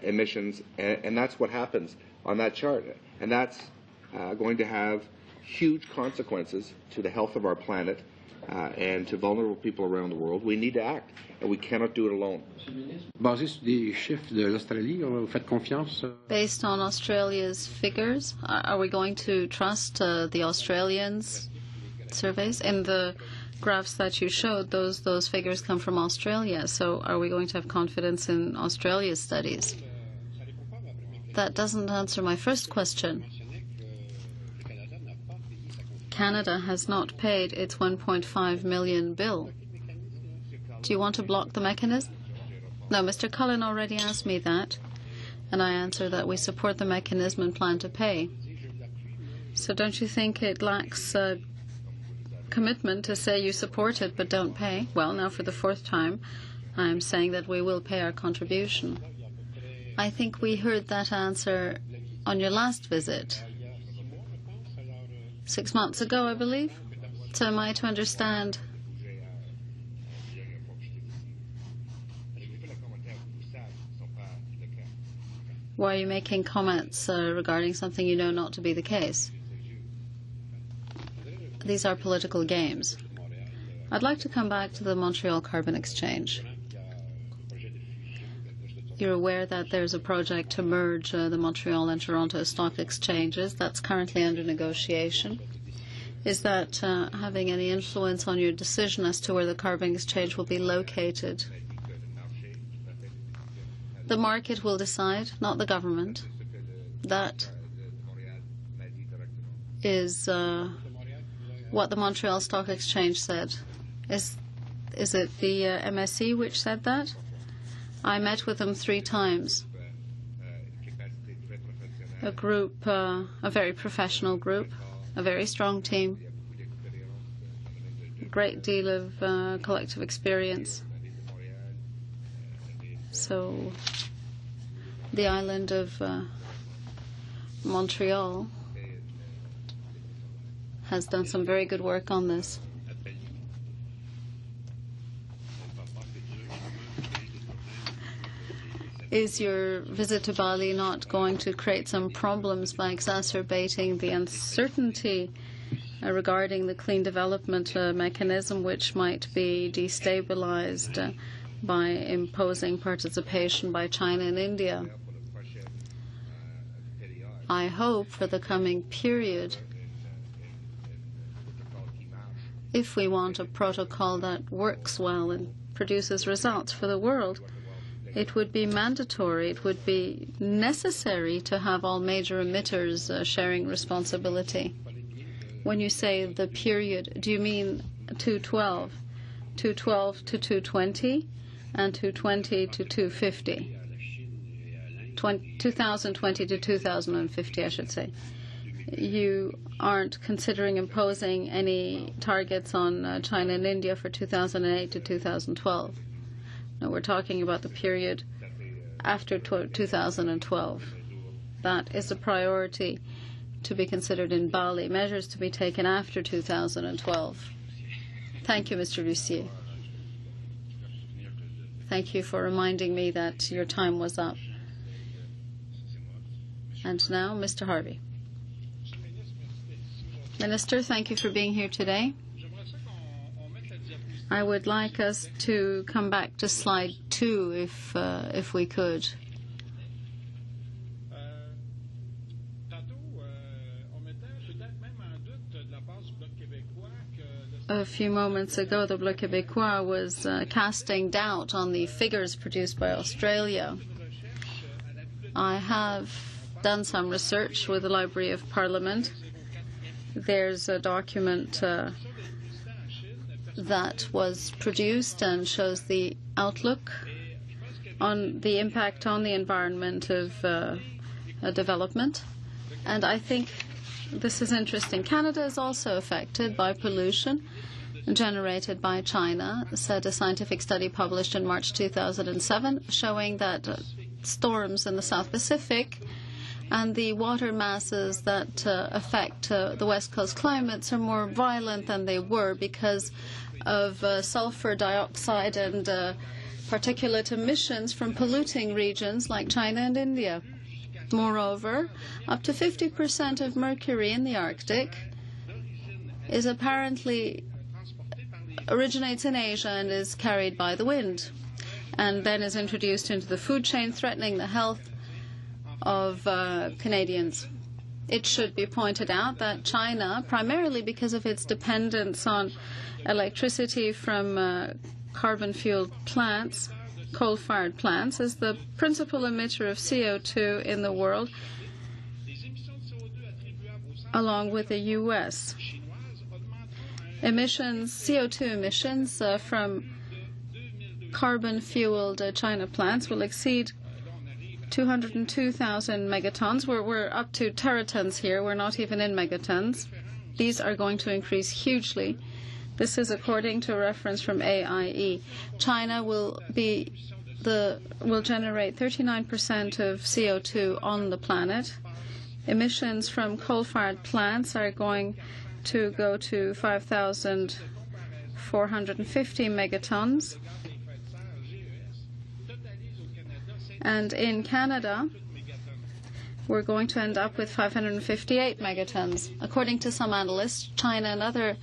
Speaker 2: emissions, and that's what happens on that chart, and that's going to have huge consequences to the health of our planet and to vulnerable people around the world. We need to act, and we cannot do it alone.
Speaker 3: Based on Australia's figures, are we going to trust the Australians' surveys? In the graphs that you showed, those figures come from Australia. So are we going to have confidence in Australia's studies? That doesn't answer my first question. Canada has not paid its 1.5 million bill. Do you want to block the mechanism? No, Mr. Cullen already asked me that, and I answered that we support the mechanism and plan to pay. So don't you think it lacks commitment to say you support it but don't pay? Well, now for the fourth time, I'm saying that we will pay our contribution. I think we heard that answer on your last visit, 6 months ago, I believe. So am I to understand why are you making comments regarding something you know not to be the case? These are political games. I'd like to come back to the Montreal Carbon Exchange. You're aware that there's a project to merge the Montreal and Toronto stock exchanges. That's currently under negotiation. Is that having any influence on your decision as to where the carbon exchange will be located? The market will decide, not the government. That is what the Montreal Stock Exchange said. Is it the MSC which said that? I met with them 3 times. A group, a very professional group, a very strong team, a great deal of collective experience. So the island of Montreal has done some very good work on this. Is your visit to Bali not going to create some problems by exacerbating the uncertainty regarding the clean development mechanism, which might be destabilized by imposing participation by China and India? I hope for the coming period, if we want a protocol that works well and produces results for the world, it would be mandatory, it would be necessary to have all major emitters sharing responsibility. When you say the period, do you mean 212? 212 to 220 and 220 to 250? 2020 to 2050, I should say. You aren't considering imposing any targets on China and India for 2008 to 2012. No, we're talking about the period after 2012. That is a priority to be considered in Bali, measures to be taken after 2012. Thank you, Mr. Lucier. Thank you for reminding me that your time was up. And now, Mr. Harvey. Minister, thank you for being here today. I would like us to come back to slide 2 if we could. A few moments ago, the Bloc Québécois was casting doubt on the figures produced by Australia. I have done some research with the Library of Parliament. There's a document that was produced and shows the outlook on the impact on the environment of development. And I think this is interesting. Canada is also affected by pollution generated by China, said a scientific study published in March 2007, showing that storms in the South Pacific and the water masses that affect the West Coast climates are more violent than they were because of sulfur dioxide and particulate emissions from polluting regions like China and India. Moreover, up to 50% of mercury in the Arctic is apparently originates in Asia and is carried by the wind, and then is introduced into the food chain, threatening the health of Canadians. It should be pointed out that China, primarily because of its dependence on electricity from carbon-fueled plants, coal-fired plants, is the principal emitter of CO2 in the world, along with the U.S. CO2 emissions from carbon-fueled China plants will exceed 202,000 megatons. We're up to teratons here. We're not even in megatons. These are going to increase hugely. This is according to a reference from AIE. China will generate 39% of CO2 on the planet. Emissions from coal-fired plants are going to go to 5,450 megatons. And in Canada, we're going to end up with 558 megatons. According to some analysts, China and other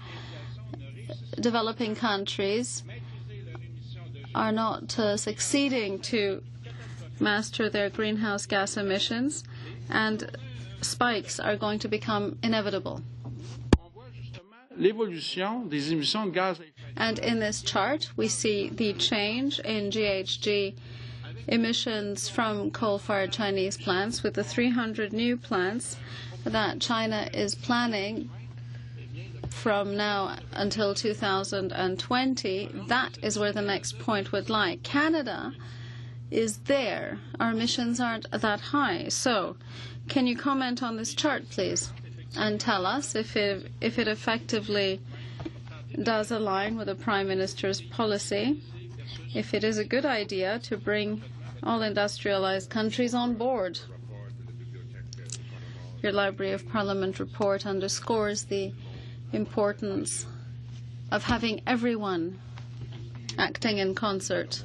Speaker 3: developing countries are not succeeding to master their greenhouse gas emissions, and spikes are going to become inevitable. And in this chart, we see the change in GHG emissions from coal-fired Chinese plants, with the 300 new plants that China is planning from now until 2020. That is where the next point would lie. Canada is there. Our emissions aren't that high. So, can you comment on this chart, please, and tell us if it effectively does align with the Prime Minister's policy, if it is a good idea to bring all industrialized countries on board. Your Library of Parliament report underscores the importance of having everyone acting in concert.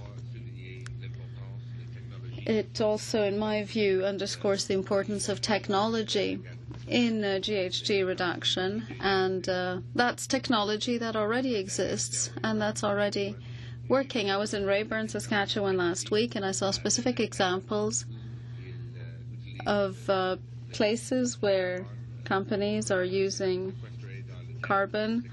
Speaker 3: It also, in my view, underscores the importance of technology in GHG reduction, and that's technology that already exists and that's already working. I was in Rayburn, Saskatchewan last week, and I saw specific examples of places where companies are using carbon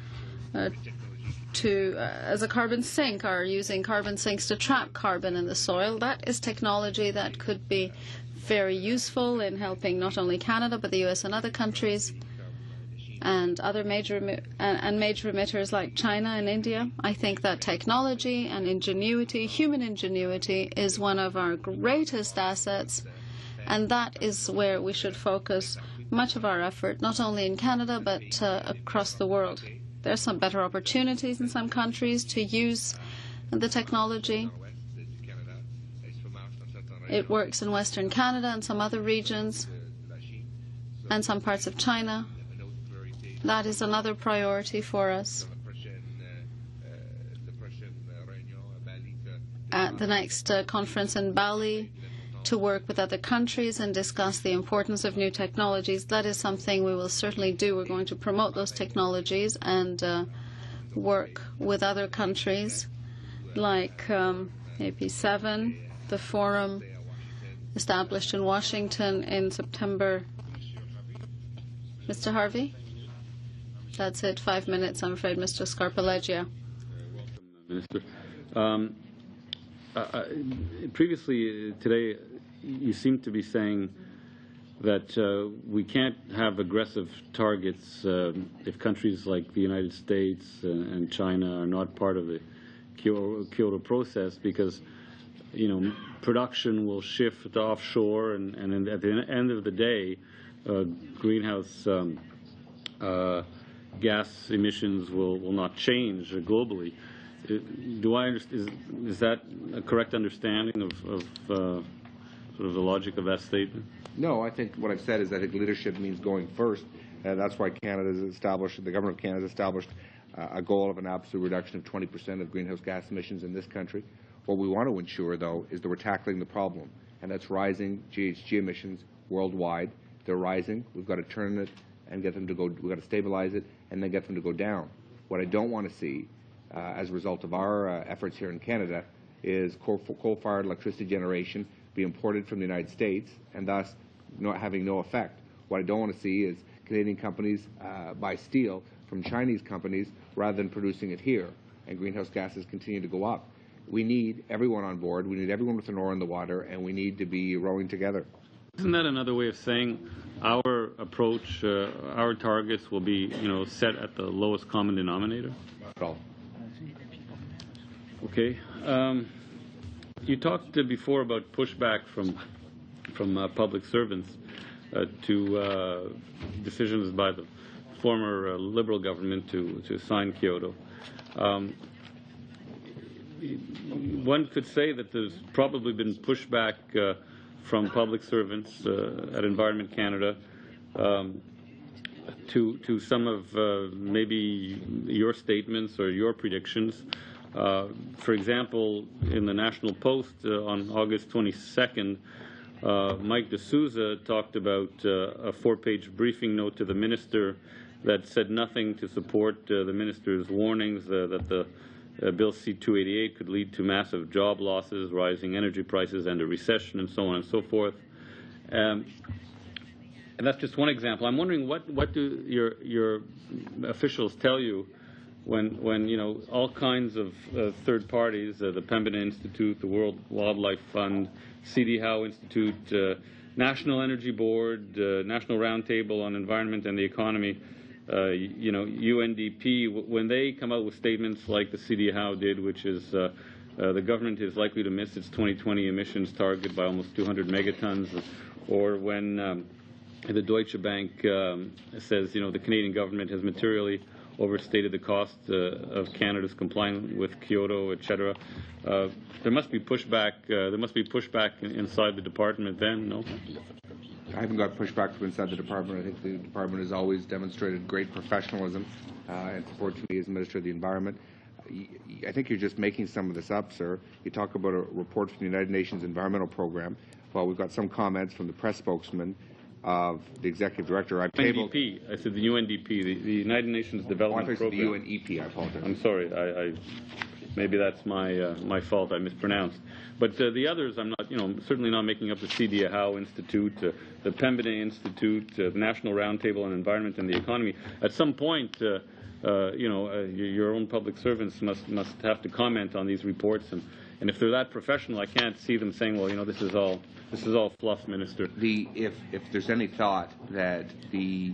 Speaker 3: as a carbon sink, are using carbon sinks to trap carbon in the soil. That is technology that could be very useful in helping not only Canada but the US and other countries and other major emitters like China and India. I think that technology and ingenuity, human ingenuity, is one of our greatest assets, and that is where we should focus much of our effort, not only in Canada but across the world. There are some better opportunities in some countries to use the technology. It works in Western Canada and some other regions and some parts of China. That is another priority for us. At the next conference in Bali, to work with other countries and discuss the importance of new technologies. That is something we will certainly do. We're going to promote those technologies and work with other countries like AP7, the forum established in Washington in September. Mr. Harvey? That's it. 5 minutes, I'm afraid, Mr. Scarpaleggia.
Speaker 10: Minister. Previously today, you seem to be saying that we can't have aggressive targets if countries like the United States and China are not part of the Kyoto process, because, production will shift offshore, and at the end of the day, greenhouse gas emissions will not change globally. Is that a correct understanding of sort of the logic of that statement?
Speaker 2: No, I think what I've said is I think leadership means going first. That's why Canada's established, the government of Canada has established a goal of an absolute reduction of 20% of greenhouse gas emissions in this country. What we want to ensure, though, is that we're tackling the problem, and that's rising GHG emissions worldwide. They're rising. We've got to turn it and get them to go. We've got to stabilize it and then get them to go down. What I don't want to see, as a result of our efforts here in Canada, is coal-fired electricity generation be imported from the United States and thus having no effect. What I don't want to see is Canadian companies buy steel from Chinese companies rather than producing it here, and greenhouse gases continue to go up. We need everyone on board. We need everyone with an oar in the water, and we need to be rowing together.
Speaker 10: Isn't that another way of saying our approach, our targets will be, set at the lowest common denominator?
Speaker 2: Not at all.
Speaker 10: Okay. You talked before about pushback from public servants to decisions by the former Liberal government to sign Kyoto. One could say that there's probably been pushback from public servants at Environment Canada to some of maybe your statements or your predictions. For example, in the National Post on August 22nd, Mike D'Souza talked about a 4-page briefing note to the minister that said nothing to support the minister's warnings that the Bill C-288 could lead to massive job losses, rising energy prices, and a recession, and so on and so forth. And that's just one example. I'm wondering what do your officials tell you when all kinds of third parties, the Pembina Institute, the World Wildlife Fund, C.D. Howe Institute, National Energy Board, National Roundtable on Environment and the Economy, UNDP, when they come out with statements like the C.D. Howe did, which is the government is likely to miss its 2020 emissions target by almost 200 megatons, or when the Deutsche Bank says, the Canadian government has materially overstated the cost of Canada's complying with Kyoto, etc. There must be pushback. There must be pushback inside the department. Then, no.
Speaker 2: I haven't got pushback from inside the department. I think the department has always demonstrated great professionalism and support to me as Minister of the Environment. I think you're just making some of this up, sir. You talk about a report from the United Nations Environmental Program. Well, we've got some comments from the press spokesman of the executive director. I tabled.
Speaker 10: UNDP. I said the UNDP, the United Nations Development Program.
Speaker 2: The UNEP. I apologize.
Speaker 10: I'm sorry. I maybe that's my fault. I mispronounced. But the others, I'm not. Certainly not making up the C.D. Howe Institute, the Pembina Institute, the National Roundtable on Environment and the Economy. At some point, your own public servants must have to comment on these reports, and if they're that professional, I can't see them saying, well, this is all fluff, Minister.
Speaker 2: If there's any thought that the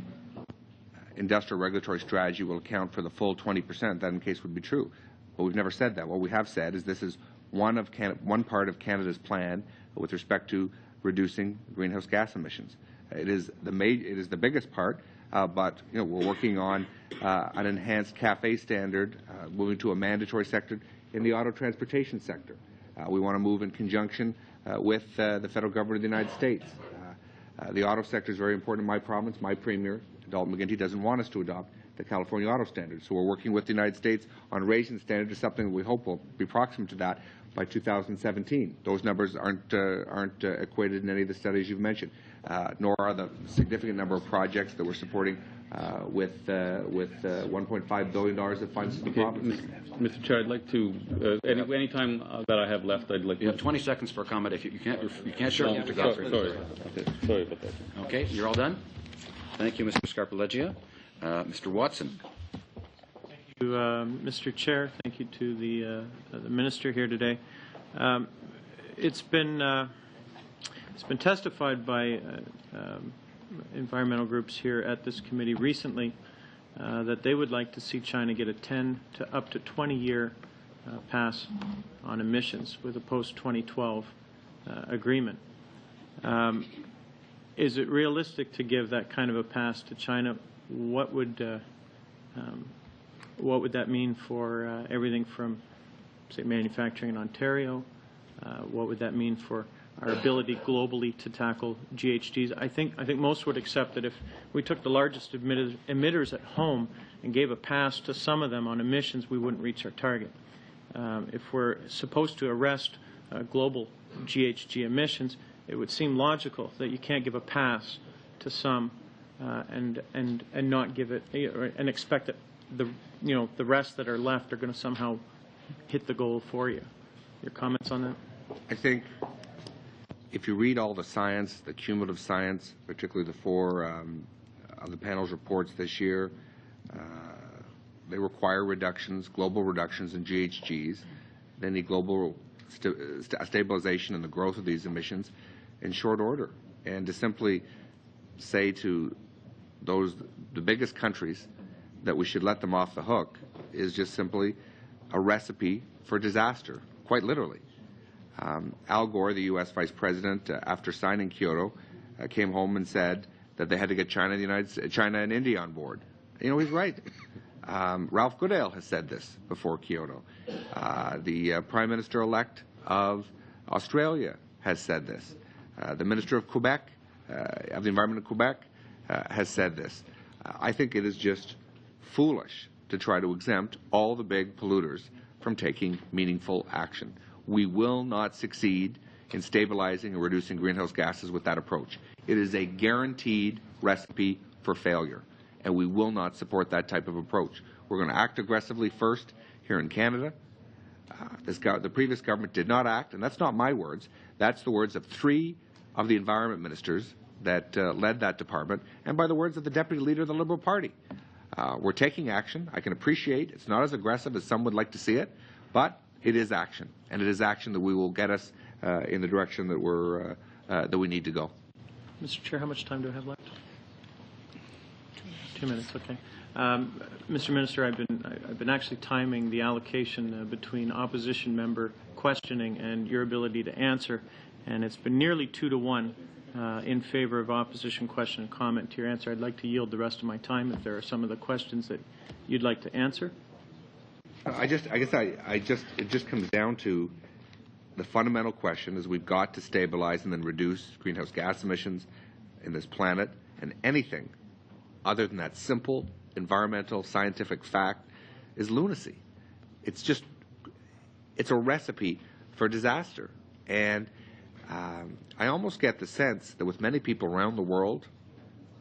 Speaker 2: industrial regulatory strategy will account for the full 20%, that in case would be true. But we've never said that. What we have said is this is one part of Canada's plan with respect to reducing greenhouse gas emissions. It is the biggest part, but we're working on an enhanced CAFE standard, moving to a mandatory sector in the auto transportation sector. We want to move in conjunction with the federal government of the United States. The auto sector is very important in my province. My Premier, Dalton McGuinty, doesn't want us to adopt the California auto standard. So we're working with the United States on raising the standard to something we hope will be proximate to that by 2017. Those numbers aren't equated in any of the studies you've mentioned, nor are the significant number of projects that we're supporting with $1.5 billion of funds to the province.
Speaker 10: Mr. Chair, I'd like to any time that I have left, I'd like.
Speaker 1: You have 20 seconds for a comment. If you can't. Sure.
Speaker 10: Sorry about that.
Speaker 1: Okay, you're all done. Thank you, Mr. Scarpaleggia. Mr. Watson.
Speaker 11: Thank you, Mr. Chair. Thank you to the minister here today. It's been testified by environmental groups here at this committee recently that they would like to see China get a 10 to up to 20-year pass on emissions with a post-2012 agreement. Is it realistic to give that kind of a pass to China? What would that mean for everything from, say, manufacturing in Ontario? What would that mean for our ability globally to tackle GHGs? I think most would accept that if we took the largest emitters at home and gave a pass to some of them on emissions, we wouldn't reach our target. If we're supposed to arrest global GHG emissions, it would seem logical that you can't give a pass to some and not give it and expect that the rest that are left are going to somehow hit the goal for you. Your comments on that?
Speaker 2: I think if you read all the science, the cumulative science, particularly the four of the panel's reports this year, they require reductions, global reductions in GHGs. They need global stabilization in the growth of these emissions in short order. And to simply say to the biggest countries that we should let them off the hook is just simply a recipe for disaster, quite literally. Al Gore, the U.S. Vice President, after signing Kyoto, came home and said that they had to get China and India on board. You know, he's right. Ralph Goodale has said this before Kyoto. The Prime Minister-elect of Australia has said this. The Minister of Quebec, of the Environment of Quebec, has said this. I think it is just foolish to try to exempt all the big polluters from taking meaningful action. We will not succeed in stabilizing and reducing greenhouse gases with that approach. It is a guaranteed recipe for failure, and we will not support that type of approach. We're going to act aggressively first here in Canada. The previous government did not act, and that's not my words. That's the words of 3 of the environment ministers that led that department, and by the words of the deputy leader of the Liberal Party. We're taking action. I can appreciate it's not as aggressive as some would like to see it, but it is action, and it is action that we will get us in the direction that that we need to go.
Speaker 11: Mr. Chair, how much time do I have left? 2 minutes, okay. Mr. Minister, I've been actually timing the allocation between opposition member questioning and your ability to answer, and it's been nearly 2 to 1 in favor of opposition question and comment to your answer. I'd like to yield the rest of my time if there are some of the questions that you'd like to answer.
Speaker 2: I guess it just comes down to the fundamental question is we've got to stabilize and then reduce greenhouse gas emissions in this planet, and anything other than that simple environmental scientific fact is lunacy. It's a recipe for disaster. And I almost get the sense that with many people around the world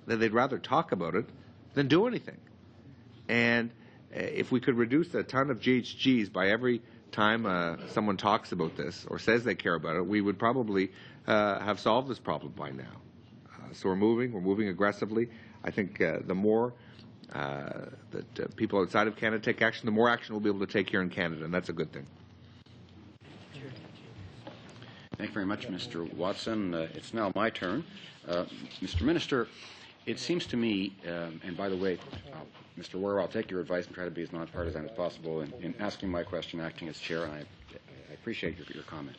Speaker 2: that they'd rather talk about it than do anything. And if we could reduce a ton of GHGs by every time someone talks about this or says they care about it, we would probably have solved this problem by now. So we're moving aggressively. I think the more that people outside of Canada take action, the more action we'll be able to take here in Canada, and that's a good thing.
Speaker 1: Thank you very much, Mr. Watson. It's now my turn. Mr. Minister, it seems to me, and by the way, Mr. Warrer, I'll take your advice and try to be as nonpartisan as possible in asking my question, acting as chair, and I appreciate your comment.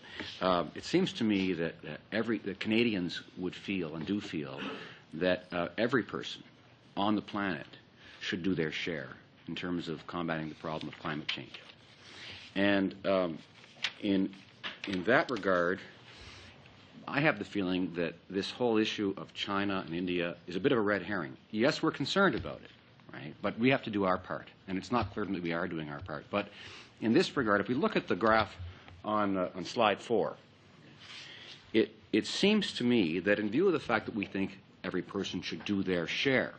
Speaker 1: It seems to me that that Canadians would feel and do feel that every person on the planet should do their share in terms of combating the problem of climate change. And in that regard, I have the feeling that this whole issue of China and India is a bit of a red herring. Yes, we're concerned about it, right? But we have to do our part, and it's not clear that we are doing our part. But in this regard, if we look at the graph on slide 4, it seems to me that in view of the fact that we think every person should do their share,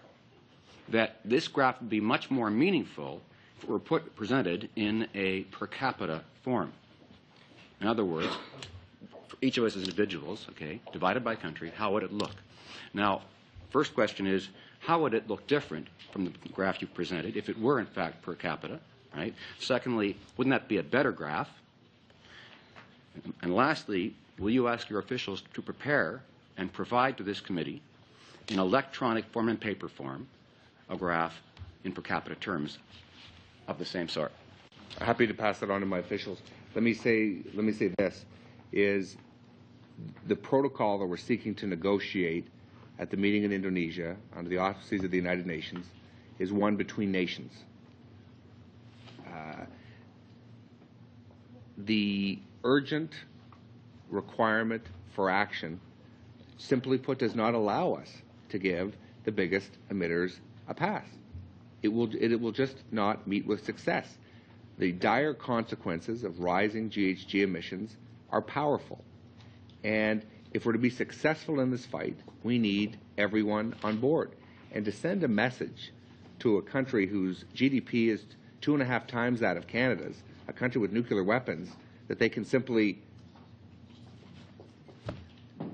Speaker 1: that this graph would be much more meaningful if it were presented in a per capita form. In other words, for each of us as individuals, okay, divided by country, how would it look? Now, first question is, how would it look different from the graph you've presented if it were, in fact, per capita, right? Secondly, wouldn't that be a better graph? And lastly, will you ask your officials to prepare and provide to this committee in electronic form and paper form a graph in per capita terms of the same sort?
Speaker 2: Happy to pass that on to my officials. Let me say this, is the protocol that we're seeking to negotiate at the meeting in Indonesia under the auspices of the United Nations is one between nations. The urgent requirement for action, simply put, does not allow us to give the biggest emitters a pass. It will just not meet with success. The dire consequences of rising GHG emissions are powerful. And if we're to be successful in this fight, we need everyone on board. And to send a message to a country whose GDP is 2.5 times that of Canada's, a country with nuclear weapons, that they can simply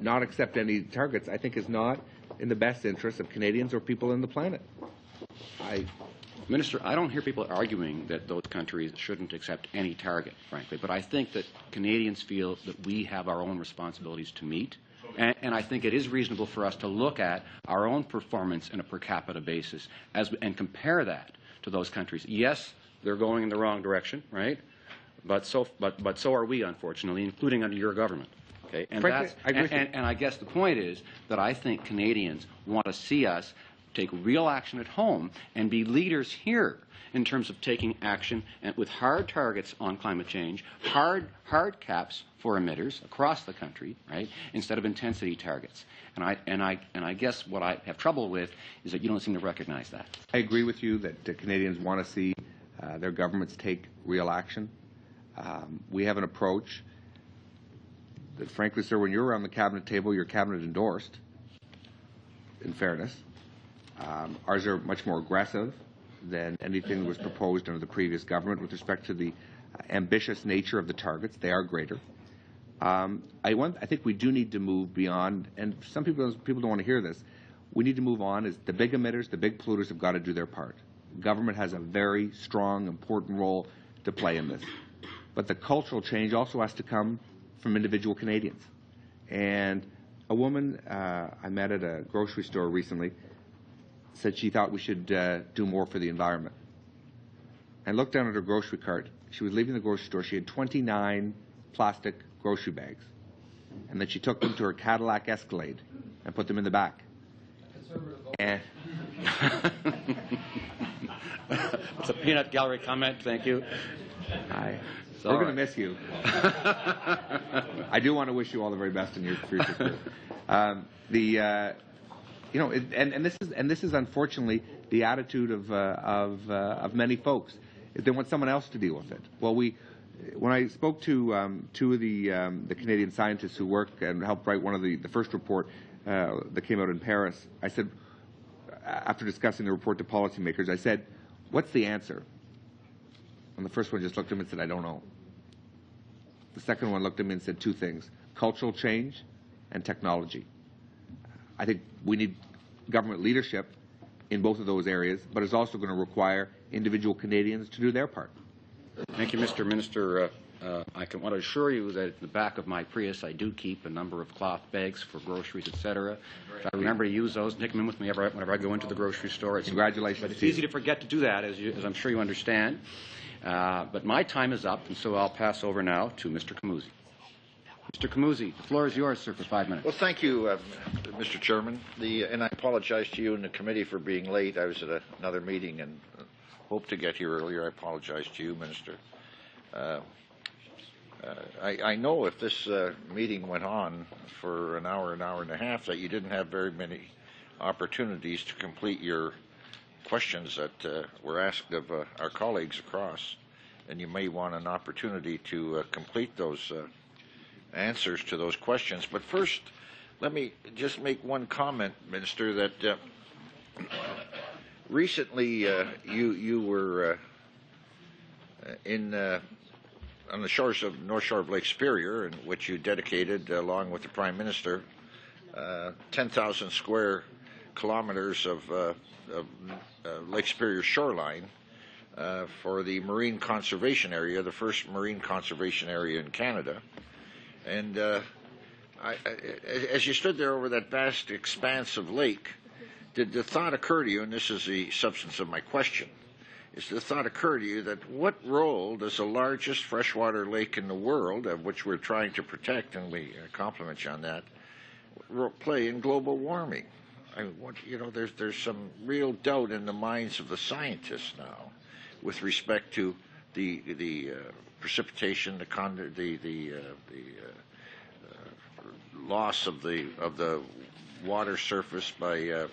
Speaker 2: not accept any targets, I think is not in the best interest of Canadians or people on the planet.
Speaker 1: Minister, I don't hear people arguing that those countries shouldn't accept any target, frankly, but I think that Canadians feel that we have our own responsibilities to meet, and I think it is reasonable for us to look at our own performance on a per capita basis and compare that to those countries. Yes, they're going in the wrong direction, right? But so are we, unfortunately, including under your government. Okay, and
Speaker 2: Frankly,
Speaker 1: I guess the point is that I think Canadians want to see us take real action at home and be leaders here in terms of taking action and with hard targets on climate change, hard caps for emitters across the country, right, instead of intensity targets. And I guess what I have trouble with is that you don't seem to recognize that.
Speaker 2: I agree with you that Canadians want to see their governments take real action. We have an approach that, frankly, sir, when you're around the cabinet table, your cabinet endorsed, in fairness. Ours are much more aggressive than anything that was proposed under the previous government with respect to the ambitious nature of the targets. They are greater. I think we do need to move beyond, and some people don't want to hear this, we need to move on is the big emitters, the big polluters have got to do their part. Government has a very strong, important role to play in this. But the cultural change also has to come from individual Canadians. And a woman I met at a grocery store recently said she thought we should do more for the environment. I looked down at her grocery cart. She was leaving the grocery store. She had 29 plastic grocery bags. And then she took them to her Cadillac Escalade and put them in the back. And
Speaker 1: It's a peanut gallery comment. Thank you.
Speaker 2: Hi. We're going to miss you. I do want to wish you all the very best in your future. This is unfortunately the attitude of many folks. They want someone else to deal with it. Well, when I spoke to two of the Canadian scientists who work and helped write one of the first report that came out in Paris, I said, after discussing the report to policymakers, I said, "What's the answer?" And the first one just looked at me and said, "I don't know." The second one looked at me and said two things: cultural change and technology. I think we need government leadership in both of those areas, but it's also going to require individual Canadians to do their part.
Speaker 1: Thank you, Mr. Minister. I want to assure you that in the back of my Prius, I do keep a number of cloth bags for groceries, etc. I remember to use those, take them in with me whenever I go into the grocery store.
Speaker 2: Congratulations.
Speaker 1: But it's easy to forget to do that, as I'm sure you understand. But my time is up, and so I'll pass over now to Mr. Camuzzi. Mr. Camuzzi, the floor is yours, sir, for 5 minutes.
Speaker 12: Well, thank you, Mr. Chairman. And I apologize to you and the committee for being late. I was at another meeting and hoped to get here earlier. I apologize to you, Minister. I know if this meeting went on for an hour and a half, that you didn't have very many opportunities to complete your questions that were asked of our colleagues across, and you may want an opportunity to complete those answers to those questions. But first, let me just make one comment, Minister, that recently you were on the shores of North Shore of Lake Superior, in which you dedicated, along with the Prime Minister, 10,000 square kilometers of Lake Superior shoreline for the marine conservation area, the first marine conservation area in Canada. And as you stood there over that vast expanse of lake, did the thought occur to you, and this is the substance of my question, is the thought occur to you that what role does the largest freshwater lake in the world, of which we're trying to protect, and we compliment you on that, play in global warming? I mean, there's some real doubt in the minds of the scientists now with respect to the precipitation, the loss of the water surface by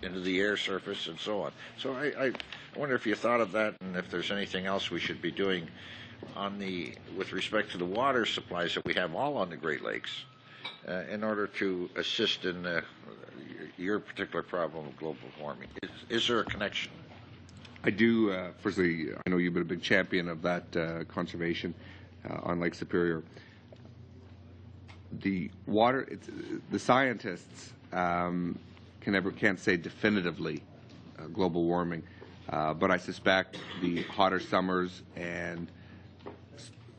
Speaker 12: into the air surface and so on. So I wonder if you thought of that, and if there's anything else we should be doing with respect to the water supplies that we have all on the Great Lakes in order to assist in your particular problem of global warming. Is there a connection?
Speaker 2: I do. Firstly, I know you've been a big champion of that conservation on Lake Superior. the water, the scientists can't say definitively global warming, but I suspect the hotter summers and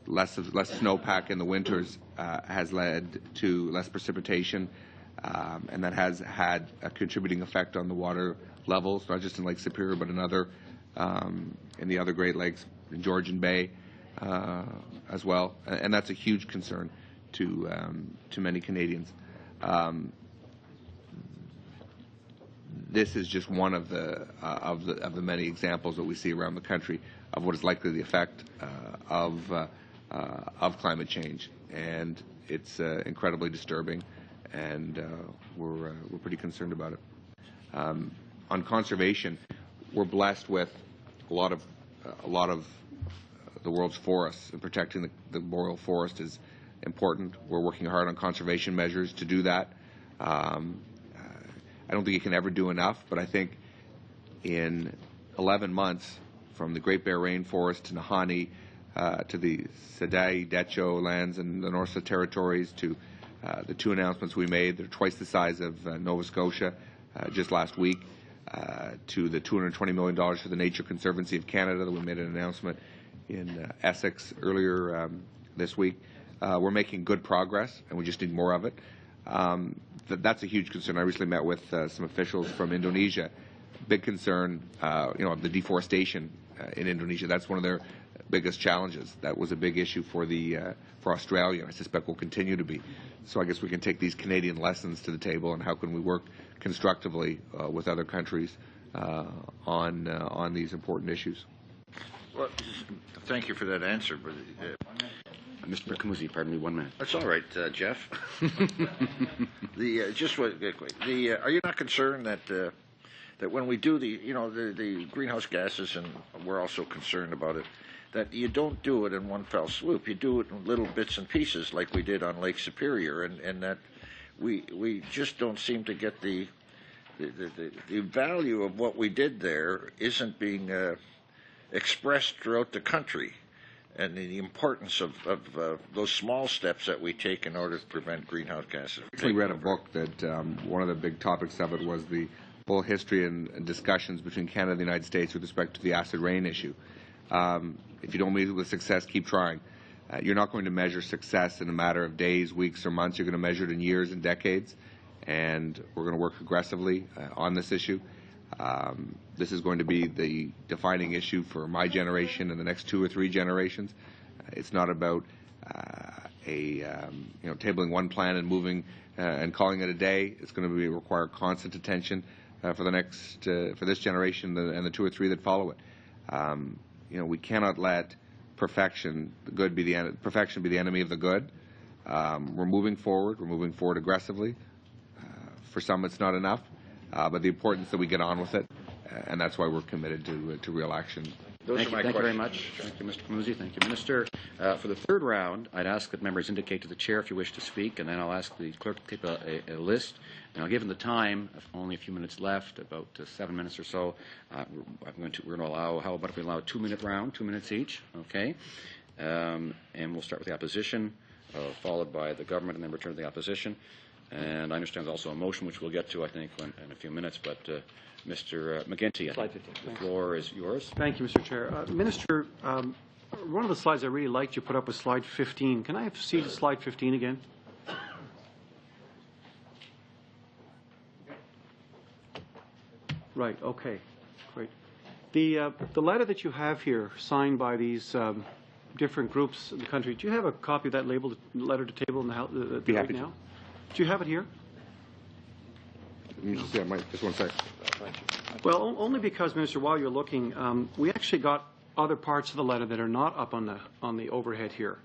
Speaker 2: less snowpack in the winters has led to less precipitation, and that has had a contributing effect on the water levels, not just in Lake Superior, but in the other Great Lakes, in Georgian Bay as well, and that's a huge concern to many Canadians. This is just one of the many examples that we see around the country of what is likely the effect of climate change, and it's incredibly disturbing, and we're pretty concerned about it. On conservation, we're blessed with a lot of the world's forests, and protecting the boreal forest is important. We're working hard on conservation measures to do that. I don't think you can ever do enough, but I think in 11 months, from the Great Bear Rainforest to Nahanni, to the Sadai, Decho lands and the Northwest Territories, to the two announcements we made, they're twice the size of Nova Scotia just last week, to the $220 million for the Nature Conservancy of Canada that we made an announcement in Essex earlier this week. We're making good progress, and we just need more of it. That's a huge concern. I recently met with some officials from Indonesia. Big concern, the deforestation in Indonesia. That's one of their biggest challenges. That was a big issue for Australia. I suspect will continue to be. So I guess we can take these Canadian lessons to the table, and how can we work constructively with other countries on these important issues.
Speaker 12: Well, thank you for that answer. But,
Speaker 1: Mr. Berkmuzi, pardon me, 1 minute.
Speaker 12: that's all right, Jeff. Are you not concerned that when we do the greenhouse gases, and we're also concerned about it, that you don't do it in one fell swoop? You do it in little bits and pieces, like we did on Lake Superior, and that we just don't seem to get the value of what we did there isn't being expressed throughout the country, and the importance of those small steps that we take in order to prevent greenhouse gases.
Speaker 2: I actually read a book that one of the big topics of it was the full history and discussions between Canada and the United States with respect to the acid rain issue. If you don't meet it with success, keep trying. You're not going to measure success in a matter of days, weeks, or months. You're going to measure it in years and decades, and we're going to work aggressively on this issue. This is going to be the defining issue for my generation and the next 2 or 3 generations. It's not about tabling one plan and moving and calling it a day. It's going to require constant attention for this generation and the 2 or 3 that follow it. We cannot let perfection be the enemy of the good. We're moving forward. We're moving forward aggressively. For some, it's not enough. But the importance that we get on with it, and that's why we're committed to real action.
Speaker 1: Thank you very much. Thank you, Mr. Berkmuzi. Thank you, Minister. For the third round, I'd ask that members indicate to the chair if you wish to speak, and then I'll ask the clerk to keep a list. And I'll give them the time, only a few minutes left, about 7 minutes or so. We're going to allow, how about if we allow a 2-minute round, 2 minutes each, okay? And we'll start with the opposition, followed by the government, and then return to the opposition. And I understand there's also a motion, which we'll get to, I think, in a few minutes. But Mr. McGuinty, I think the floor is yours.
Speaker 4: Thank you, Mr. Chair. Minister, one of the slides I really liked you put up was slide 15. Can I see slide 15 again? Right, okay, great. The letter that you have here, signed by these different groups in the country, do you have a copy of that labeled letter to table in the house right now? Do you have it here?
Speaker 2: Just 1 second.
Speaker 4: Well, only because, Minister, while you're looking, we actually got other parts of the letter that are not up on the overhead here.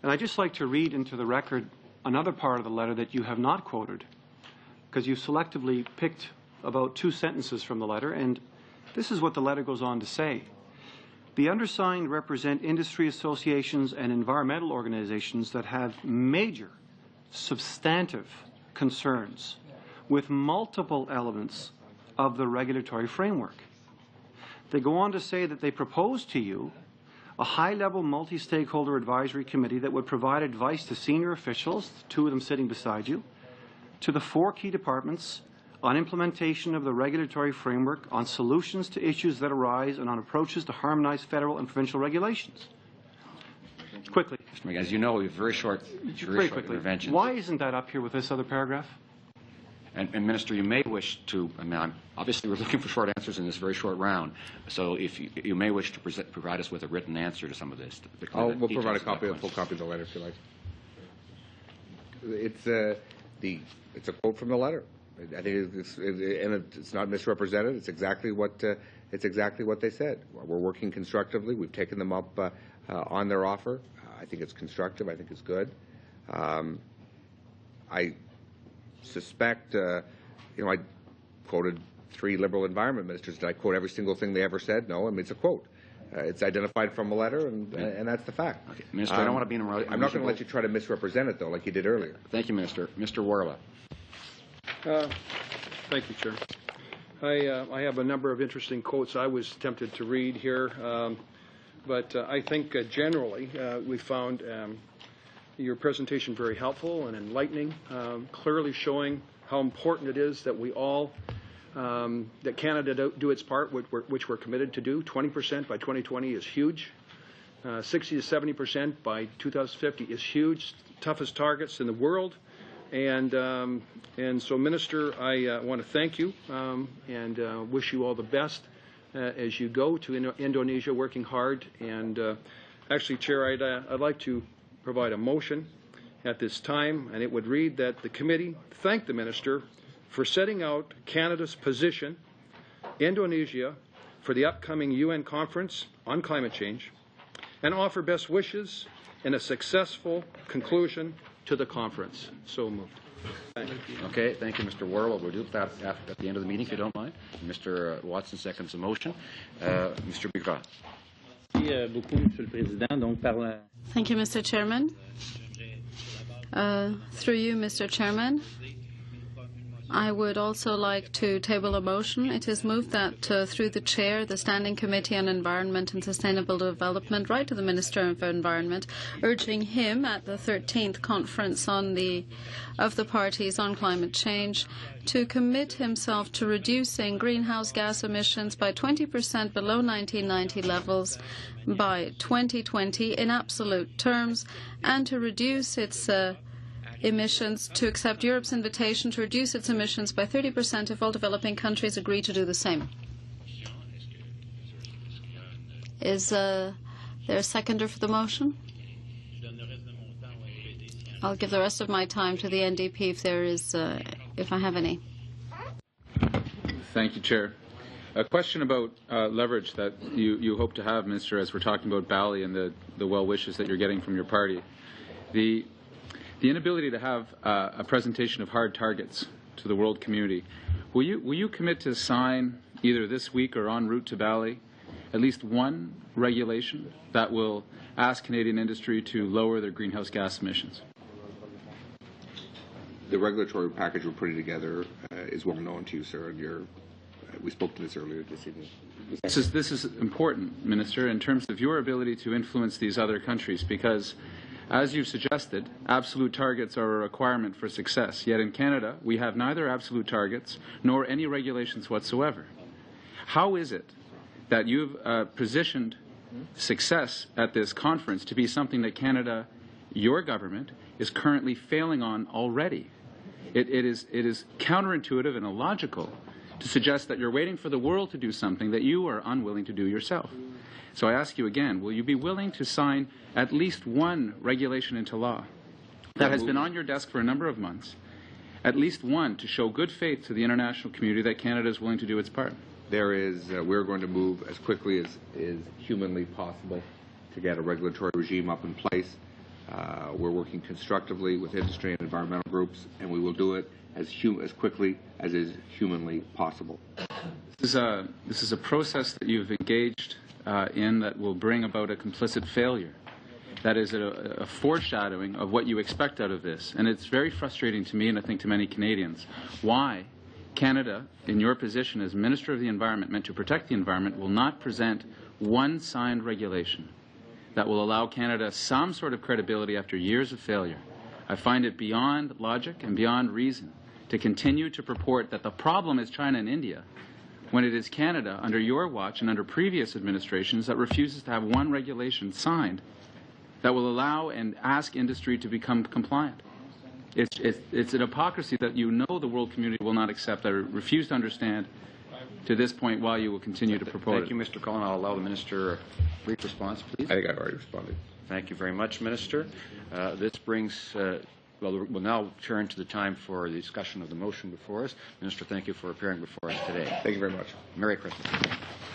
Speaker 4: And I'd just like to read into the record another part of the letter that you have not quoted, because you selectively picked about 2 sentences from the letter, and this is what the letter goes on to say. The undersigned represent industry associations and environmental organizations that have major substantive concerns with multiple elements of the regulatory framework. They go on to say that they propose to you a high-level multi-stakeholder advisory committee that would provide advice to senior officials, two of them sitting beside you, to the 4 key departments on implementation of the regulatory framework, on solutions to issues that arise, and on approaches to harmonize federal and provincial regulations. Quickly.
Speaker 1: As you know, we have very short interventions.
Speaker 4: Why isn't that up here with this other paragraph?
Speaker 1: And Minister, you may wish to, obviously we're looking for short answers in this very short round, so if you may wish to provide us with a written answer to some of this.
Speaker 2: We'll provide a full copy of the letter if you like. It's a quote from the letter. I think it's not misrepresented. It's exactly what they said. We're working constructively. We've taken them up on their offer. I think it's constructive. I think it's good. I suspect, I quoted 3 Liberal environment ministers. Did I quote every single thing they ever said? No. I mean, it's a quote. It's identified from a letter, and that's the fact.
Speaker 1: Okay. Minister, I don't want to be
Speaker 2: I'm not going to let you try to misrepresent it, though, like you did earlier.
Speaker 1: Thank you, Minister. Mr. Worla.
Speaker 5: Thank you, Chair. I have a number of interesting quotes I was tempted to read here, but I think generally we found your presentation very helpful and enlightening, clearly showing how important it is that we all, that Canada do its part, which we're committed to do. 20% by 2020 is huge. 60 to 70% by 2050 is huge. Toughest targets in the world. And so, Minister, I want to thank you and wish you all the best as you go to Indonesia, working hard. And actually, Chair, I'd like to provide a motion at this time, and it would read that the committee thank the Minister for setting out Canada's position, Indonesia, for the upcoming UN conference on climate change, and offer best wishes in a successful conclusion to the conference. So moved. Thank you.
Speaker 1: Okay, thank you, Mr. Worrell. We'll do that at the end of the meeting, if you don't mind. Mr. Watson seconds the motion. Mr. Bigra.
Speaker 3: Thank you, Mr. Chairman. Through you, Mr. Chairman, I would also like to table a motion. It is moved that through the Chair, the Standing Committee on Environment and Sustainable Development, write to the Minister of Environment, urging him at the 13th Conference of the Parties on Climate Change to commit himself to reducing greenhouse gas emissions by 20% below 1990 levels by 2020 in absolute terms, and to reduce its emissions, to accept Europe's invitation to reduce its emissions by 30% if all developing countries agree to do the same. Is there a seconder for the motion? I'll give the rest of my time to the NDP if I have any.
Speaker 7: Thank you, Chair. A question about leverage that you hope to have, Minister, as we're talking about Bali and the well wishes that you're getting from your party. The inability to have a presentation of hard targets to the world community. Will you commit to sign either this week or en route to Bali at least one regulation that will ask Canadian industry to lower their greenhouse gas emissions?
Speaker 2: The regulatory package we're putting together is well known to you, sir, and we spoke to this earlier this evening.
Speaker 7: This is important, Minister, in terms of your ability to influence these other countries, because as you've suggested, absolute targets are a requirement for success. Yet in Canada, we have neither absolute targets nor any regulations whatsoever. How is it that you've positioned success at this conference to be something that Canada, your government, is currently failing on already? It is counterintuitive and illogical to suggest that you're waiting for the world to do something that you are unwilling to do yourself. So I ask you again, will you be willing to sign at least one regulation into law that has been on your desk for a number of months, at least one to show good faith to the international community that Canada is willing to do its part?
Speaker 2: We're going to move as quickly as is humanly possible to get a regulatory regime up in place. We're working constructively with industry and environmental groups, and we will do it as quickly as is humanly possible.
Speaker 7: This is a process that you've engaged in that will bring about a complicit failure. That is a foreshadowing of what you expect out of this. And it's very frustrating to me, and I think to many Canadians, why Canada, in your position as Minister of the Environment, meant to protect the environment, will not present one signed regulation that will allow Canada some sort of credibility after years of failure. I find it beyond logic and beyond reason to continue to purport that the problem is China and India when it is Canada, under your watch and under previous administrations, that refuses to have one regulation signed that will allow and ask industry to become compliant. It's an hypocrisy that you know the world community will not accept. I refuse to understand to this point why you will continue to propose
Speaker 1: Thank you, Mr. Cullen. I'll allow the Minister a brief response, please.
Speaker 2: I think I've already responded.
Speaker 1: Thank you very much, Minister. This brings, we'll now turn to the time for the discussion of the motion before us. Minister, thank you for appearing before us today.
Speaker 2: Thank you very much.
Speaker 1: Merry Christmas.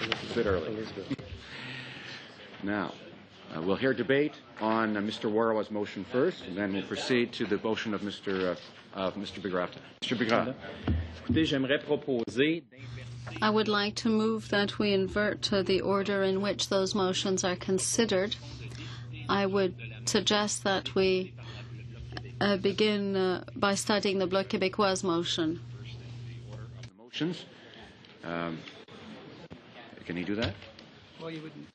Speaker 1: It's a bit early. Now, we'll hear debate on Mr. Warawa's motion first, and then we'll proceed to the motion of Mr. Bigrata. Mr. Bigrata.
Speaker 3: I would like to move that we invert the order in which those motions are considered. I would suggest that we begin by studying the Bloc Québécois motion.
Speaker 1: The motions. Can he do that?
Speaker 13: Well, you wouldn't.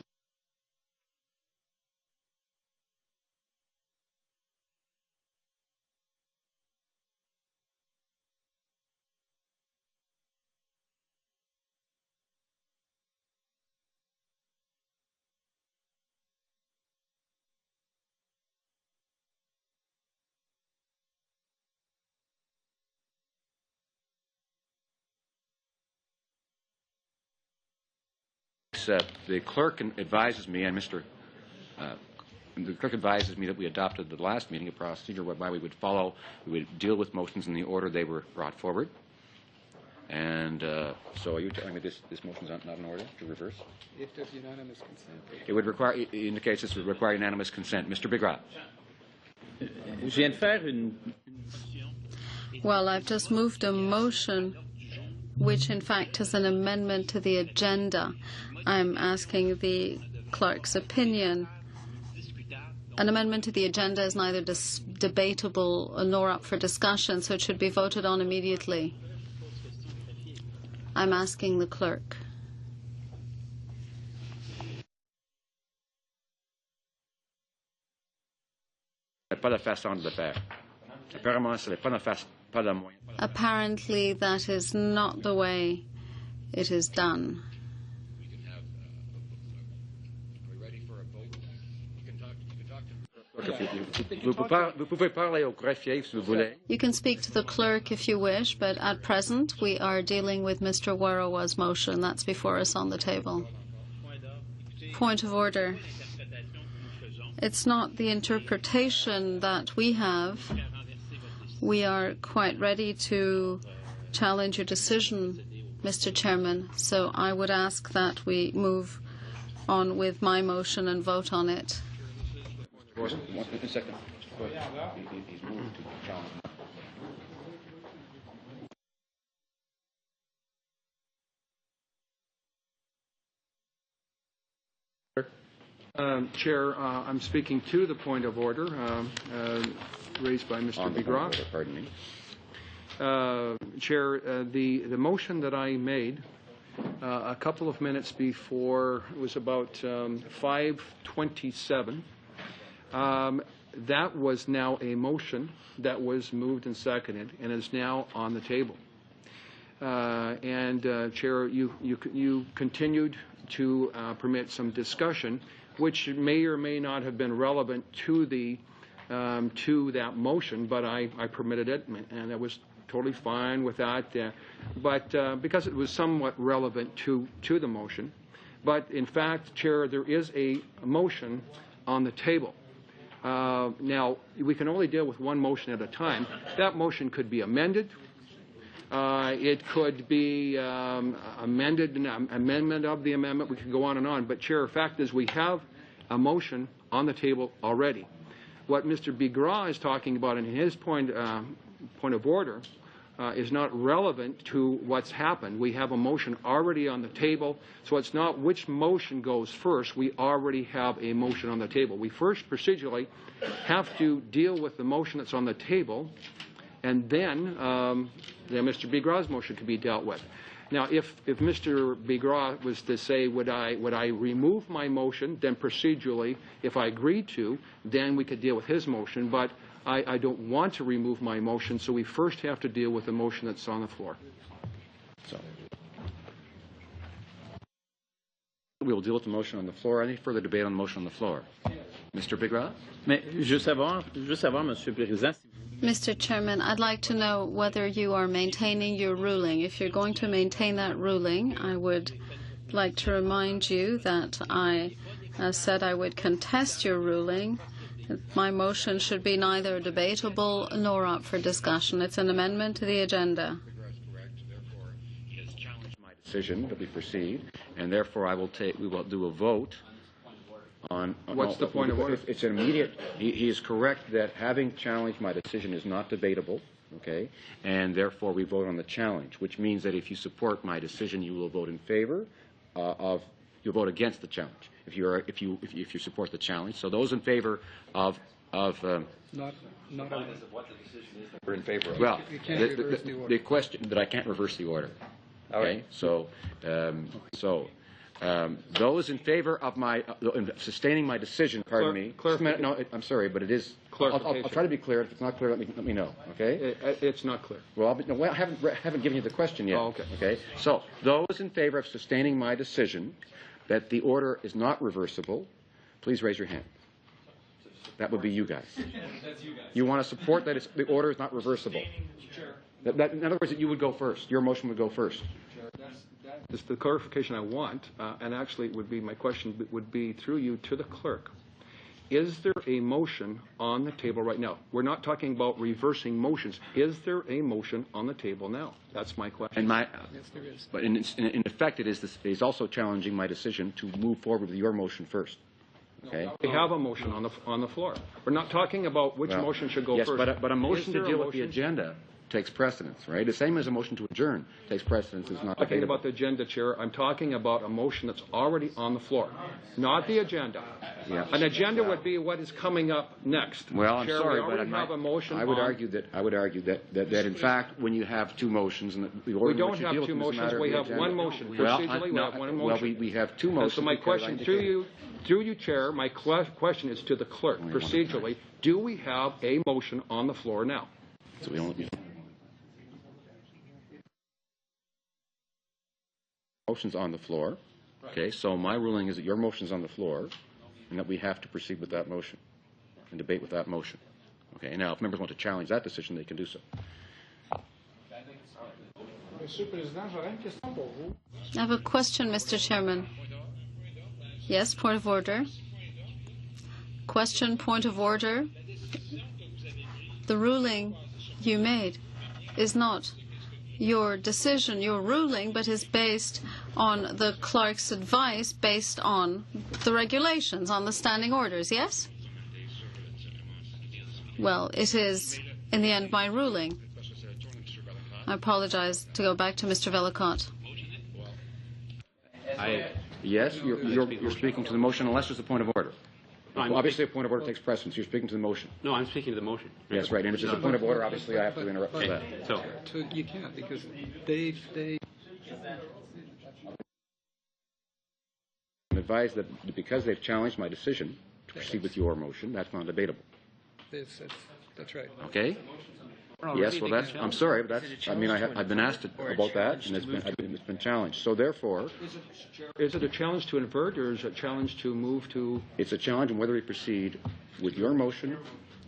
Speaker 1: The clerk advises me, and the clerk advises me that we adopted at the last meeting a procedure whereby we would deal with motions in the order they were brought forward. And so are you telling me this motion is not in order to reverse?
Speaker 13: If there's unanimous consent.
Speaker 1: It would require, it indicates this would require unanimous consent. Mr. Bigrata.
Speaker 3: Well, I've just moved a motion which in fact is an amendment to the agenda. I'm asking the clerk's opinion. An amendment to the agenda is neither debatable nor up for discussion, so it should be voted on immediately. I'm asking the clerk. Apparently, that is not the way it is done. You can speak to the clerk if you wish, but at present we are dealing with Mr. Warawa's motion. That's before us on the table. Point of order. It's not the interpretation that we have. We are quite ready to challenge your decision, Mr. Chairman, so I would ask that we move on with my motion and vote on it.
Speaker 5: Chair, I'm speaking to the point of order raised by Mr. Bigrata.
Speaker 1: Pardon me.
Speaker 5: Chair, the motion that I made a couple of minutes before, it was about 5:27. That was now a motion that was moved and seconded and is now on the table. Chair, you continued to permit some discussion, which may or may not have been relevant to that motion, but I permitted it, and I was totally fine with that. But because it was somewhat relevant to the motion, but in fact, Chair, there is a motion on the table. Now, we can only deal with one motion at a time. That motion could be amended. It could be amended, an amendment of the amendment. We could go on and on. But, Chair, the fact is we have a motion on the table already. What Mr. Bigrata is talking about in his point of order is not relevant to what's happened. We have a motion already on the table, so it's not which motion goes first. We already have a motion on the table. We first procedurally have to deal with the motion that's on the table, and then Mr. Bigrata's motion can be dealt with. Now, if Mr. Bigras was to say, would I remove my motion, then procedurally, if I agreed to, then we could deal with his motion. But I don't want to remove my motion, so we first have to deal with the motion that's on the floor.
Speaker 1: So we will deal with the motion on the floor. Any further debate on the motion on the floor? Mr. Bigras?
Speaker 10: Mais juste savoir, Monsieur le Président,
Speaker 3: Mr. Chairman, I'd like to know whether you are maintaining your ruling. If you're going to maintain that ruling, I would like to remind you that I said I would contest your ruling. My motion should be neither debatable nor up for discussion. It's an amendment to the agenda.
Speaker 1: Decision that we proceed, and therefore we will do a vote on.
Speaker 5: What's the point of order?
Speaker 1: It's an immediate. He is correct that having challenged my decision is not debatable. Okay, and therefore we vote on the challenge, which means that if you support my decision, you will vote in favor you'll vote against the challenge. If you support the challenge, so those in favor of
Speaker 13: Not regardless
Speaker 2: of what the decision is that we're in favor of.
Speaker 1: Well,
Speaker 13: You can't reverse the order.
Speaker 1: the question that I can't reverse the order. Okay, so those in favor of my sustaining my decision, pardon me. No, I'm sorry, but it is. I'll try to be clear. If it's not clear, let me know. Okay.
Speaker 5: It's not clear.
Speaker 1: Well, I haven't given you the question yet.
Speaker 5: Oh, okay.
Speaker 1: Okay. So those in favor of sustaining my decision that the order is not reversible, please raise your hand. That would be you guys. That's you guys. You want to support that the order is not reversible. In other words, that you would go first. Your motion would go first.
Speaker 5: That's the clarification I want, and actually it would be, my question would be through you to the clerk. Is there a motion on the table right now? We're not talking about reversing motions. Is there a motion on the table now? That's my question.
Speaker 13: Yes, there is.
Speaker 1: But in effect, it is also challenging my decision to move forward with your motion first. Okay.
Speaker 5: We have a motion on the floor. We're not talking about which motion should go
Speaker 1: yes,
Speaker 5: first.
Speaker 1: But a motion to deal with the
Speaker 5: motion?
Speaker 1: agenda takes precedence, right? The same as a motion to adjourn takes precedence. Is not
Speaker 5: I'm talking
Speaker 1: debatable.
Speaker 5: about the agenda, Chair. I'm talking about a motion that's already on the floor, not the agenda.
Speaker 1: Yeah.
Speaker 5: An agenda would be what is coming up next.
Speaker 1: Well, I'm
Speaker 5: Chair,
Speaker 1: sorry,
Speaker 5: we already
Speaker 1: but
Speaker 5: have a motion.
Speaker 1: I would argue that in fact, when you have two motions, and the order
Speaker 5: We
Speaker 1: in
Speaker 5: don't
Speaker 1: which you
Speaker 5: have
Speaker 1: deal with
Speaker 5: two
Speaker 1: them is a
Speaker 5: motions.
Speaker 1: matter of
Speaker 5: We
Speaker 1: the
Speaker 5: have
Speaker 1: agenda.
Speaker 5: one motion.
Speaker 1: Well,
Speaker 5: Procedurally, we have one motion.
Speaker 1: Well, we have two motions.
Speaker 5: So my
Speaker 1: because I
Speaker 5: question
Speaker 1: indicated-
Speaker 5: through you, Chair, my question is to the clerk. Procedurally, do we have a motion on the floor now?
Speaker 1: So we only. Motion's on the floor. Okay, so my ruling is that your motion's on the floor and that we have to proceed with that motion and debate with that motion. Okay, now if members want to challenge that decision, they can do so.
Speaker 3: I have a question, Mr. Chairman. Yes, point of order. Question, point of order. The ruling you made is not your decision, your ruling, but is based on the clerk's advice, based on the regulations, on the standing orders, yes? Well, it is, in the end, my ruling. I apologize to go back to Mr. Vellacott.
Speaker 1: Yes, you're speaking to the motion unless there's a point of order. Obviously, a point of order takes precedence. You're speaking to the motion.
Speaker 6: No, I'm speaking to the motion.
Speaker 1: Yes, right. And if there's a point of order, obviously, I have to interrupt for that.
Speaker 6: So,
Speaker 13: You can't, because they
Speaker 1: I'm advised that because they've challenged my decision to proceed with your motion, that's not debatable.
Speaker 13: that's right.
Speaker 1: Okay? Yes, well, I'm sorry, but I've been asked about that, and it's been challenged. So therefore,
Speaker 5: Is it a challenge to invert, or is it a challenge to move to?
Speaker 1: it's a challenge on whether we proceed with your motion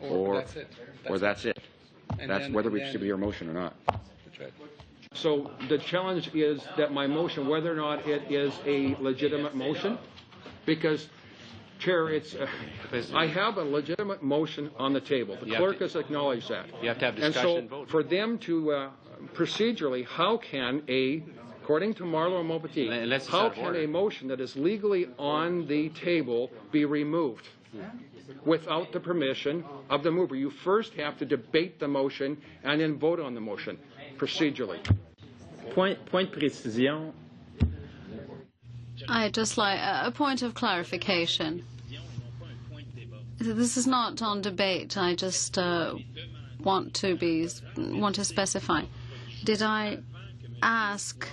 Speaker 1: or that's it. That's whether we proceed with your motion or not.
Speaker 13: That's right.
Speaker 5: So the challenge is that my motion, whether or not it is a legitimate motion, because, Chair, I have a legitimate motion on the table. The clerk has acknowledged that.
Speaker 6: You have to have discussion and
Speaker 5: And so
Speaker 6: vote.
Speaker 5: for them to, procedurally, how can according to Marlo and Maupetit, how can a motion that is legally on the table be removed without the permission of the mover? You first have to debate the motion and then vote on the motion procedurally.
Speaker 10: Point précision.
Speaker 3: I'd just like a point of clarification. This is not on debate. I just want to specify. Did I ask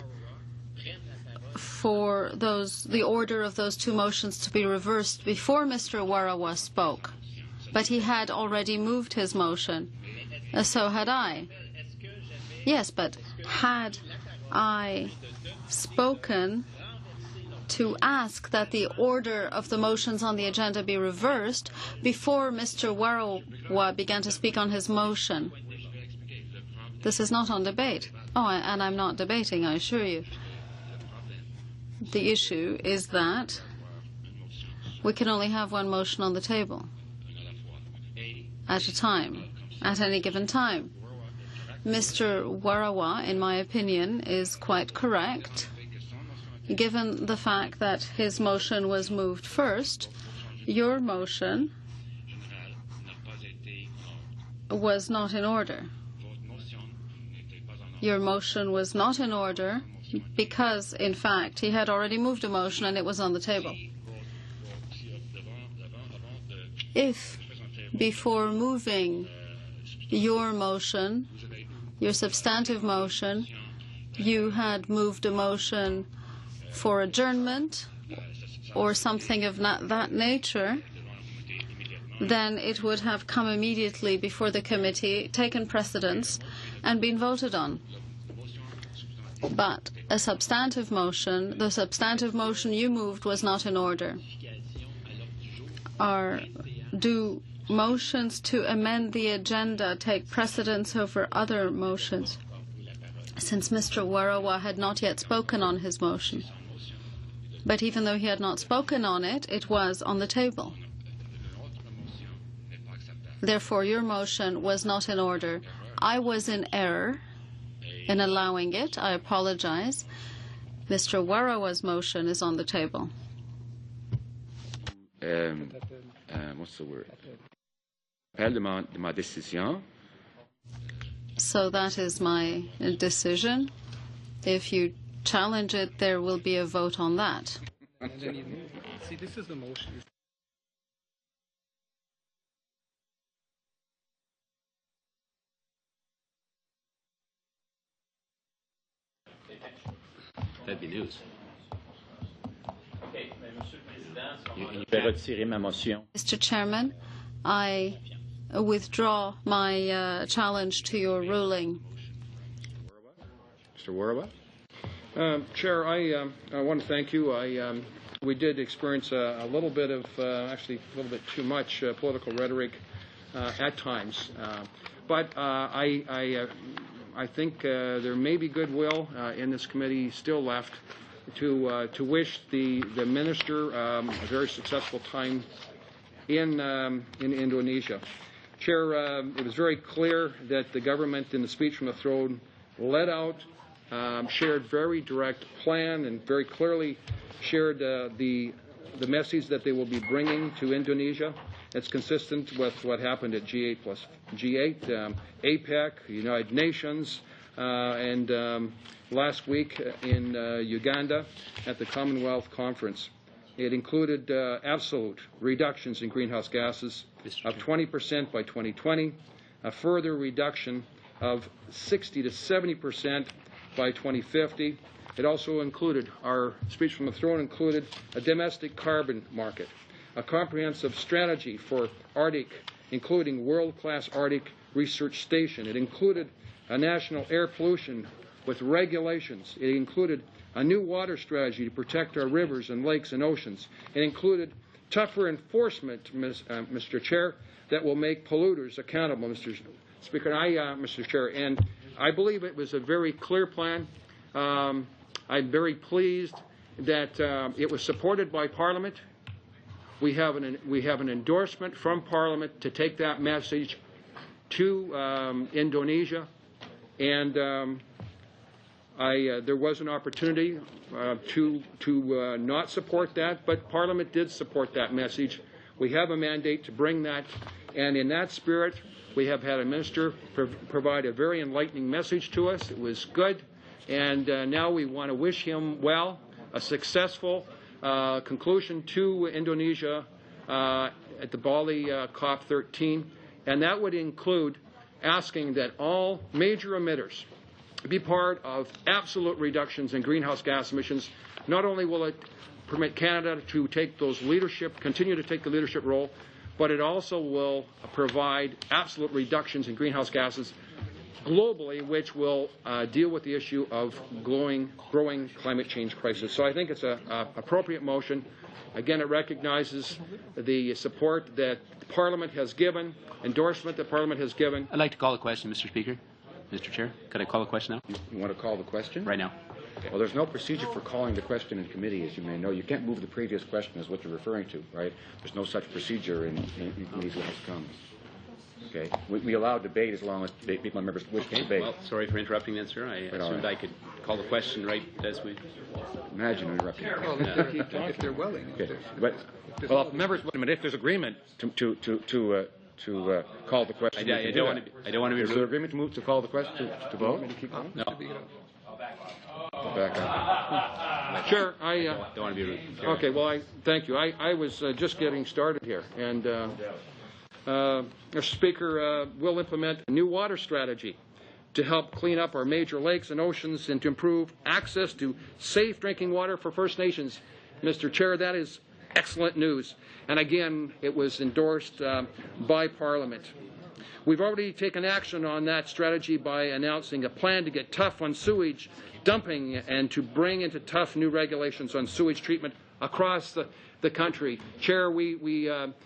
Speaker 3: for the order of those two motions to be reversed before Mr. Warawa spoke. But he had already moved his motion. So had I. Yes, but had I spoken to ask that the order of the motions on the agenda be reversed before Mr. Warawa began to speak on his motion? This is not on debate. Oh, and I'm not debating, I assure you. The issue is that we can only have one motion on the table at a time, at any given time. Mr. Warawa, in my opinion, is quite correct. Given the fact that his motion was moved first, your motion was not in order. Your motion was not in order because, in fact, he had already moved a motion and it was on the table. If, before moving your motion, your substantive motion, you had moved a motion for adjournment or something of that nature, then it would have come immediately before the committee, taken precedence, and been voted on. But a substantive motion, the substantive motion you moved was not in order. Do motions to amend the agenda take precedence over other motions? Since Mr. Warawa had not yet spoken on his motion. But even though he had not spoken on it, it was on the table. Therefore, your motion was not in order. I was in error in allowing it. I apologize. Mr. Warawa's motion is on the table.
Speaker 1: What's the word? Appel de ma décision.
Speaker 3: So that is my decision. If you challenge it, there will be a vote on that.
Speaker 13: See, this is the motion.
Speaker 6: That'd be news.
Speaker 3: Mr. Chairman, I withdraw my challenge to your ruling.
Speaker 1: Mr. Warawa?
Speaker 5: Chair, I want to thank you. We did experience a little bit of, actually a little bit too much political rhetoric at times. But I think there may be goodwill in this committee still left to wish the minister a very successful time in Indonesia. Chair, it was very clear that the government in the speech from the throne let out, shared very direct plan and very clearly shared the message that they will be bringing to Indonesia. It's consistent with what happened at G8 plus G8, APEC, United Nations, and last week in Uganda at the Commonwealth Conference. It included absolute reductions in greenhouse gases of 20% by 2020, a further reduction of 60 to 70% by 2050. It also included, our speech from the throne included a domestic carbon market, a comprehensive strategy for Arctic, including world-class Arctic research station. It included a national air pollution with regulations. It included a new water strategy to protect our rivers and lakes and oceans. It included tougher enforcement, Mr. Chair, that will make polluters accountable, Mr. Speaker. Mr. Chair, and I believe it was a very clear plan. I'm very pleased that it was supported by Parliament. We have an endorsement from Parliament to take that message to Indonesia, and there was an opportunity to not support that, but Parliament did support that message. We have a mandate to bring that, and in that spirit, we have had a minister provide a very enlightening message to us. It was good, and now we want to wish him well, a successful conclusion to Indonesia at the Bali COP13, and that would include asking that all major emitters be part of absolute reductions in greenhouse gas emissions not only will it permit Canada to take those continue to take the leadership role, but it also will provide absolute reductions in greenhouse gases globally, which will deal with the issue of growing climate change crisis. So I think it's an appropriate motion. Again, it recognizes the support that Parliament has given, endorsement that Parliament has given.
Speaker 6: I'd like to call the question, Mr. Speaker. Mr. Chair, could I call the question now?
Speaker 1: You want to call the question?
Speaker 6: Right now.
Speaker 1: Well, there's no procedure for calling the question in committee, as you may know. You can't move the previous question as what you're referring to, right? There's no such procedure in these last comes. Okay? We allow debate as long as people and members wish to debate.
Speaker 6: Well, sorry for interrupting then, sir. I assumed I could call the question right as we...
Speaker 1: Imagine interrupting.
Speaker 13: If they're willing.
Speaker 1: Okay. But, well, members, wait a minute. If there's agreement to call the question,
Speaker 6: I don't want to be
Speaker 1: Is
Speaker 6: rude.
Speaker 1: there agreement to move to call the question to vote?
Speaker 6: No.
Speaker 1: Back up.
Speaker 5: Sure,
Speaker 6: Don't want to be rude.
Speaker 5: okay, well, thank you. I was just getting started here. And, Mr. Speaker, we'll implement a new water strategy to help clean up our major lakes and oceans and to improve access to safe drinking water for First Nations. Mr. Chair, that is excellent news. And again, it was endorsed by Parliament. We've already taken action on that strategy by announcing a plan to get tough on sewage dumping and to bring into tough new regulations on sewage treatment across the country. Chair, Mr.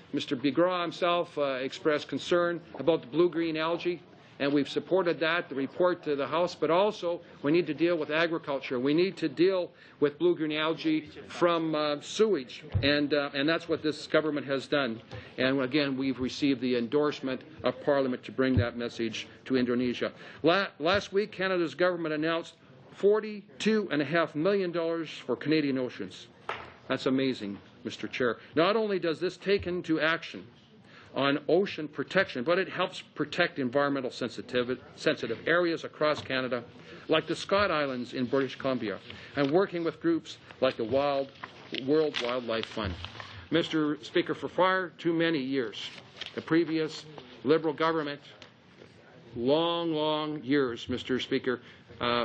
Speaker 5: Bigra himself expressed concern about the blue-green algae, and we've supported that, the report to the House, but also we need to deal with agriculture. We need to deal with blue-green algae from sewage, and that's what this government has done. And again, we've received the endorsement of Parliament to bring that message to Indonesia. Last week, Canada's government announced $42.5 million for Canadian oceans. That's amazing, Mr. Chair. Not only does this take into action on ocean protection, but it helps protect environmental sensitive areas across Canada, like the Scott Islands in British Columbia, and working with groups like the World Wildlife Fund. Mr. Speaker, for far too many years, the previous Liberal government, long years, Mr. Speaker,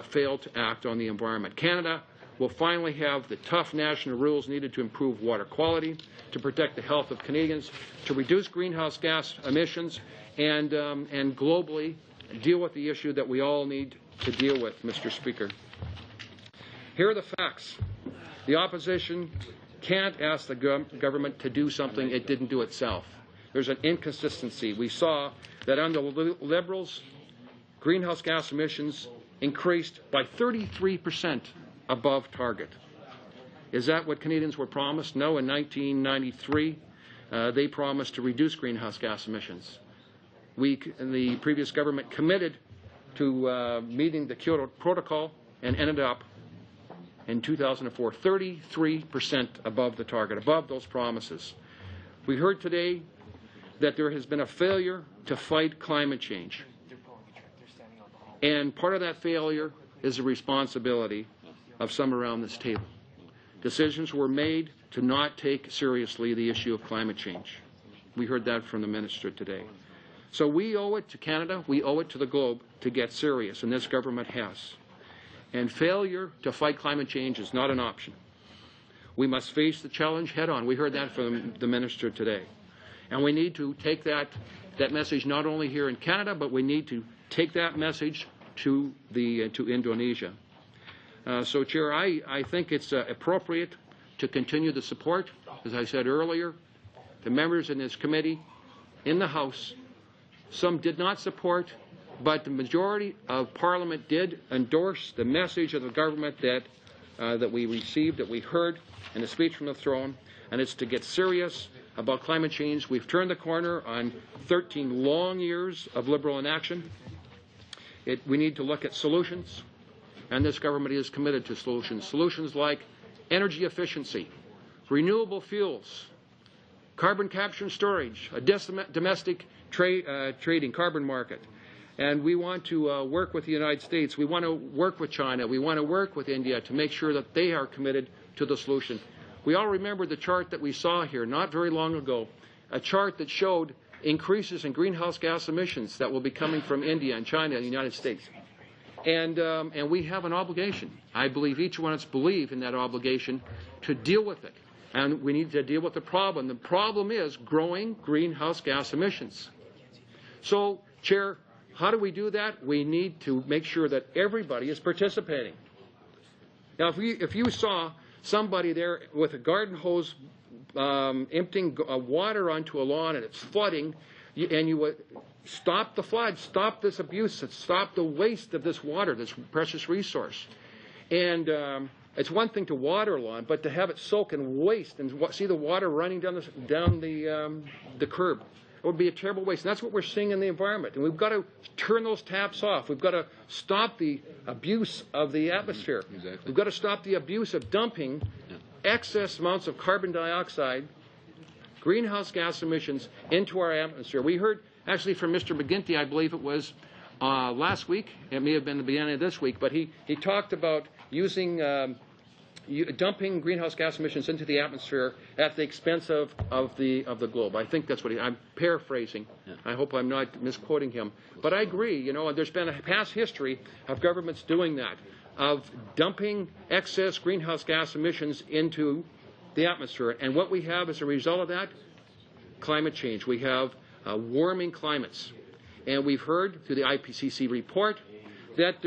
Speaker 5: failed to act on the environment. Canada will finally have the tough national rules needed to improve water quality, to protect the health of Canadians, to reduce greenhouse gas emissions, and globally deal with the issue that we all need to deal with, Mr. Speaker. Here are the facts. The opposition can't ask the government to do something it didn't do itself. There's an inconsistency. We saw that under Liberals, greenhouse gas emissions increased by 33% above target. Is that what Canadians were promised? No, in 1993, they promised to reduce greenhouse gas emissions. The previous government committed to meeting the Kyoto Protocol and ended up in 2004, 33% above the target, above those promises. We heard today that there has been a failure to fight climate change. And part of that failure is the responsibility of some around this table. Decisions were made to not take seriously the issue of climate change. We heard that from the minister today. So we owe it to Canada, we owe it to the globe to get serious, and this government has. And failure to fight climate change is not an option. We must face the challenge head on. We heard that from the minister today. And we need to take that message not only here in Canada, but we need to take that message to Indonesia. So, Chair, I think it's appropriate to continue the support. As I said earlier, the members in this committee, in the House, some did not support, but the majority of Parliament did endorse the message of the government that we received, that we heard in the speech from the throne, and it's to get serious about climate change. We've turned the corner on 13 long years of Liberal inaction. We need to look at solutions, and this government is committed to solutions. Solutions like energy efficiency, renewable fuels, carbon capture and storage, a domestic trading carbon market. And we want to work with the United States. We want to work with China. We want to work with India to make sure that they are committed to the solution. We all remember the chart that we saw here not very long ago, a chart that showed increases in greenhouse gas emissions that will be coming from India and China and the United States. And we have an obligation. I believe each one of us believe in that obligation to deal with it. And we need to deal with the problem. The problem is growing greenhouse gas emissions. So, Chair, how do we do that? We need to make sure that everybody is participating. Now, if you saw somebody there with a garden hose emptying water onto a lawn and it's flooding, and you would stop the flood, stop this abuse, stop the waste of this water, this precious resource. And it's one thing to water a lawn, but to have it soak in waste and see the water running down the curb, it would be a terrible waste. And that's what we're seeing in the environment. And we've got to turn those taps off. We've got to stop the abuse of the atmosphere.
Speaker 6: Exactly.
Speaker 5: We've got to stop the abuse of dumping excess amounts of carbon dioxide, greenhouse gas emissions into our atmosphere. We heard actually from Mr. McGinty, I believe it was last week, it may have been the beginning of this week, but he talked about using dumping greenhouse gas emissions into the atmosphere at the expense of the globe. I think that's what I'm paraphrasing. Yeah. I hope I'm not misquoting him. But I agree, there's been a past history of governments doing that, of dumping excess greenhouse gas emissions into the atmosphere. And what we have as a result of that, climate change. We have warming climates. And we've heard through the IPCC report that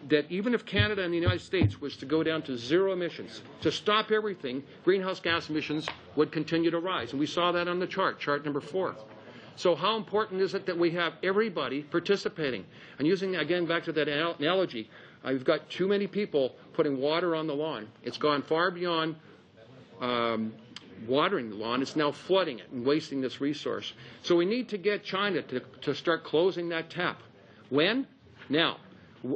Speaker 5: that even if Canada and the United States was to go down to zero emissions, to stop everything, greenhouse gas emissions would continue to rise. And we saw that on the chart number 4. So how important is it that we have everybody participating? And using, again, back to that analogy, I've got too many people putting water on the lawn. It's gone far beyond watering the lawn. It's now flooding it and wasting this resource. So we need to get China to start closing that tap. When? Now.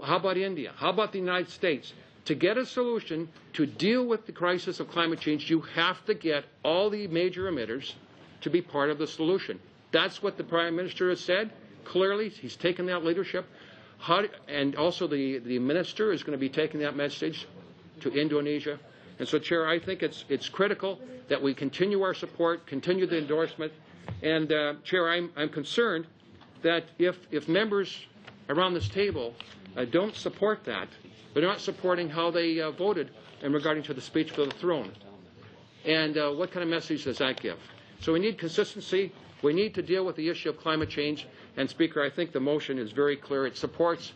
Speaker 5: How about India? How about the United States? To get a solution to deal with the crisis of climate change, you have to get all the major emitters to be part of the solution. That's what the Prime Minister has said. Clearly, he's taken that leadership. And also the Minister is going to be taking that message to Indonesia. And so, Chair, I think it's critical that we continue our support, continue the endorsement. And, Chair, I'm concerned that if members around this table don't support that, they're not supporting how they voted in regarding to the speech for the throne. And what kind of message does that give? So we need consistency. We need to deal with the issue of climate change. And, Speaker, I think the motion is very clear. It supports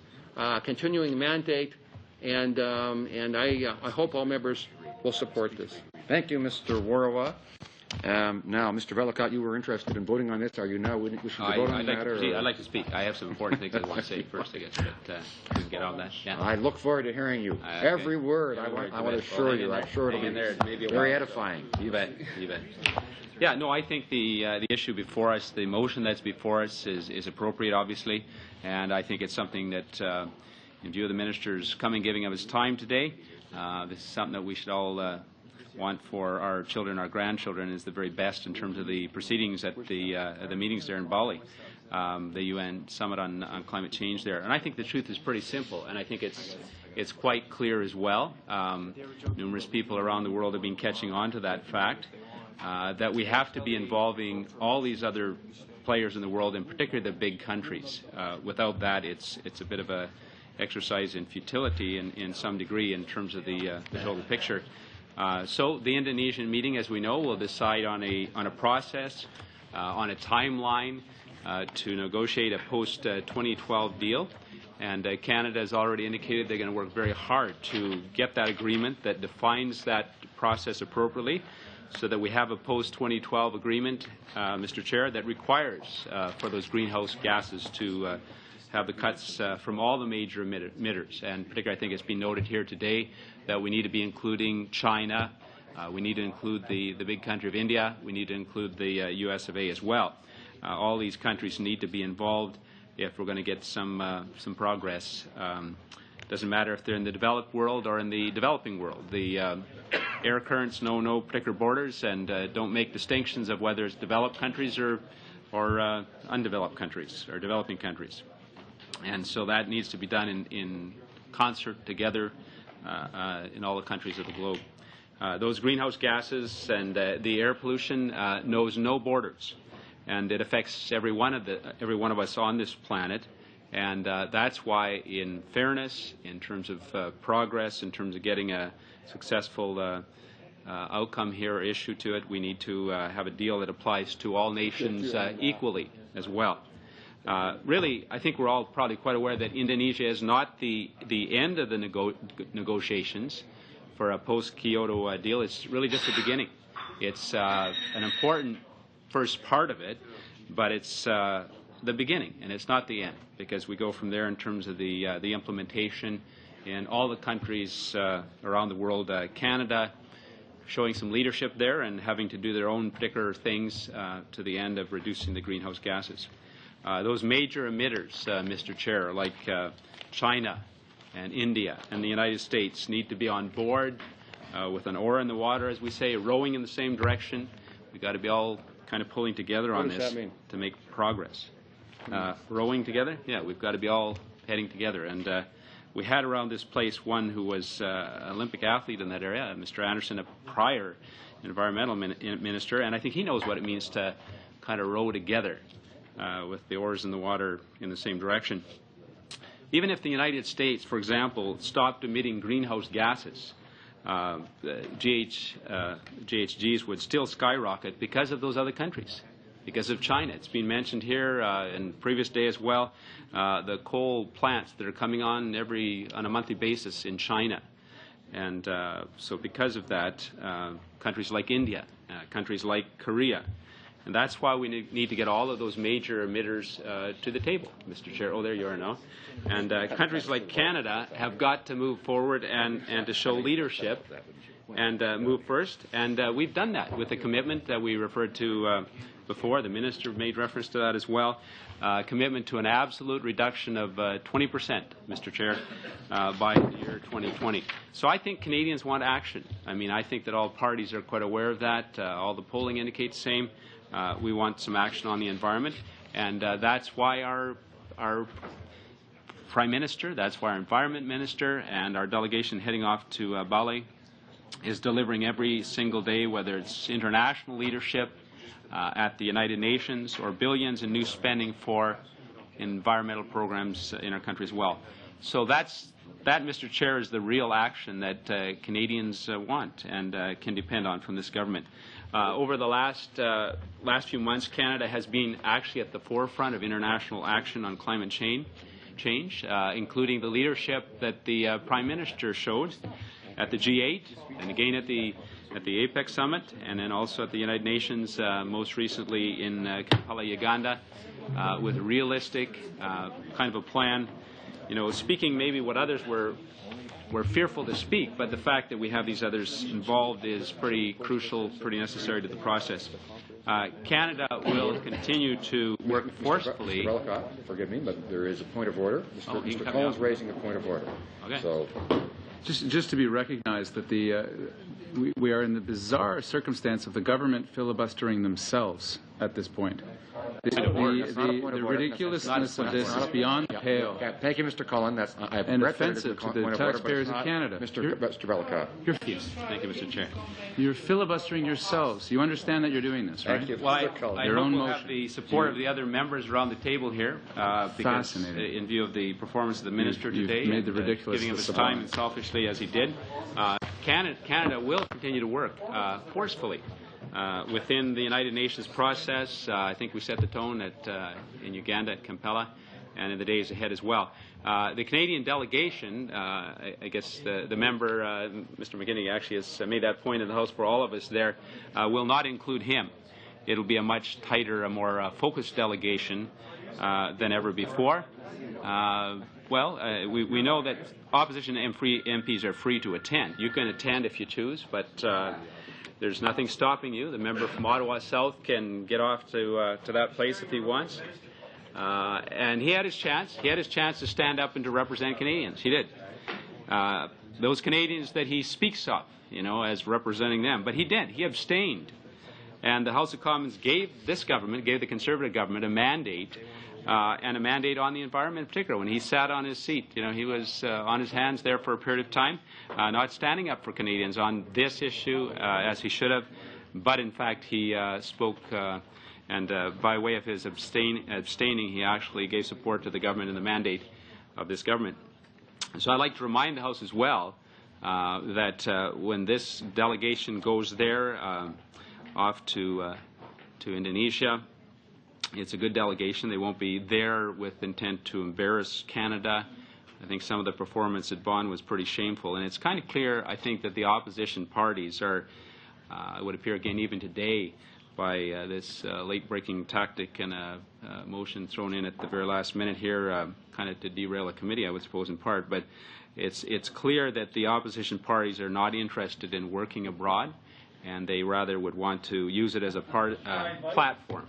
Speaker 5: continuing the mandate, and I hope all members will support this.
Speaker 1: Thank you, Mr. Warawa. Now, Mr. Vellacott, you were interested in voting on this. Are you now wishing to vote on the matter?
Speaker 6: I'd like to speak. I have some important things I want to say first, I guess, but we can get on that. Yeah.
Speaker 1: I look forward to hearing you. Every word. I want to assure you. I'm sure it'll be very edifying.
Speaker 6: You bet. You bet. Yeah, no, I think the issue before us, the motion that's before us is appropriate, obviously, and I think it's something that, in view of the Minister's coming, giving of his time today, this is something that we should all want for our children, our grandchildren, is the very best in terms of the proceedings at the meetings there in Bali, the UN Summit on Climate Change there. And I think the truth is pretty simple, and I think it's quite clear as well. Numerous people around the world have been catching on to that fact, that we have to be involving all these other players in the world, in particular the big countries. Without that, it's a bit of a exercise in futility in some degree in terms of the total picture. So the Indonesian meeting, as we know, will decide on a process, on a timeline to negotiate a post-2012 deal. And Canada has already indicated they're going to work very hard to get that agreement that defines that process appropriately, so that we have a post-2012 agreement, Mr. Chair, that requires for those greenhouse gases to have the cuts from all the major emitters. And particularly, I think it's been noted here today that we need to be including China. We need to include the big country of India. We need to include the US of A as well. All these countries need to be involved if we're going to get some progress. Doesn't matter if they're in the developed world or in the developing world. The air currents know no particular borders and don't make distinctions of whether it's developed countries or undeveloped countries or developing countries. And so that needs to be done in concert together in all the countries of the globe. Those greenhouse gases and the air pollution knows no borders, and it affects every one of us on this planet. And that's why, in fairness, in terms of progress, in terms of getting a successful outcome here or issue to it, we need to have a deal that applies to all nations equally as well. Really, I think we're all probably quite aware that Indonesia is not the end of the negotiations for a post-Kyoto deal. It's really just the beginning. It's an important first part of it, but it's the beginning, and it's not the end, because we go from there in terms of the implementation in all the countries around the world. Canada showing some leadership there and having to do their own particular things to the end of reducing the greenhouse gases. Those major emitters, Mr. Chair, like China and India and the United States, need to be on board with an oar in the water, as we say, rowing in the same direction. We've got to be all kind of pulling together on this to make progress. Rowing together? Yeah, we've got to be all heading together. And we had around this place one who was an Olympic athlete in that area, Mr. Anderson, a prior environmental minister, and I think he knows what it means to kind of row together with the oars in the water in the same direction. Even if the United States, for example, stopped emitting greenhouse gases, GHGs would still skyrocket because of those other countries, because of China. It's been mentioned here in the previous day as well, the coal plants that are coming on a monthly basis in China. And so because of that, countries like India, countries like Korea, and that's why we need to get all of those major emitters to the table, Mr. Chair. Oh, there you are now. And countries like Canada have got to move forward and to show leadership and move first. And we've done that with the commitment that we referred to before. The minister made reference to that as well. Commitment to an absolute reduction of 20%, Mr. Chair, by the year 2020. So I think Canadians want action. I mean, I think that all parties are quite aware of that. All the polling indicates the same. We want some action on the environment, and that's why our Prime Minister, that's why our Environment Minister and our delegation heading off to Bali is delivering every single day, whether it's international leadership at the United Nations or billions in new spending for environmental programs in our country as well. So that, Mr. Chair, is the real action that Canadians want and can depend on from this government. Over the last few months, Canada has been actually at the forefront of international action on climate change, including the leadership that the Prime Minister showed at the G8 and again at the APEC summit, and then also at the United Nations, most recently in Kampala, Uganda, with a realistic kind of a plan. You know, speaking maybe what others were fearful to speak, but the fact that we have these others involved is pretty crucial, pretty necessary to the process. Canada will continue to work forcefully.
Speaker 1: Mr. Bellicott, forgive me, but there is a point of order. Mr. Collins raising a point of order.
Speaker 6: Okay.
Speaker 1: So,
Speaker 7: just to be recognized that we are in the bizarre circumstance of the government filibustering themselves at this point. The ridiculousness of this is beyond the pale.
Speaker 1: Thank you, Mr. Cullen. That's
Speaker 7: and offensive to the taxpayers of Canada.
Speaker 1: Mr. Bellicott.
Speaker 6: Thank you, Mr. Chair.
Speaker 7: You're filibustering yourselves. You understand that you're doing this, right?
Speaker 1: Thank you.
Speaker 6: Well, I hope we'll have the support of the other members around the table here, because in view of the performance of the minister today,
Speaker 7: made the ridiculous
Speaker 6: giving of his time and selfishly as he did, Canada will continue to work forcefully within the United Nations process. I think we set the tone in Uganda at Kampala and in the days ahead as well. The Canadian delegation, I guess the member, Mr. McGinney, actually has made that point in the House for all of us there, will not include him. It'll be a much tighter, a more focused delegation than ever before. We know that opposition MPs are free to attend. You can attend if you choose, but there's nothing stopping you. The member from Ottawa South can get off to that place if he wants. And he had his chance. He had his chance to stand up and to represent Canadians. He did. Those Canadians that he speaks of, as representing them. But he did. He abstained. And the House of Commons gave this government, gave the Conservative government a mandate, and a mandate on the environment in particular. When he sat on his seat, he was on his hands there for a period of time, not standing up for Canadians on this issue as he should have. But in fact, he spoke And by way of his abstaining, he actually gave support to the government and the mandate of this government. So I'd like to remind the House as well that when this delegation goes there off to Indonesia, it's a good delegation. They won't be there with intent to embarrass Canada. I think some of the performance at Bonn was pretty shameful. And it's kind of clear, I think, that the opposition parties are, it would appear again even today, by this late-breaking tactic and a motion thrown in at the very last minute here, kind of to derail a committee, I would suppose, in part. But it's clear that the opposition parties are not interested in working abroad, and they rather would want to use it as a platform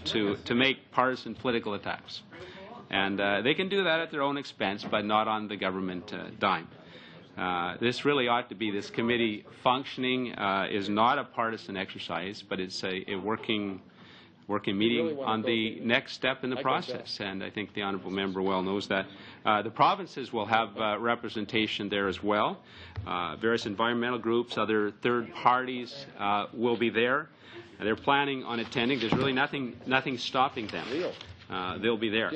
Speaker 6: to make partisan political attacks. And they can do that at their own expense, but not on the government dime. This really ought to be, this committee functioning is not a partisan exercise, but it's a working meeting on the next step in the process, and I think the honourable member well knows that. The provinces will have representation there as well. Various environmental groups, other third parties will be there. They're planning on attending. There's really nothing stopping them. They'll be there.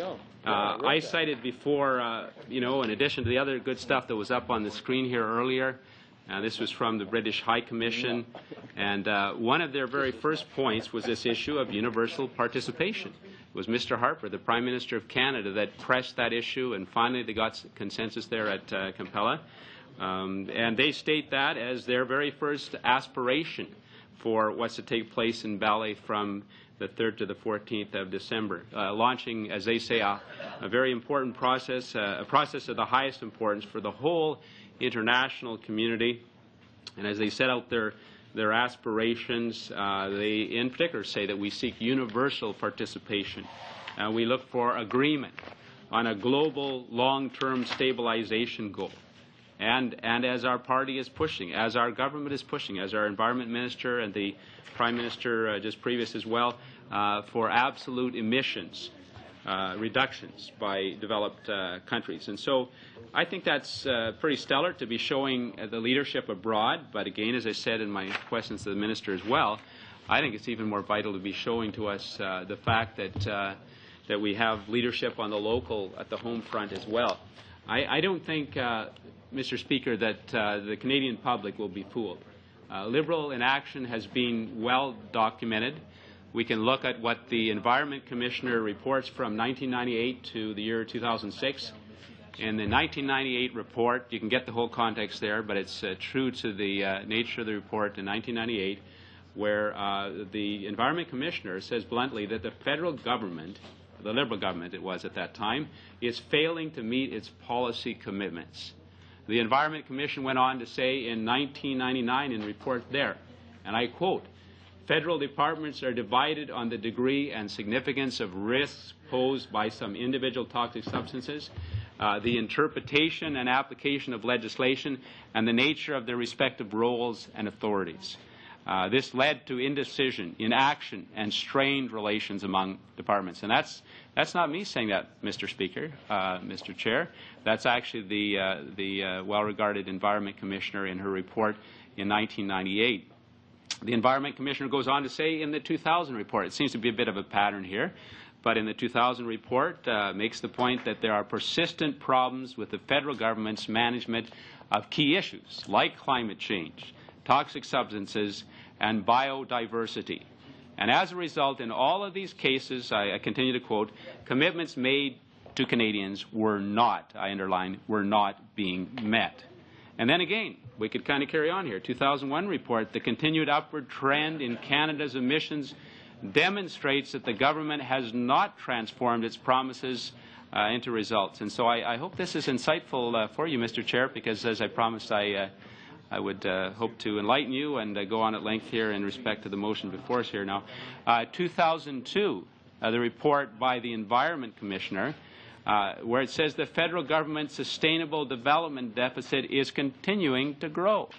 Speaker 6: I cited before, in addition to the other good stuff that was up on the screen here earlier, this was from the British High Commission, and one of their very first points was this issue of universal participation. It was Mr. Harper, the Prime Minister of Canada, that pressed that issue, and finally they got consensus there at Kampala. And they state that as their very first aspiration for what's to take place in Bali from the 3rd to the 14th of December, launching, as they say, a very important process, a process of the highest importance for the whole international community. And as they set out their aspirations, they in particular say that we seek universal participation. We look for agreement on a global long-term stabilization goal. And as our party is pushing, as our government is pushing, as our Environment Minister and the Prime Minister just previous as well, for absolute emissions reductions by developed countries. And so I think that's pretty stellar to be showing the leadership abroad. But again, as I said in my questions to the Minister as well, I think it's even more vital to be showing to us the fact that we have leadership on the local, at the home front as well. I don't think, Mr. Speaker, that the Canadian public will be fooled. Liberal inaction has been well documented. We can look at what the Environment Commissioner reports from 1998 to the year 2006. In the 1998 report, you can get the whole context there, but it's true to the nature of the report in 1998, where the Environment Commissioner says bluntly that the federal government, the Liberal government it was at that time, is failing to meet its policy commitments. The Environment Commission went on to say in 1999 in report there, and I quote, "Federal departments are divided on the degree and significance of risks posed by some individual toxic substances, the interpretation and application of legislation, and the nature of their respective roles and authorities. This led to indecision, inaction, and strained relations among departments." And that's not me saying that, Mr. Speaker, Mr. Chair. That's actually the well-regarded Environment Commissioner in her report in 1998. The Environment Commissioner goes on to say in the 2000 report, it seems to be a bit of a pattern here, but in the 2000 report makes the point that there are persistent problems with the federal government's management of key issues like climate change, toxic substances, and biodiversity. And as a result, in all of these cases, I continue to quote, commitments made to Canadians were not, I underline, were not being met. And then again, we could kind of carry on here. 2001 report, the continued upward trend in Canada's emissions demonstrates that the government has not transformed its promises into results. And so I hope this is insightful for you, Mr. Chair, because as I promised, I would hope to enlighten you and go on at length here in respect to the motion before us here now. 2002, the report by the Environment Commissioner, where it says the federal government's sustainable development deficit is continuing to grow.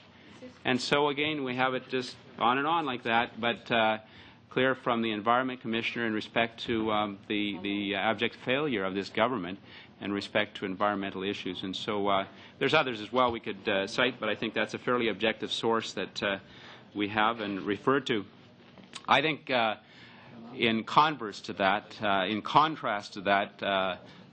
Speaker 6: And so again, we have it just on and on like that, but clear from the Environment Commissioner in respect to the abject failure of this government in respect to environmental issues. And so there's others as well we could cite, but I think that's a fairly objective source that we have and refer to. I think in converse to that, in contrast to that,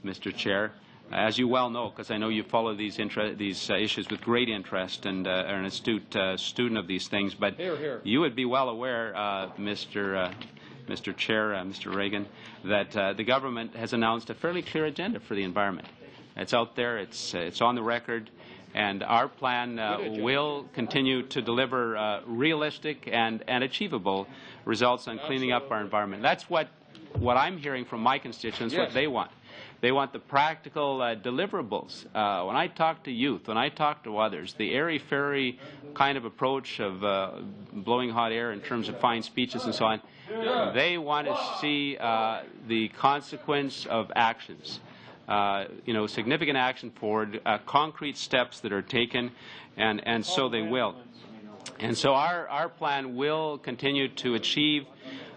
Speaker 6: Mr. Chair, as you well know, because I know you follow these issues with great interest and are an astute student of these things, but you would be well aware, Mr. Chair, Mr. Reagan, that the government has announced a fairly clear agenda for the environment. It's out there, it's on the record, and our plan will continue to deliver realistic and achievable results on cleaning up our environment. That's what I'm hearing from my constituents, what they want. They want the practical deliverables. When I talk to youth, when I talk to others, the airy-fairy kind of approach of blowing hot air in terms of fine speeches and so on, they want to see the consequence of actions. Significant action forward, concrete steps that are taken, and so they will. And so our plan will continue to achieve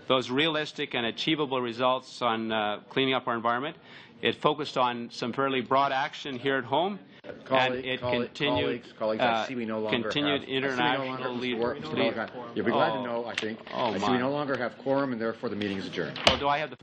Speaker 6: those realistic and achievable results on cleaning up our environment. It focused on some fairly broad action here at home, and it continued international leadership.
Speaker 1: You'll be glad to know, I think, that we no longer have quorum, and therefore the meeting is adjourned.
Speaker 6: Well, do I have the...